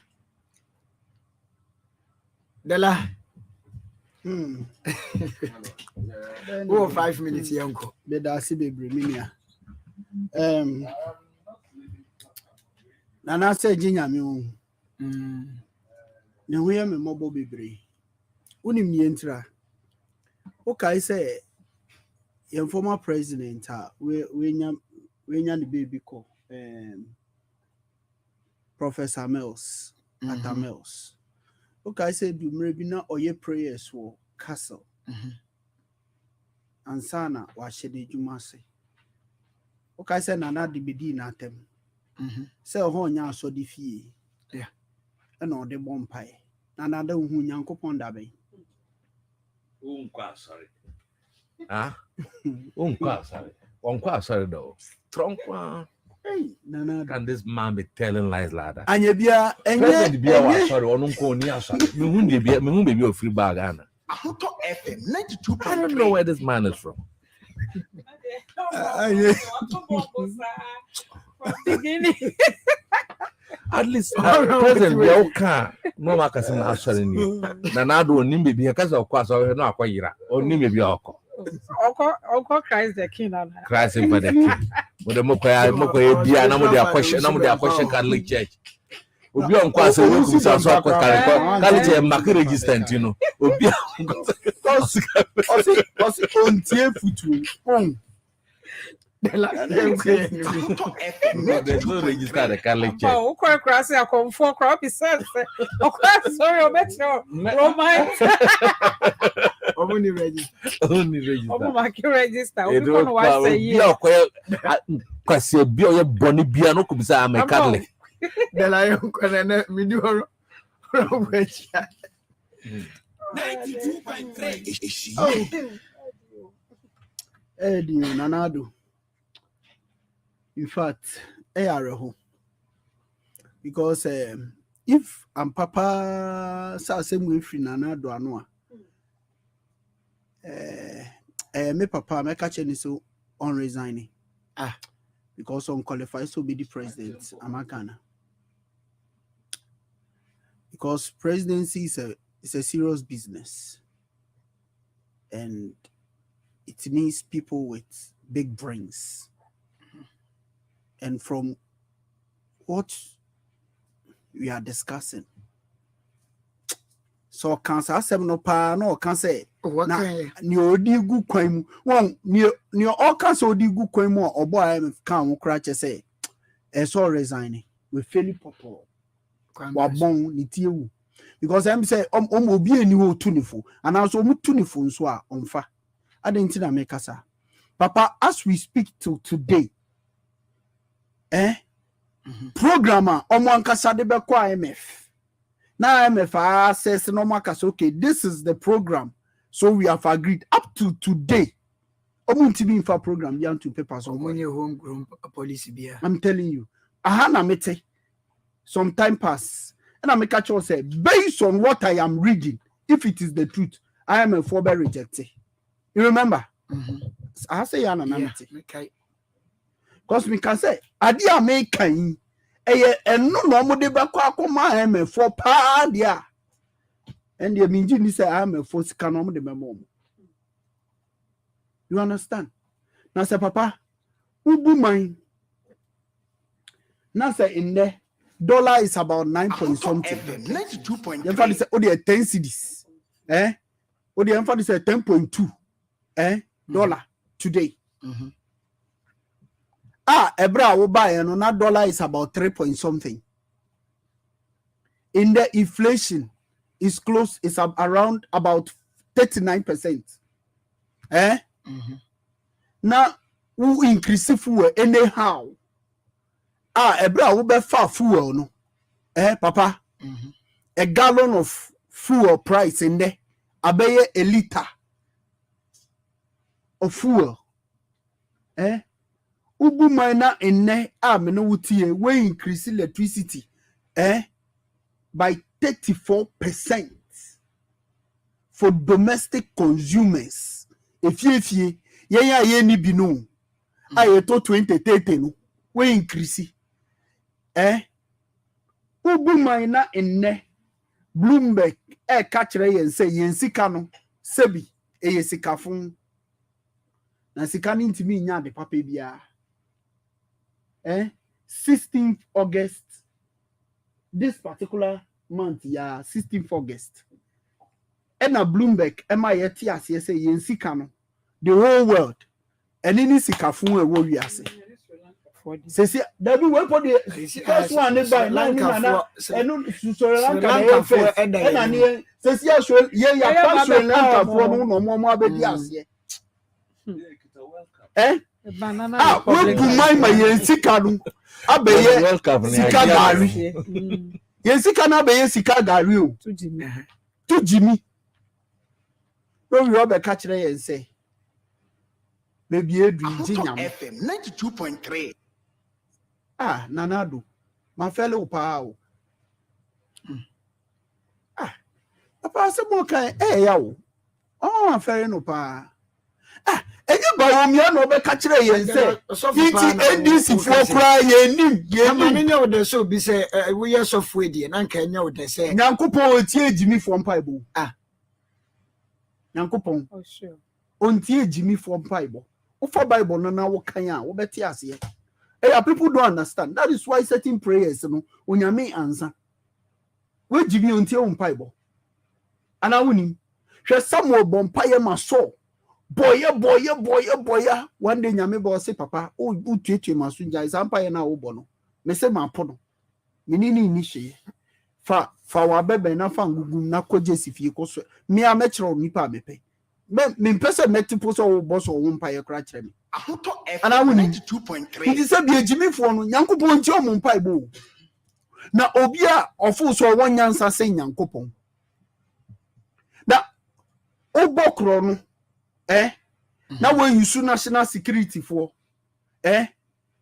Oh, 5 minutes, uncle. Bedasi bebre minia. Nana say jinya mi o. Ne ho ya me mobo bebre. Unim ni entra. O kai say your former president we nya the baby call Professor Mills at Mills. Okay, I said do maybe or your prayers for castle. And sana wa shede jumase. Okay, I said nana di bedi na tem. Say ho nya so di fie. Yeah. And all the bompire. Nana de hu nyankopon da be. Sorry. Ah? Sorry. Sorry though. Tronkwa. Hey, Nana. Can this man be telling lies like that? Anya bia, President bia was sorry, onunko ni sorry. Me hun be a free bag ana. FM 92.3. I don't know where this man is from. At least President bia o kan no makasi na sorry ni. Na do onim be bia kasa okwa so no akoyira. Onim be bia okọ. Oko Christ the King. Christ for the King. But the mokoya bia na mo dey question Catholic Church. Obi on kwa say we could say so quality e mark registrant you know. Obi Osi ontie futu. There's no register the college check. Oh, cross a comfort crop is sorry, Roman. Only register. Register. We don't want to say yeah. Because you be your bonny beer no could say I'm a Catholic. The lion can me do 92.3. Eddie Nanado. In fact, because if I'm Papa Asem we free Nanado anwa, me Papa me catch any so on resigning. Because unqualified to be the president, Amakana. Because presidency is a serious business, and it needs people with big brains. And from what we are discussing, so cancer Asem no pa no can say na ni odi gu kwan mu won ni all cancer odi gu kwan mu obo am kan wo kra che say e so resign we fairly purple wa bon ni tiewu because am say obi eni wo tunifo and also omu tunifo nso a onfa adentina na make kasa papa as we speak to today programmer omo ankasa de be kwa IMF na IMF says no makasa okay this is the program so we have agreed up to today omo ntimi infa program yan to papers on homegrown policy bia I'm telling you na mete some time pass and I make a choice say based on what I am reading if it is the truth IMF for be rejected you remember I say yana na mete okay because me can say adi American eno no mo de bakọ akoma MF4 pa dia and the minji ni say MF4 sika no mo de memo. You understand? Now say papa ubu mine now say in there dollar is about 9 point something 92.3 in fact say o dey 10 cedis o dey in fact say 10.2 dollar today. Ebra wo buy no na dollar is about 3 point something. In the inflation is close, is around about 39%. Now who increase fuel anyhow. Ebra wo be fa fuel no. Papa. A gallon of fuel price in there. Abeye a liter of fuel. Ubu mina enne me no wutie we increase electricity by 34% for domestic consumers. If ye ni bi no to 2030 no we increase ubu mina enne Bloomberg catch yen say yen sika no sebi sika fun na sika ni ntimi nya de papa bia 16th August this particular month 16th August and a Bloomberg MITS say yen sika no the whole world and any sika fun e wo wiase say that be we for the first one they buy na and Sri Lanka for and na say show ye ya Sri Lanka for no mo abedi ase banana we my yen sika no abeye sika gari yen sika na abeye sika gari o to jimi no we obe catch yen say baby edu jinyam FM 92.3 nanado my fellow pa o papa se mo kan ya o afere no pa enye ba omi na obe ka kire yen say NDC for kra yenim nya wo so bi say we yes of we die na nka nya wo de say nyankopon otie ejimi for mpaibo nyankopon sure ontie ejimi for mpaibo wo for bible no na wo kan wo beti ase people don't understand that is why certain prayers no onyame ansa we jibi unti o mpaibo ana woni hwe Samuel bompaye maso boya one day nyame bo say papa o tuetue maso nja isampaye na wo bo no me se mapo no menini ni hye fa wa bebe na fa ngugum na koje sifie koso me a mekere nipa mepe me mpese multiple so wo boss wo mpaye kra kire me ahoto ana woni 92.3 ndi se bi ejimifo no nyankopon nti o mpaibo na obi a ofu so won nyansa se nyankopon na obokro no na we yusu national security for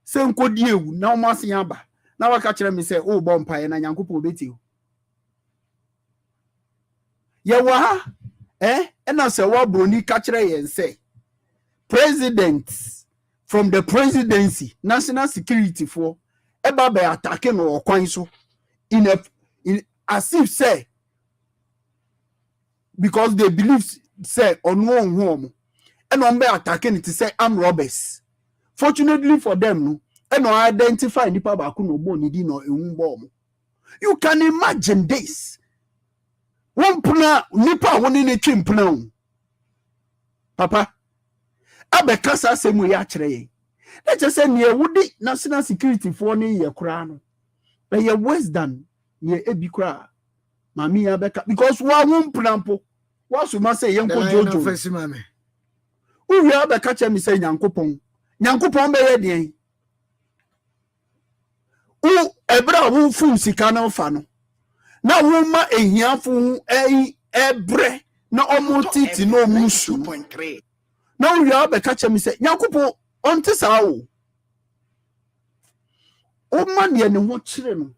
se nkodi ewu na o mase aba na waka kire me se o bo mpae na nyankopon beti o ye wa ha na se wa broni ka kire yen se president from the presidency national security for eba be attacking no okwan so in as if say because they believe say on one home and on be attacking it say armed robbers. Fortunately for them, no, and no identify nipa ba ku no bo ni di no ehun bomb. You can imagine this. One puna nipa woni ne twimpuna. Papa, abe kasa semu ya kire ye. Let just say near woody national security for ni ye kra no. But ye worse than near ebi kra. Mami abeka because one puna what you must say young Jojo. Who will be catch me say Yankopon? Yankopon be ready. Who ebra who fu sikana fano. Na woma ehiafu ebre na omotiti no musu. 2.3. Now you will be catch me say Yankopon onte sa o. O man ye ne ho kire no.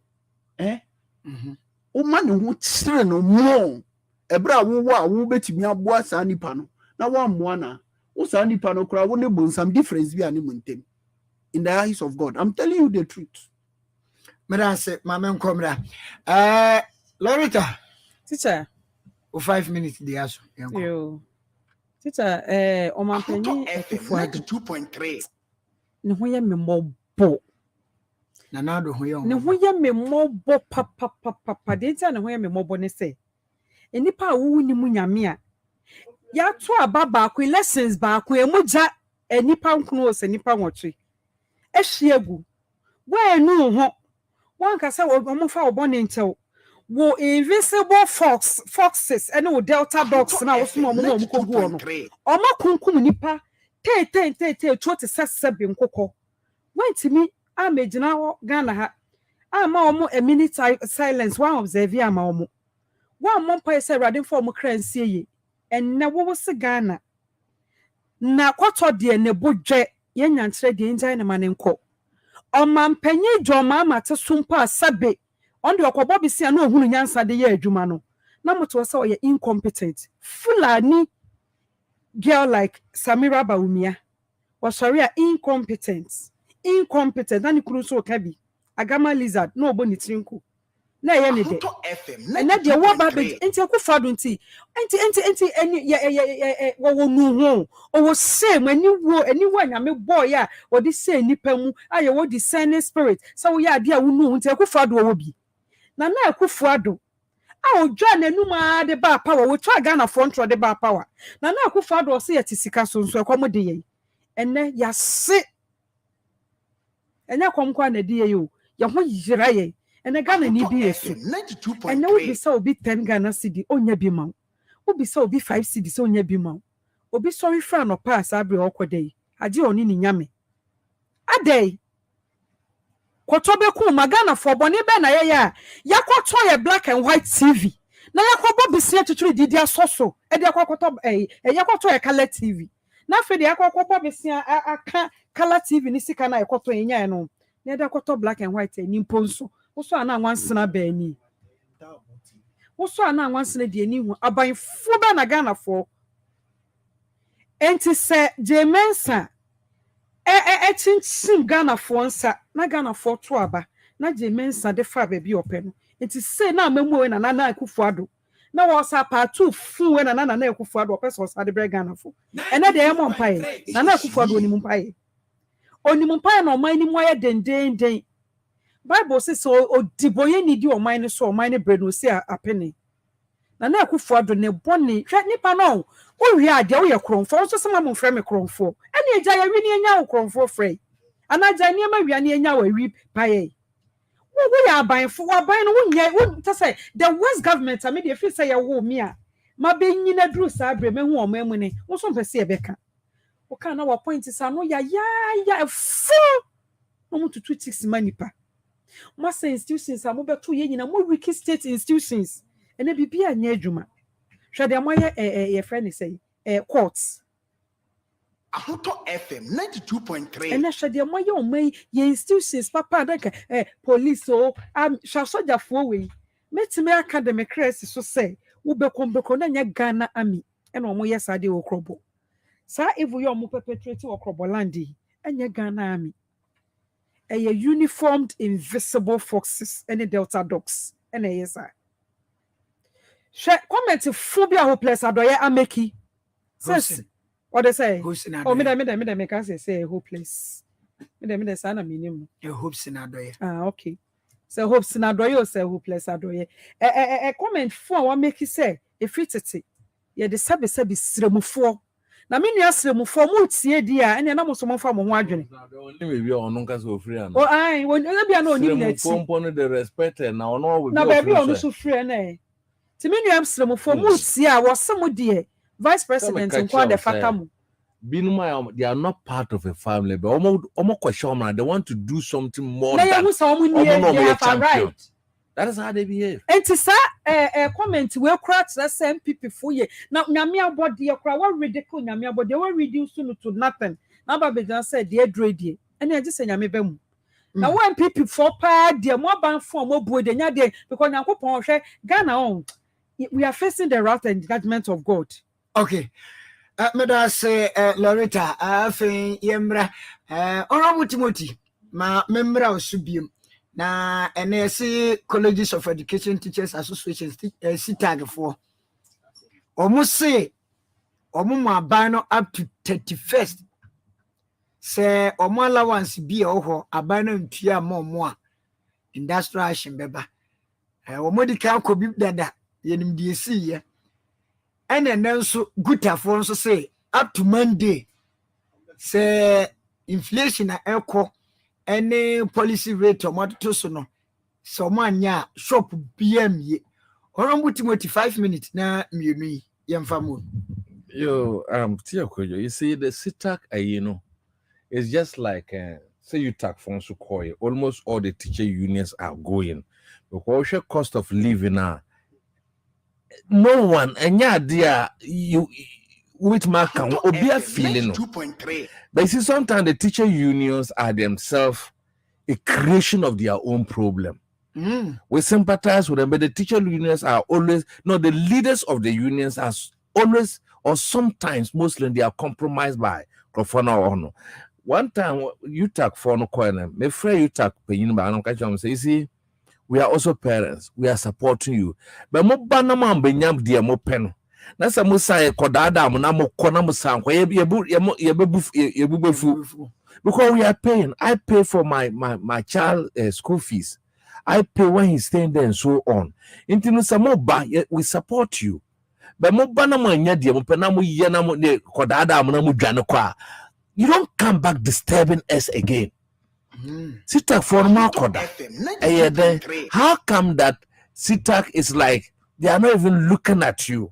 O man ne ho kire no mo. Ebra wo betimi aboa sa nipa no na wo amoa na wo sa nipa no kra wo ne bon some difference bi ani muntem in the eyes of God. I'm telling you the truth. Mera se mama nkomra Lorita teacher o 5 minutes dey aso yo teacher o man pani FM 92.3 ne ho ye membo na na do ho ye ne ho ye membo papa de tia ne ho ye membo ne se enipa wo ni mu nyame a ya to ababa ko lessons ba ko emuja enipa nkunu o se nipa nwotwe ehyiegu wo enu ho wan ka se wo mo fa obone ntew wo invisible foxes ene wo delta dogs na wo so mo kogu ono o ma kunkum nipa te to te sesebe nkokọ wantimi amegina ho Ghana ha ama omo a minute silence one observe ama omo one month say radin for mo kransie ye enne wo se Ghana na kwato de ne bodwe ye nyantre de njan ne manenko o mampanyi dwoma amate sumpa sabe on de okobo bisia na ohunu nyansa de ye adwuma no na moto se o ye incompetent fulani girl like Samira Baumia was sorry incompetent and kuru so kabi agama lizard no obo ni trinku na ye ne de na de wo ba be enti akufado enti eni wo nu ho o wo say mani wo anyame boy a wo de say nipa mu aye wo discerning spirit so wo ya ade a wo nu enti akufado wo bi na akufado a odwa nanum a de ba power wo twa Ghana front de ba power na akufado o say ya tisika so nso ekomo de ye enne ya se enya komkwa na de ye o ya ho yira ye ene Ghana ni bi yesu ene obi sa obi 10 Ghana cedi onya bi ma obi sa obi 5 cedi so onya bi ma obi sorry fra no pass abre okodai ade oni ni nyame adai kwoto be ku Ghana for boni be na ye ya kwoto ye black and white TV na yakobo bisia tuturi didi asoso e de akwoto yakwoto ye color TV na fe de akwobo bisia aka color TV ni sika na yakwoto enya no na de akwoto black and white ni mponso woso ana wansena ba ni woso ana wansena de ni hu abanfo be na Ghana for enti se jemensa chinchim Ghana for nsa na Ghana for to aba na jemensa de fa ba bi ope no enti se na mamu we na Akufo-Addo na wo sa part 2 fu we na Akufo-Addo ope so sa de bre Ghana for ene de emo mpae na Akufo-Addo oni mu mpae na oman ni mu aye den Bible says so odiboye need you mine so mine bread no say a penny. Na akufo ado ne boni hwe nipa no wo wi ade wo ye kronfo so sama mo frɛ me kronfo ene agya ya wi ne anya wo kronfo frɛ anaja ne ma wi ne anya wo wi paye wo ya abanfo aban no wo nya wo ta say the West government I mean dey feel say ya wo mi a ma be nyina duru sa bre me hu o ma mu ne wo so mpese e beka wo kan na wo point sa no ya fo no mu tutu tix manipa ma say institutions a mo beto ye nyina mo wiki state institutions ene bibia nya adwuma hwe de mo ye friend say courts Ahoto FM 92.3 ene hwe de mo ye o mai ye institutions papa da police o hwa soja fo we metime academic crest so say wo bekombeko na nya Ghana army ene o mo ye sade wo krobo sa evu ye o mo perpetrate wo krobo landi enya Ghana army uniformed invisible foxes ene delta dogs ene yesa comment phobia hopeless adoye ameki says what they say oh me make us say hopeless me sana minimum hope sinadoye okay so hope sinadoye or say hopeless adoye comment for what make you say if it ye de sabe sremufo na me nua sremufo mu tie di a ene na mo so mo fa mo ho adwene ni be onu nka so free ana oh ai won bia na onim na ti pompo no the respect na ono we na ba bia onu so free na ti me nua sremufo mu tie a wo se mo de vice president nko de fatamu binuma they are not part of a family but almost question they want to do something more than they have arrived. That is how they behave. And to say comment we crack the same people for ye. Now nyame body kra what ridiculous nyame body we reduce to nothing. Now Baba just said they dread and I just say nyame bemu. Now when people for pa dey more ban for more boy dey nya dey because Nyankopon hwe Ghana on we are facing the wrath and judgment of God. Okay. Meda say Loretta afen yemra Honorable Timothy ma memra osubiem na NSC Colleges of Education Teachers Association SITAG for almost say omo aban no up to 31st say omo allowance bi oho aban no ntua mo a industrial action beba omo di kan ko bi dada yenim di esi ye and then so good for say up to Monday say inflation na echo any policy rate or what to so no so manya shop BM ye Honorable Timothy 5 minutes na mienu yemfa mo yo tia kojo you see the sitak it's just like say you tak phone so call almost all the teacher unions are going because the cost of living now no one dear you with my can be a feeling 2.3 but you see sometimes the teacher unions are themselves a creation of their own problem. We sympathize with them, but the teacher unions are always the leaders of the unions are always or sometimes mostly they are compromised by Krofana. One time you talk for no corner, my friend you talk paying by say, you see, we are also parents, we are supporting you. But mo banama benyam dear mo pen. That's a musai kodada monamo konamusan, because we are paying. I pay for my child school fees. I pay when he's staying there and so on. Intinu samoba we support you. But mo banama nyadi mo penamo yenamo ne kodada monamo dwanokwa. You don't come back disturbing us again. Sitak formal koda. How come that Sitak is like they are not even looking at you?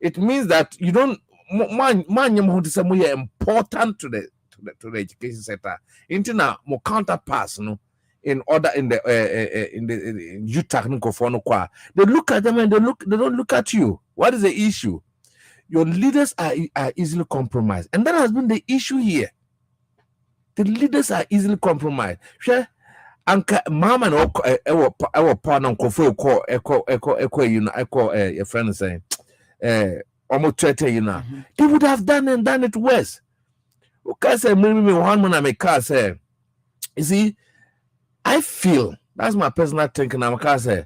It means that you don't man important to the education sector. Intina mo counterparts no in order in the technical for no kwa. They look at them and they don't look at you. What is the issue? Your leaders are easily compromised, and that has been the issue here. The leaders are easily compromised. Sure, Anka mama no ewo partner nkofo eko your friend saying almost 30 they would have done it worse. Okay, say me one man I make car say, you see, I feel that's my personal thinking. I'm car say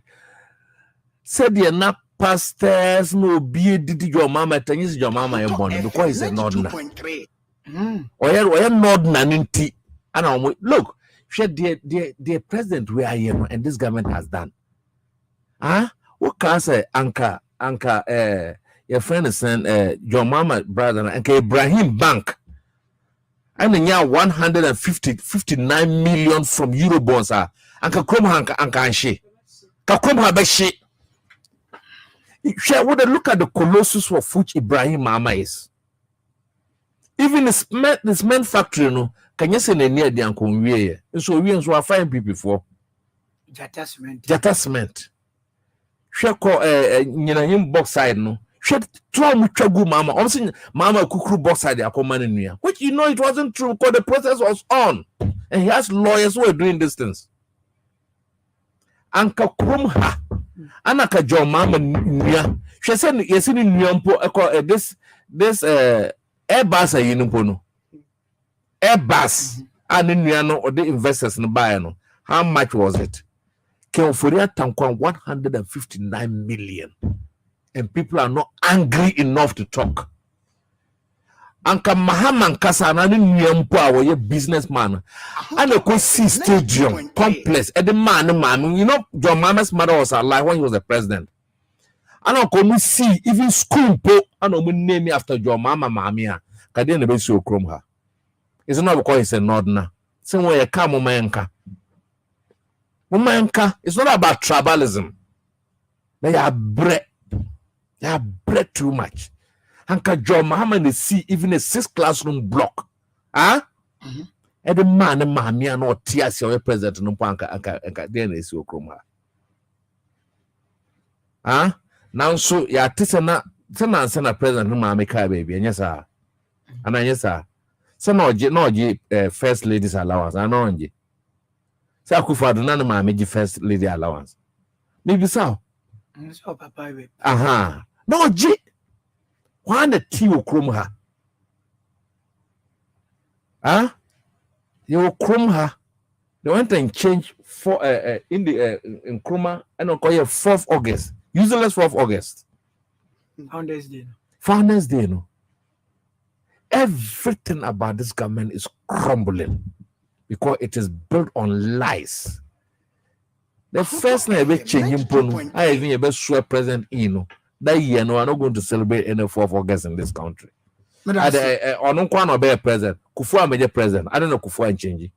they're not pastors no be did your mama tenis your mama e born because it's a nod na. Or not nanti. And look, share the president we are here and this government has done. What can I say? Anka, your friend is saying, your mama brother, Anka Ibrahim Bank. And then 159 million from Eurobonds. Anka Krom Anka Anshi. Kakrom Habeshi. Share would look at the colossus of which Ibrahim Mama is. Even this men factory, no, can you say near the uncle? And so we are fine people before. Jata cement. Share call him box side, no. Share 12 chagu mama. I'm saying mama kukru box side, I come in here. Which you know it wasn't true because the process was on. And he has lawyers who are doing this things. Anka Krumha. Anaka John Mama Nia. She said, yes, in Nyampo, this Airbus a Yunipono. Airbus and in Niano or the investors in Bayano. How much was it? Kenforia Tankwan 159 million. And people are not angry enough to talk. Anka Mahaman Kasana Nyampo, our businessman. And a see stadium complex. And the man, you know, John Mama's mother was alive when he was the president. And I come see even school po and I name me after John Mama Mamia. Kadi ne be so krom ha. It's not because it's a northerner. Somewhere you come Umanka. It's not about tribalism. They are bred too much. Anka John Mama see even a 6 classroom block. And the man and Mamia no tears your president no anka then is so krom ha. Now so ya tisana sena president no ma make baby anya sa ananya sa se no oje first ladies allowance ana onje se akufado na ma meji first lady allowance maybe so papa we no oje wan the tea okrom ha you okrom ha they went and changed for in the in Kroma and on 4th August. Useless 4th August. Founders Day, no. Everything about this government is crumbling because it is built on lies. The first night we changing pon, I even a best swear present in that year. No, I'm not going to celebrate any 4th August in this country. I don't want to be a president. Kufuor made a president. I don't know Kufuor and change.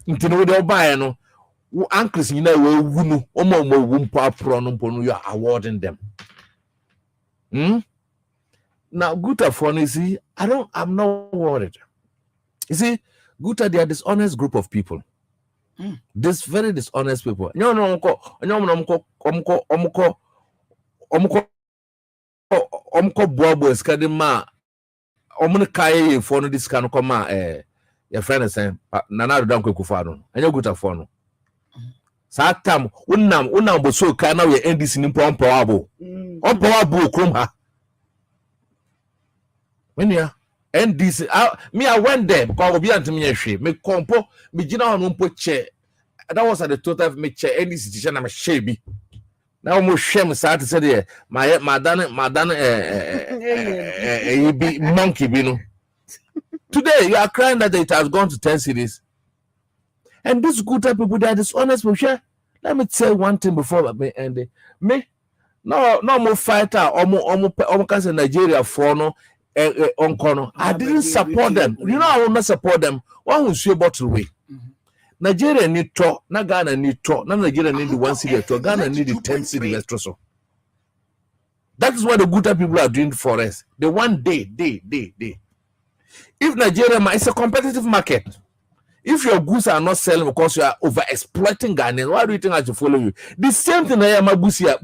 Into no they buy no. Uncles, you know, you are awarding them. Now, Guta for you see, I'm not worried. You see, Guta, they are dishonest group of people. This very dishonest people. No, Bobo is kadima. Kai for this can come your friend is saying, Nana don't go Kufano, and you're Guta for no. Satam unam boso kana we NDC ni powerful krumha when ya NDC me I went there because obi antimi hwe me kompo me gina ono mpo che that was at the total of me che NDC teacher na me hwe bi na mo hwe me sa te say there madan be monkey bi no today you are crying that it has gone to 10 cities. And these good people, they are dishonest. Let me tell one thing before me end. Me, no more fighter or more Nigeria for no onkono. I didn't support them. You know I will not support them. One will see bottle way. Nigeria need talk, na Ghana need talk, na Nigeria need the 1 city to Ghana need the 10 city estroso. That is what the good people are doing for us. The one day. If Nigeria, it's a competitive market. If your goods are not selling because you are over exploiting Ghanaians, why do you think I should follow you? The same thing I am a Busia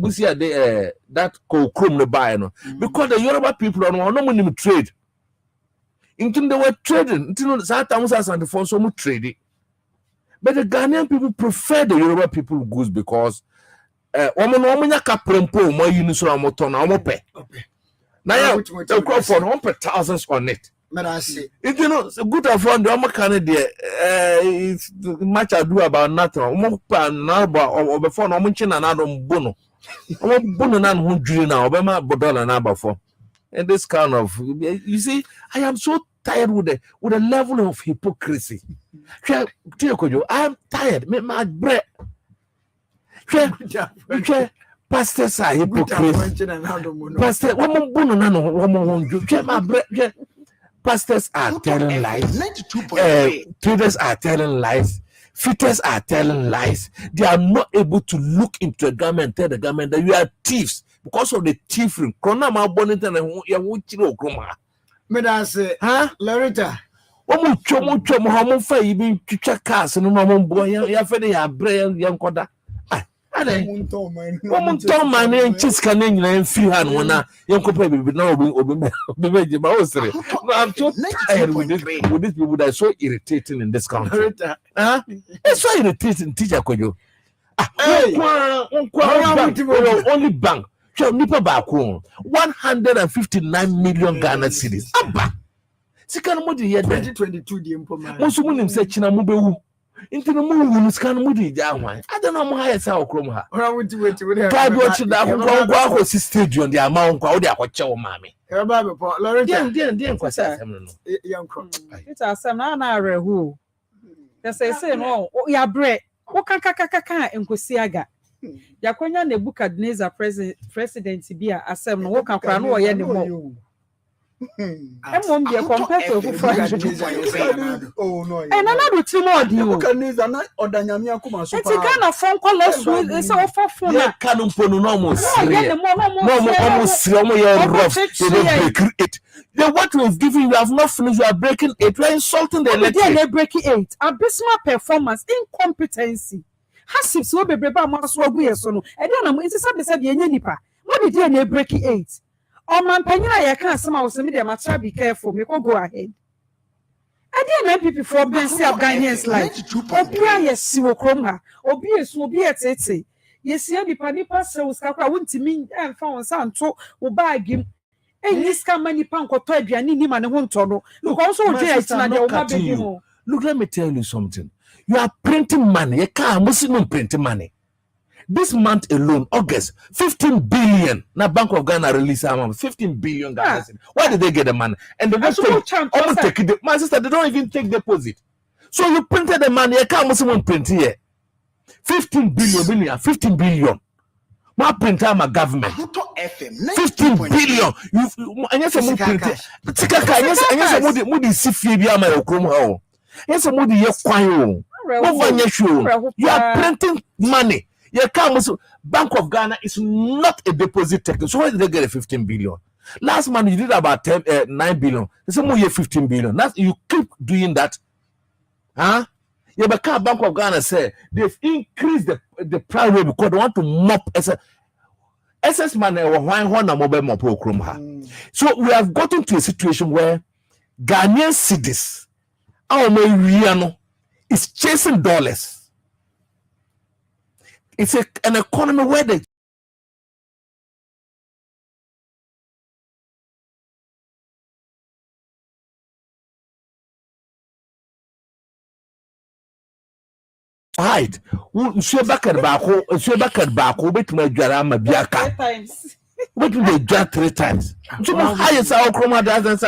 that Krum the buy no. Because the Yoruba people are no money trade. Until they were trading, until sometimes and for so much trading. But the Ghanaian people prefer the Yoruba people goods because woman kaprempo more uniso amotona omope. Now the crop for 100,000 on it. If you know, so good for the Canada, it's much ado about nothing. Or before no mention another bono. Bono nan who dream now, Obama Bodola number for. And this kind of, you see, I am so tired with the level of hypocrisy. I'm tired. My breath. Pastors are hypocrites. Pastor, pastors are telling lies. Traders are telling lies. Fitters are telling lies. They are not able to look into a government and tell the government that you are thieves because of the thieving. Loretta. I'm so tired with these people that are so irritating in this country. It's so irritating, teacher Kojo. Only bank. 159 million Ghana cedis. 2022 the implement. I don't know how it's our chroma. God watch that stadium, the amount of the Aquacho mammy. It's Asem na rehu. Say no, ya bread. Okakakaka enkwesiaga. Yakonya Nebuchadnezzar president bia Asem no woka kra no ye ne mo. Emom bia compare to oh no. And another two more deal. Nebuchadnezzar na odanyame akoma so pa. It's Ghana phone call last week. It's our phone. Yeah, canum pono no almost create. Then what we've given you have not finished. You are breaking it. You are insulting the electorate. They breaking it. Abysmal performance, incompetency. Hasib so bebreba maso agu yeso no. E dey na mo insisa be say yenye nipa. What did they breaking it? Oh man, Panyina, I can't somehow say me them be careful. Me go ahead. I didn't know people for Bensi of Ghanaians like Obia yes, you croma, Obias will be at it. Yes, you panipa so scapa wouldn't mean and found some to or bag him. And this can many punk or toy and any man won't tono. Look also, look, let me tell you something. You are printing money. You can't print money. This month alone, August, 15 billion. Now Bank of Ghana release amount 15 billion Ghana. Why did they get the money? And they don't take it. My sister, they don't even take deposit. So you printed the money. You can't print here. 15 billion. My printer, my government. 15 billion. You and yes, I'm printing. You are printing money. Bank of Ghana is not a deposit taker. So why did they get a 15 billion? Last month you did about 9 billion. They say more 15 billion. That's, you keep doing that. Huh? Yeah, but Bank of Ghana say they've increased the price rate because they want to mop SS money or mobile mop. So we have gotten to a situation where Ghanaian cities, is chasing dollars. It's an economy where they hide. What do they judge 3 times? You know, highest our chroma doesn't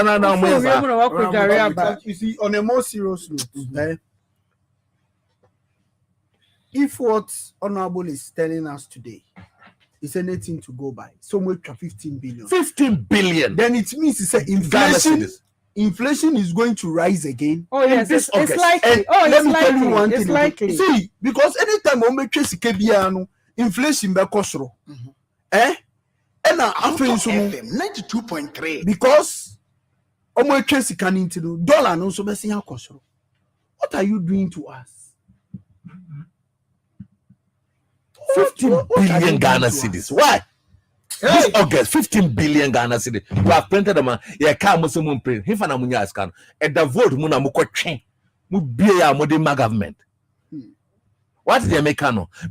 you see, on a more serious note, if what Honorable is telling us today is anything to go by, somewhere to 15 billion. 15 billion. Then it means it's inflation is going to rise again. Oh yes, it's likely. Let me tell you one thing. Likely. See, because anytime we make inflation be kosoro. And I feel so 92.3 because omo chase can into dollar no so be kosoro. What are you doing to us? 15 billion Ghana cedis. Why? This August, 15 billion Ghana cedis. You have printed them. You can't Muslim print. If an amunya scan, at the vote, Muna Muko chain, Mubia Modema government. What did they make?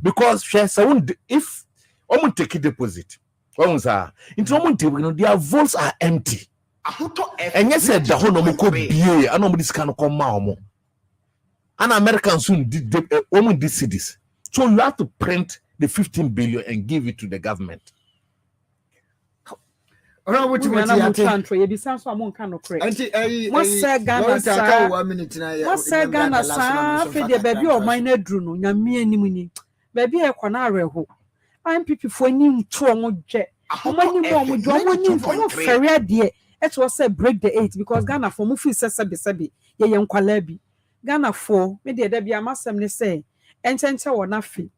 Because if Omun take a deposit, their votes are empty. And yes, said the whole Nomuko BA, and nobody's can come Mamo. An American soon did Omun these cities. So you have to print the 15 billion and give it to the government. Ora wuti Mo wuti ate. Country, you be sense for mon can no correct. Anti Mo say Ghana sa. 1 minute na ya. Mo say Ghana sa fe de baby o man na dru no nyame anim ni. Baby e kwa na areho. MPP fo ni to omo dwe. Omo ni mo dwe omo ni omo fere ade. It was say break the 8 because Ghana for mo fi sebe ye nkwala bi. Ghana for me de da bia masem ne say enche wo na fi.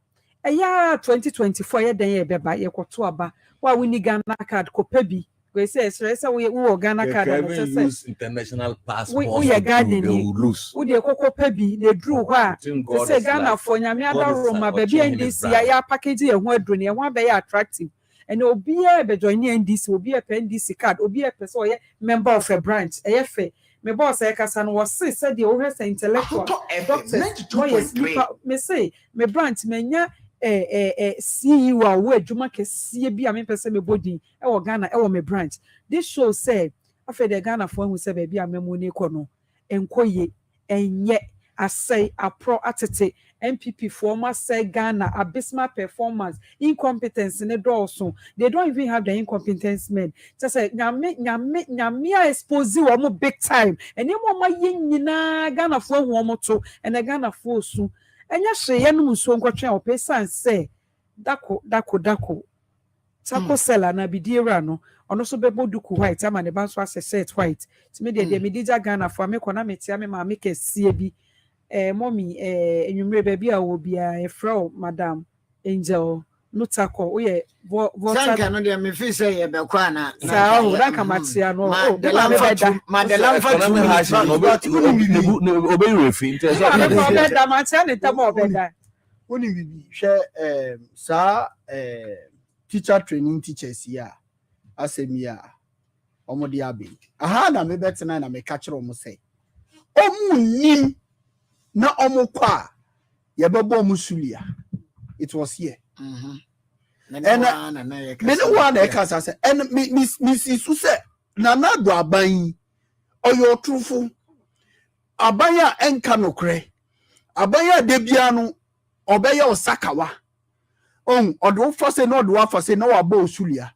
Eya 2024 ye den ye beba ye kwoto aba. Wa we ni Ghana card ko pebi. We say we Ghana card and use international passport. We garden they will lose. We de koko pebi they drew wa. They say Ghana for nyame ada Roma baby NDC ya package ye ho adru ne ho be attractive. And obi e be join NDC, obi e NDC card, obi e person ye member of a branch. E fe me boss e kasa no was say the o say intellectual doctors. Me say me branch menya CEO a wo adwuma kese bi a me pese me body e wo Ghana e wo me branch. This show say afa the Ghana for hu say baby a memo ne ko no enkoye enye asay apro atete MPP for ma say Ghana abysmal performance incompetence ne also they don't even have the incompetence men just say nyame expose wo mo big time and you mo ma nyina Ghana for hu mo to and the Ghana for su enya hye no muso nkotwe o pesan say dako Taco seller na bidiera no ono so bebo duku white ama ne ban so set white ti me de me dija Ghana for me kona metia me ma me kese bi mommy enwumre baby a wo bia e fro madam Angel no taco o ye Sanka no de me fi say ye be kwa na sa o da ka matia no o de lamfa no obe refi nte so na da matia ne tamo obeda oni bibi hwe sa teacher training teachers here Asem here omode abe aha na me betena na me catch omo say omu na omo kwa ye bebo omo sulia it was here and me one e kasa say and me si su say na na do aban oyo trufu aban a enka nokre aban a de bia no obeye osakawa odo fose no do afose no wa bo sulia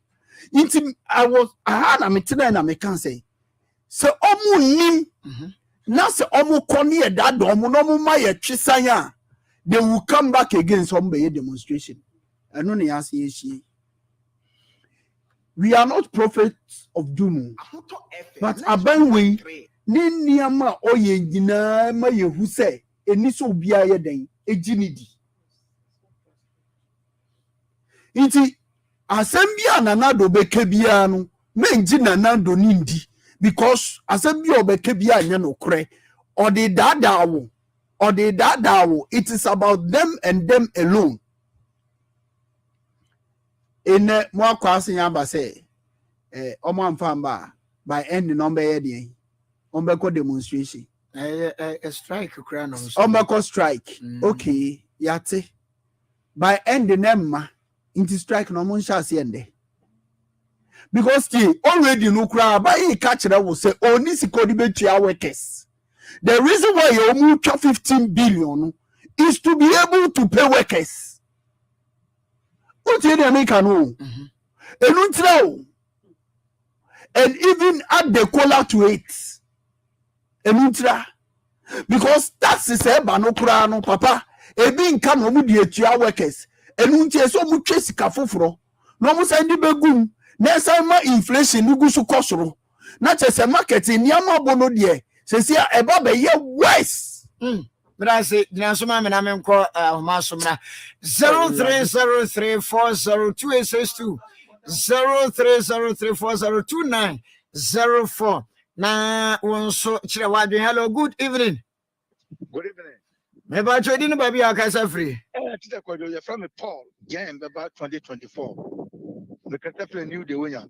inti I had a meeting and I can say so omu nim na se omu koni e da do omu no mu ma ye twisanya they will come back again some be demonstration and no ya say she we are not prophets of doom but aban we ni niama oye nyina ma yehu say eni so bia ye den ejinidi inti asembia nanado bekebia no menji nanado nindi because asembia obekebia anya no kre or the dadawo it is about them and them alone in mo kwase yamba say omo amfamba by end number ye dey ombeko demonstration a strike kra no ombeko strike okay yate by end nemma into strike no mon sha se ende because already no cry by catch that will say only sikodi betua workers the reason why you move 15 billion is to be able to pay workers what you make no and even add the cola to it because that's is a banokura no papa ebi nka no mu de atua workers enuntie so mu twe sika foforo no mu send begum na ma inflation nugu so kosoro na chese market ni amabono de se se eba be ye wise brase dina so ma me na me nko homa so na 0303402862 0303402904 na wonso chire wadwe. Hello, good evening. Good evening. Me ba chodi no baby akasa free. Tita Kojo, you're from Paul. Yeah, about 2024. The Catapla knew the winner.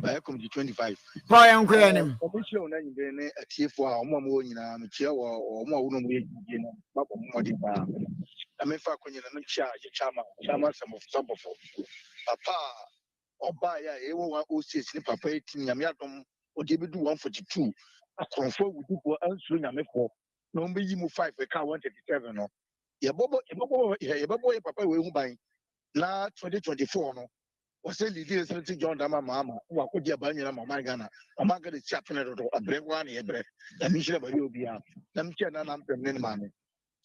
I come to 25. Paul and Quanim. Commission and a TF1, one in a chair or more woman. I mean, for when you're charge, Chama, some of some of Papa or buy a one who says, Papa, Yamiatum, or give it to 142. I confirm with people answering a meko. No, be you 5 a car 137. No, your boy, papa, will buy now 2024. No, wɔsɛ lidi Celebrity John Dama Mama wakɔgye aba nyina ma ɔman Ghana ɔman Ghana si apene dodo abrɛ kwa na yɛbrɛ na menhyerɛ bari obiara na mekyɛ na nampɛm ne ne maame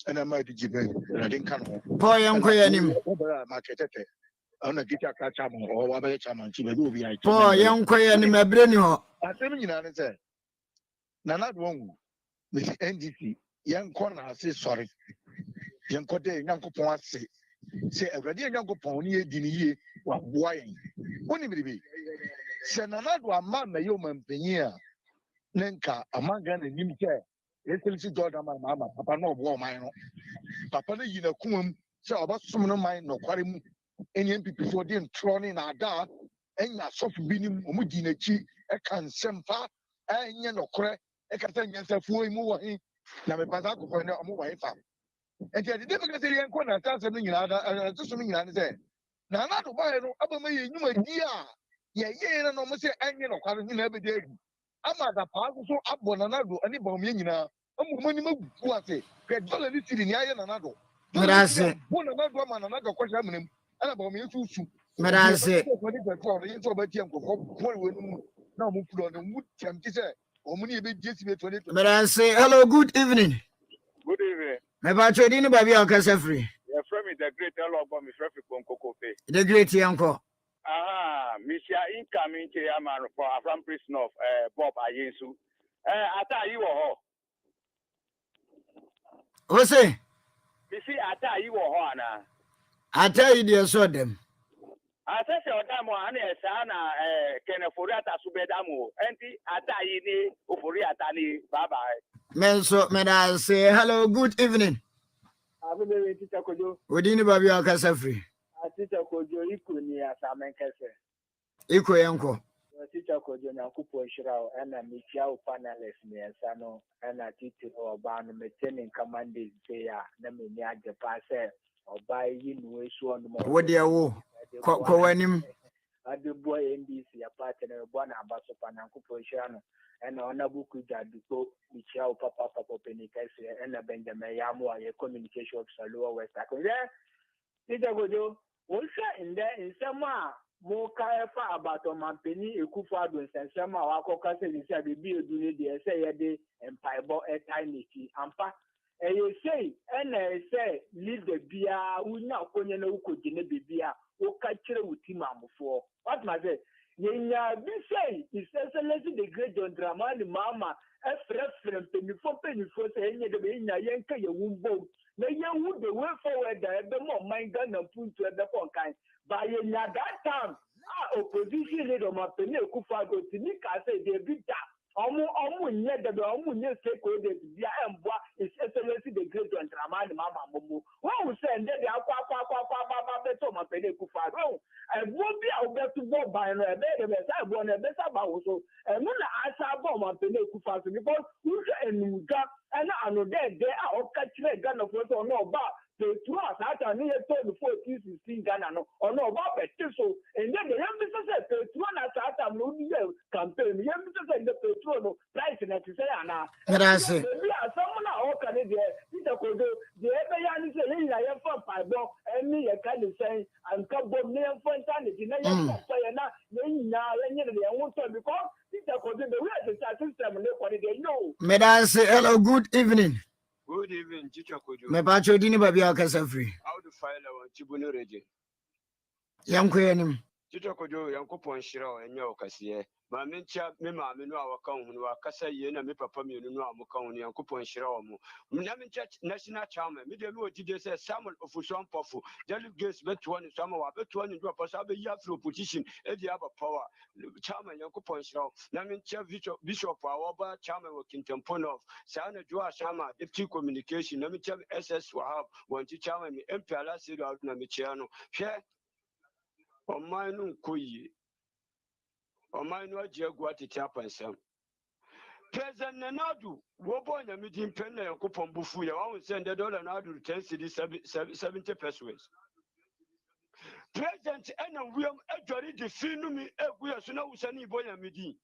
ɛna ma adigye bɛ awurade nka no ho Paul yɛnkɔ yɛ anim wɔbɛrɛ a makɛtɛtɛ ɔna kita ka chairman hɔ wabɛyɛ chairman kyi baabi obiara Paul yɛnkɔ yɛ anim ɛberɛ ni hɔ asɛm nyinaa ne sɛ Nana do wɔnwu mesi NDC yɛnkɔ na ase sɔre yɛnkɔ dɛ Nyankopɔn ase sɛ awurade Nyankopɔn ne yɛdi ne yie waboa yɛn wonim biribi sɛ Nana do ama mɛyɛ ɔmampanyin a ne nka ama Ghana nim sɛ Celebrity Jordan Mama papa no ɔboa ɔman no papa no yi n'akoma mu sɛ ɔbɛsom no man nɔkware mu ɛne mpipifoɔ de ntorɔ ne naadaa ɛnya asɔfo bi nim ɔmo di n'akyi ɛka nsɛmpa ɛnyɛ nɔkorɛ ɛka sɛ nyansafoɔ yi mu wɔ he na mepasa akɔfɔ ne ɔmo wɔ he fa nti ɛdede meka sɛ yɛnkɔ na asɛm no nyinaa ɛto so no nyinaa ne sɛ na Nana do baeɛ no abɛma yɛ nnwumadi a yɛyɛɛ no na ɔmo sɛ ɛnyɛ nɔkware nyinaa bɛda adu ama adapaa so abɔ Nana do ne bɔnmɛ nyinaa amu mo anim agu ase hwɛ dɔla ne siri ne ayɛ Nana do Merase bo Nana do ama Nana do kɔhyɛ amanam ɛna bɔnmɛ nso su Merase yɛn nso ɔbɛtie nkɔkɔ pɔn wɔ no na ɔmo furu ɔno mu tiam ti sɛ ɔmo ne yɛbɛgye si bɛ 2020 Merase hello good evening Good evening. mɛbatwɛ di ne baabi a ɔkasa firi From the great hello about me from Konkokope. the great yɛnkɔ Misha incoming to Yaman for from prison of Bob Ayensu. Ata you or wo se Missy Ata you or na. ata yi deɛ sɔ dɛm I said, Odamo, and Sana, Keneforiata Subedamo, Anti Atayi, Uforiatani, Baba. Menso Merase hello good evening I will be Tita Kojo. wodi ne baabi a ɔkasa firi Tita Kojo, Ikuni, as I make iko yɛnkɔ Tita Kojo, Nakupo Shirao, and a Michao panelist, near Sano, and a Tito or Ban, maintaining commanded say, Namia the Passe, or by you, one more. wo deɛ wo kɔ w'anim The boy NDC, a partner, one ambassador, Nakupo Shirano, and Honorable Kujaduko, Michao Papa Penicase, and a Benjamin Yamo, a communication of Salua West. Tita Kojo, also in there in summer. Mo kaya fa about Mampeni Ekufado and Sama Wako said he said be a duty de say de empire a tiny ampa. And you say, and I say, leave the beer, we now when you know could you be beer, or catch it with him before. What my say? Yenya be say, he says, let's the great John Drama, the mama, a friend, penny for saying the Bina Yanka, your womb boat. The young would the way forward, the more mind gun and put to the phone kind. By that time, opposition leader Mapene Kufago Tinika said they beat that. Omu nye the omu nye stakeholders via Mboa is excellency the great and Ramani Mama Momo. Who send the Aqua Beto Mapene Kufago? And won't be out there to go by a better I want a better also. And when I saw Mapene Kufago because who and Muga and I know that they are all catching a gun of what or no about. The trust that I need to before this is seen Ghana or no about it. So, and then the young business said, Petron at that time, no campaign, the young business said the Petron price in that say, Anna. Merase Someone all can it there. Peter Kodo, the ever young is a lady I have for Pibo, and me a kind of saying, and come both near Fontaine, you know, I won't tell because Peter Kodo, the way the system, they know. Merase hello good evening Good evening, Chicha Kojo. mɛbatwɛ di ne baabi a ɔkasa firi How to file our Chibuno region? yɛnkɔ yɛ anim Chicha Kojo, Yankopon Shira, and your Cassia. My mencha, me mamma, no, our count, who are Cassa Yen and me papa, you know, Mokon, Yankopon Shiramo. Namin Church National Charmer, Middle TJ says, Samuel of Usan Pofu, delegates bet one, some of our bet one in drop us, I'll be through position, every other power. Charmer, Yankopon Shiro, Namin Bishop, our Charmer, working Temponov, Sana Joa Shama, FT communication, Namin SS Wahab, one to Charmer, Empire, Said out Namichiano, share. Omanu Koyi. Omanu Jaguati Chapansam. President Nanadu, Wobon and meeting Penna and Coupon Bufu, I won't send $1 Nadu 10 cities 70 pesos. President Anna William Edward the Finumi, we are soon as any boy and midi.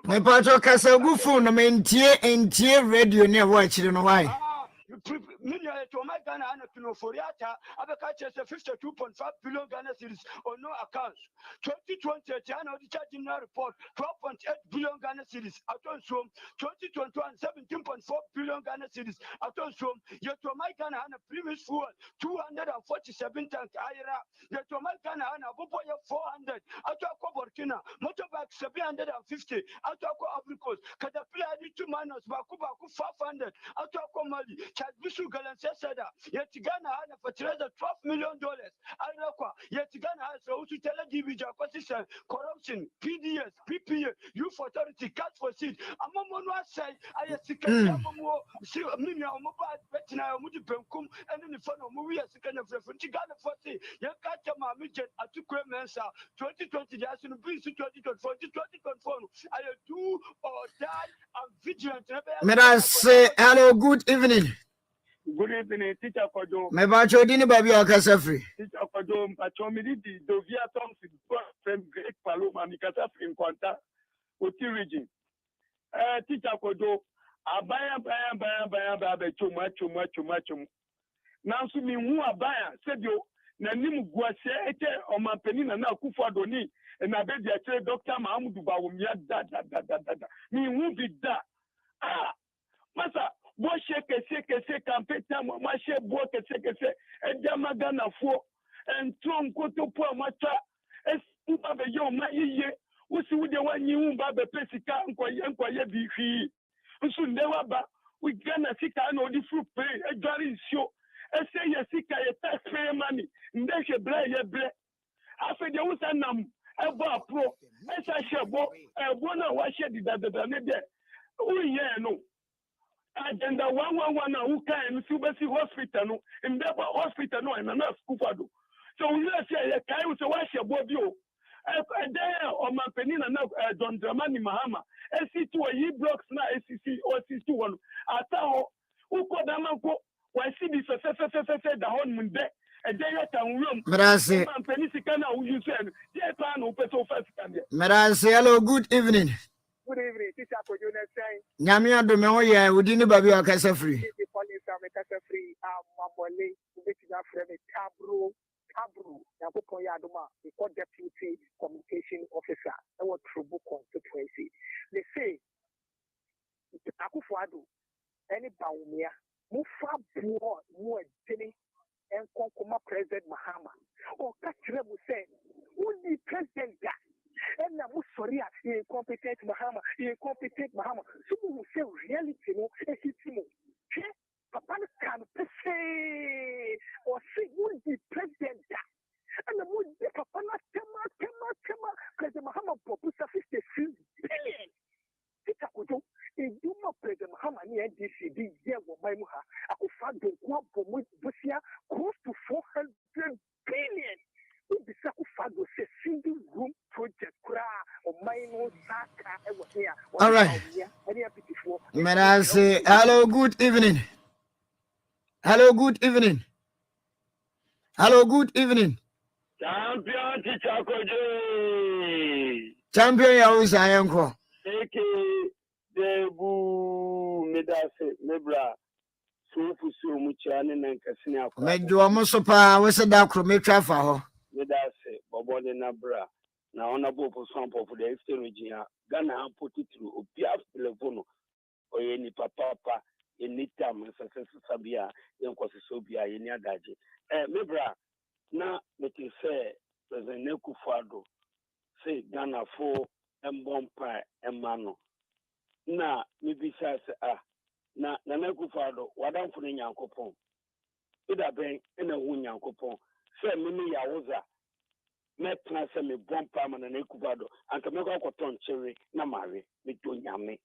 mɛbatwɛ kasa gu phone no mentie radio ne ɛwɔ akyiri no wae to my Ghana and Pinoforiata, Abakacha 52.5 billion Ghana cedis on no accounts. 2020, China charging report 12.8 billion Ghana cedis. Attention, 2021, 17.4 billion Ghana cedis. Attention, yet to my Ghana and a previous fuel 247 tank Ira, yet to my Ghana and a Boboya 400, Atako Burkina, motorbike 750, Atako Africos, Caterpillar 2 minus Bakubaku 500, Atako Mali, Chadbisu Galancesada, yet Ghana and a fertilizer $12 million. Irakwa, yet Ghana has also tell a DBJ acquisition, corruption, PDS, PPA, youth authority, cut for seed. Amamon say, I see Kamo, Minia, Mobile, Betina, Mudi Penkum, and in the fun of movie as a kind of reference. Ghana 40, Yakatama Midget, Atukwe Mensa, 2020, Jason Breeze, 2024, 2024. I do or die, I'm vigilant. May I say hello, good evening. Good evening, Teacher Kojo. Me ba chodini baby akasa free. Teacher Kojo, mpachomidi di Dovia Thompson, from Great Paloma, Mikasa in Quanta, Oti region. Teacher Kojo, abaya, chuma. Nansu mi hu abaya, sedio, na nimu guase ete omampeni na kufa doni, na bedi ete Dr. Mahamudu Bawumia da. Mi hu bida. Masa, bo kese kampeta mashe bo kese ejama Ghana fo entron koto po amata esuba be yo mayiye usi wude wanyi umba be pesika nkoye bifi usu ndewa ba we Ghana sika na odi fruit pay ejari nsio ese ye sika ye tax pay money ndeke ble afi de usa nam ebo apro esa shebo ebo na wa she didadada ne de uye no agenda 111 na who can see hospital no in the hospital no and na school fado so we say ya kai we say wa she bobio there o ma penina na John Dramani Mahama SC2 yi blocks na SCC or SC2 ataho uko da manko wa see this fe da hon munde there can room Merasi. ma penisi kana u use there plan o peso first can there. Merasi, hello, good evening. Good evening, Teacher Kojo Nesai. Nyamia do me ho ye udini baby akasa free. Mamole, Ubetiga Freme, Tabru, Yabuko Yaduma, the Deputy Communication Officer, our Trubu constituency. They say, Akufuado, any Baumia, Mufa Buo, Mu Jenny, and Konkoma President Mahama. Or Katremu say, who the president that? And now sorry, incompetent Mahama. So we will say reality, no, Papa can say or say would be president. And the would be Papa Tema, President Mahama proposed 56 billion. Peter Kujo, in Duma President Mahama near DCD, yeah, Wamaimuha, I could find the one for Busia close to 400 billion. The Sakufado says single room project all right. May I say hello, good evening. Champion Teacher Kojo. Champion ya usa yanko. Eke debu medase mebra sufu muchane na nkasini akwa. Mejo mo so pa we se da kro metwa fa ho. Medase bobode na bra na honorable person for the eastern region Ghana put it through obia telephone oye ni papa anytime success sabia yenkoso bia yeni adaje mebra na meti say president Nekufuado say Ghana for embompa emano na mebisa say na Nekufuado wadamfo ne nyankopon ida ben ena hu nyankopon say mimi ya woza metna se me bompa ma na Nekufuado anka me ko ton chere na mare me do nyame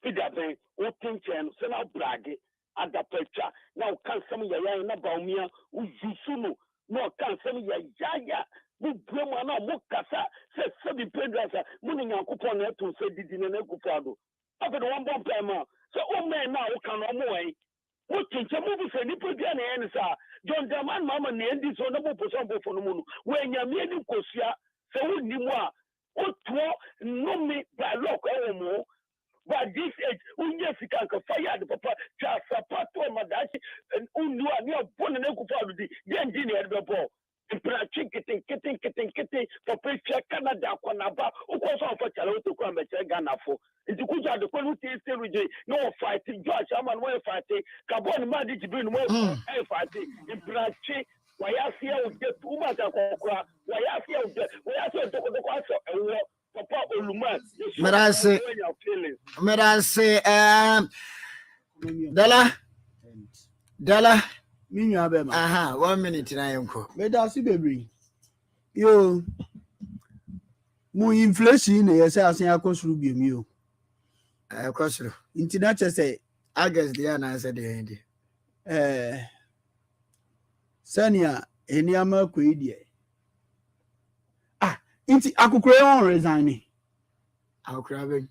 ida ben o tinchen se na brage adapecha na o kan sem ya na baumia uzusuno no kan sem ya bu bremo na mo kasa se bi pedrasa mo ni nyankopon na eto se didi na Nekufuado afa de won bompa ma se o men na o kan o mo wen o tinche mo bu se ni pedia na yen sa John Dramani Mahama na ndi so na bo poson bo fo no mu no we nyame ni kosua se wo ni mu a o to no me dialogue e wo mo But this age, unye sika ka fire the papa cha sapato madashi and unu ani abon na ku fa di den di ne be bo. Impra kitten for picture Canada kwanaba ukoso of chala to kwa me Ghana fo. Nti kuja de kwanu ti seruje no fight Josh Aman we fight carbon man di bi no we fight impra wayafia uje tuma ta kokra wayafia uje wayafia to ko aso ewo papa oluma Merase Dala Minu abema. Aha, 1 minute na yonko. Medasi bebre. Yo. Mu inflation na yesa asen akosuru biom yo. Akosuru. Inti na chese August dia na ase de ndi. Sania eniama kwedie. Inti akukure on resign. Akukura be.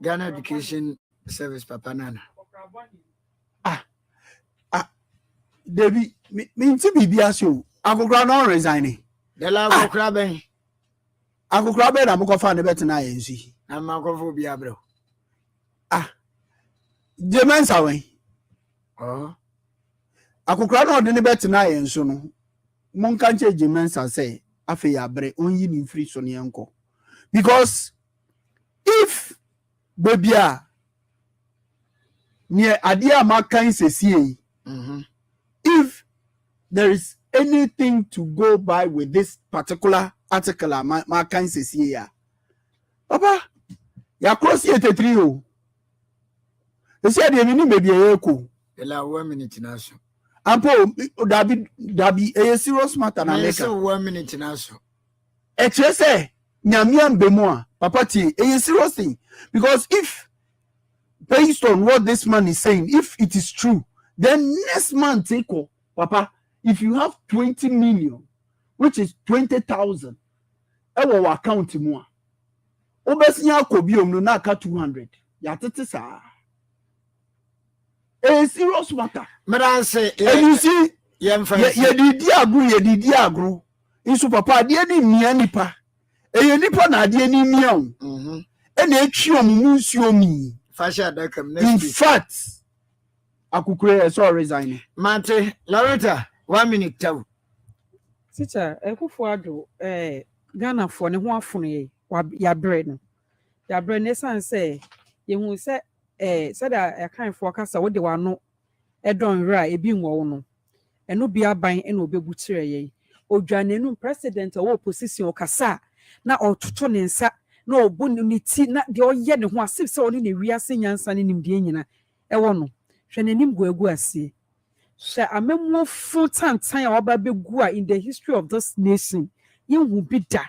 Ghana Education Service Papa Nana. Debi minti bibia so akukura no resign. De la akukura ben. Akukura be na mkofa ne betena yensi. Na makofo bia bro. Jemensa wen. Akukura no de ne betena yenso no. Monka nche Jemensa say afi ya bre onyi ni free so ne enko. Because if babia near adia makan sesie, if there is anything to go by with this particular article, makan sesie ya, papa, ya cross 83 o. They said the mini maybe a echo. Ela 1 minute na so. Ampo dabi a serious matter na make. 1 minute na so. Say nyamiam bemwa papa ti a serious thing, because if based on what this man is saying, if it is true, then next month take papa, if you have 20 million, which is 20,000, our account more obesinya kobiom no na ka 200 ya tete sa a serious matter. And you see, ye didi agru inso papa de ni mia nipa e nipa na de ni mia o e na etwi omumu nsuo mi fasha dakam next in fact akukure so resign mate Loretta 1 minute taw teacher ekufo ado Ghana for ne ho afono ye ya bre no ya bre ne san say ye hu say said a kind for kasa wo de wano edon ra ebi nwo no eno bia ban ena obegutire ye odwanenu president o opposition kasa na ototo ne nsa na obu ni ti na de oye ne ho asif se oni ne wiase nyansa ne nimde nyina ewo no hwe nanim guagu ase hwe amemmo fu tantan a oba begu a in the history of this nation yehu bida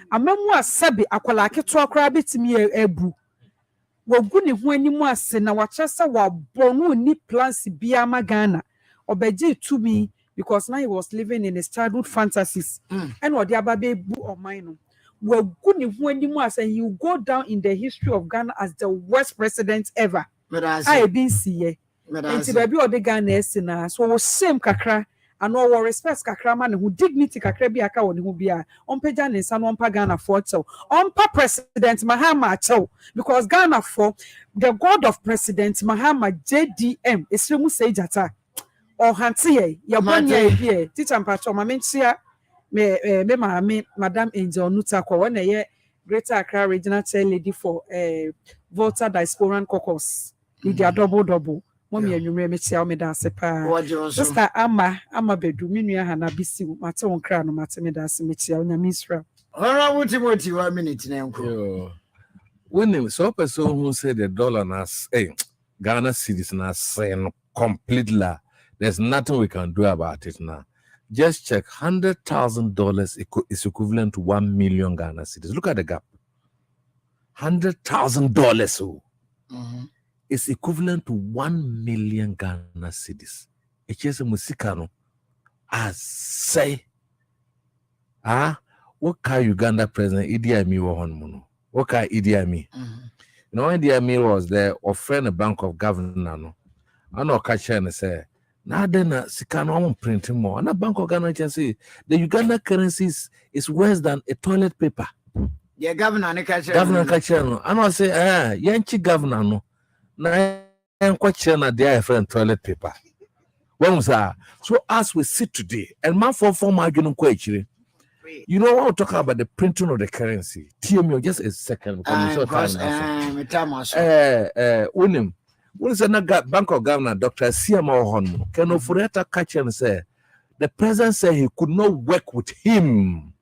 amemmo asabe akwala aketo akra betimi ebu wogu ne ho animu ase na wachesa wabonu ni plans bia magana obeje to me because now he was living in his childhood fantasies and what the ababe bu or mine wogu ne ho animu ase, and you go down in the history of Ghana as the worst president ever. I been see and baby or the Ghana na so same kakra and all respect kakra man who dignity kakra bi aka woni hu bia on peja ne nsa no on pa Ghana for tell on pa president Mahama tell, because Ghana for the god of president Mahama JDM esremu say jata or hantie ya bonya bia teacher mpacho mamentia me madam Angel Nuta ko wona ye Greater Accra regional chair lady for Volta Diasporan Caucus with their double mommy anwumre me chia o me da se pa sister ama bedu minua hana bisi mate won kra no mate me da se me chia onya misra ora wuti 1 minute na enko when so person who said the dollar nas Ghana cedis nas completely, there's nothing we can do about it now. Just check $100,000 is equivalent to 1 million Ghana cedis. Look at the gap. $100,000 is equivalent to 1 million Ghana cedis. It's musikano. As say, what kind Uganda president Idi Amin won? What kind Idi Amin? You know, when Idi Amin was there, offering a bank of governor, no, I know catch and say, now then, Sikano won't print more. And a bank of Ghana can say the Uganda currency is worse than a toilet paper. Yeah, governor ne ka governor ka kyerɛ no ana ɔsɛ yɛnkyi governor no na yɛnkɔ kyerɛ no deɛ friend toilet paper. When was that? So as we sit today, and man for my you know what we talk about the printing of the currency. TMO just a second because unim Bank of Governor Dr. CMO Hon can Ofureta catch and say the president said he could not work with him.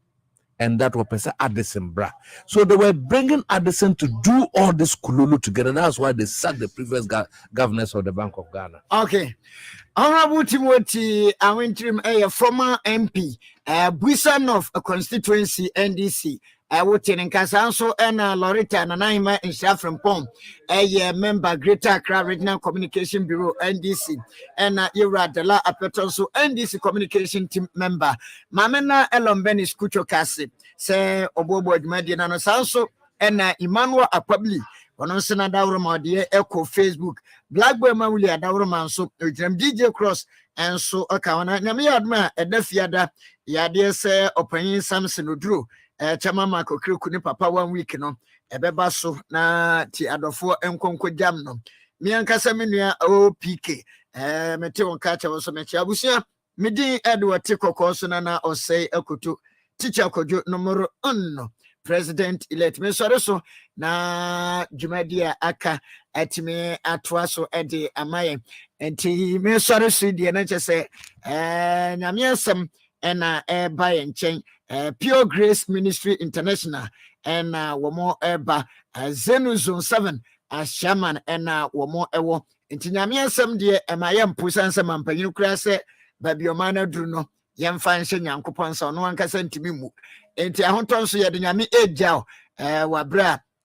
And that was Professor Addison Bra. So they were bringing Addison to do all this kululu together. That's why they sacked the previous governors of the Bank of Ghana. Okay. Honorable Timothy Awintrim, a former MP, Busan of a constituency NDC. Wotin in Casanso and Loretta and Naima in Saffron Pom, a member Greater Accra Regional Communication Bureau NDC, and Ira de la Apetonso NDC Communication Team member. Mamena Elombeni Scucho Cassi, say Obobo Mediana Sanso, and Emmanuel Apabli. Ononsena Dauroma de Echo Facebook, Blackboy Maulia Dauroma so DJ Cross and so Akawana Namiadma Edefiada Yadia say Opening Samson Udru. Chama Marco Kuni Papa 1 week no ebeba so na ti adofo enkonko jam no mianka semenua OPK mete won ka cha wo so mechi abusia medi Edward Tikoko so na osei ekoto teacher kojo numero 1 president elect me so na jumadia aka atime atoa so ede amaye enti me so de na chese nyamiasem ena eba yenchen Pure Grace Ministry International and womo eba Zenu Zone 7 as chairman and womo ewo intinyame asem de emaye mpusan se mampanyin kura se babi omana duru no yemfa nche nyankopon so no anka sentimi mu enti ahoton so ye de nyame ejao wabra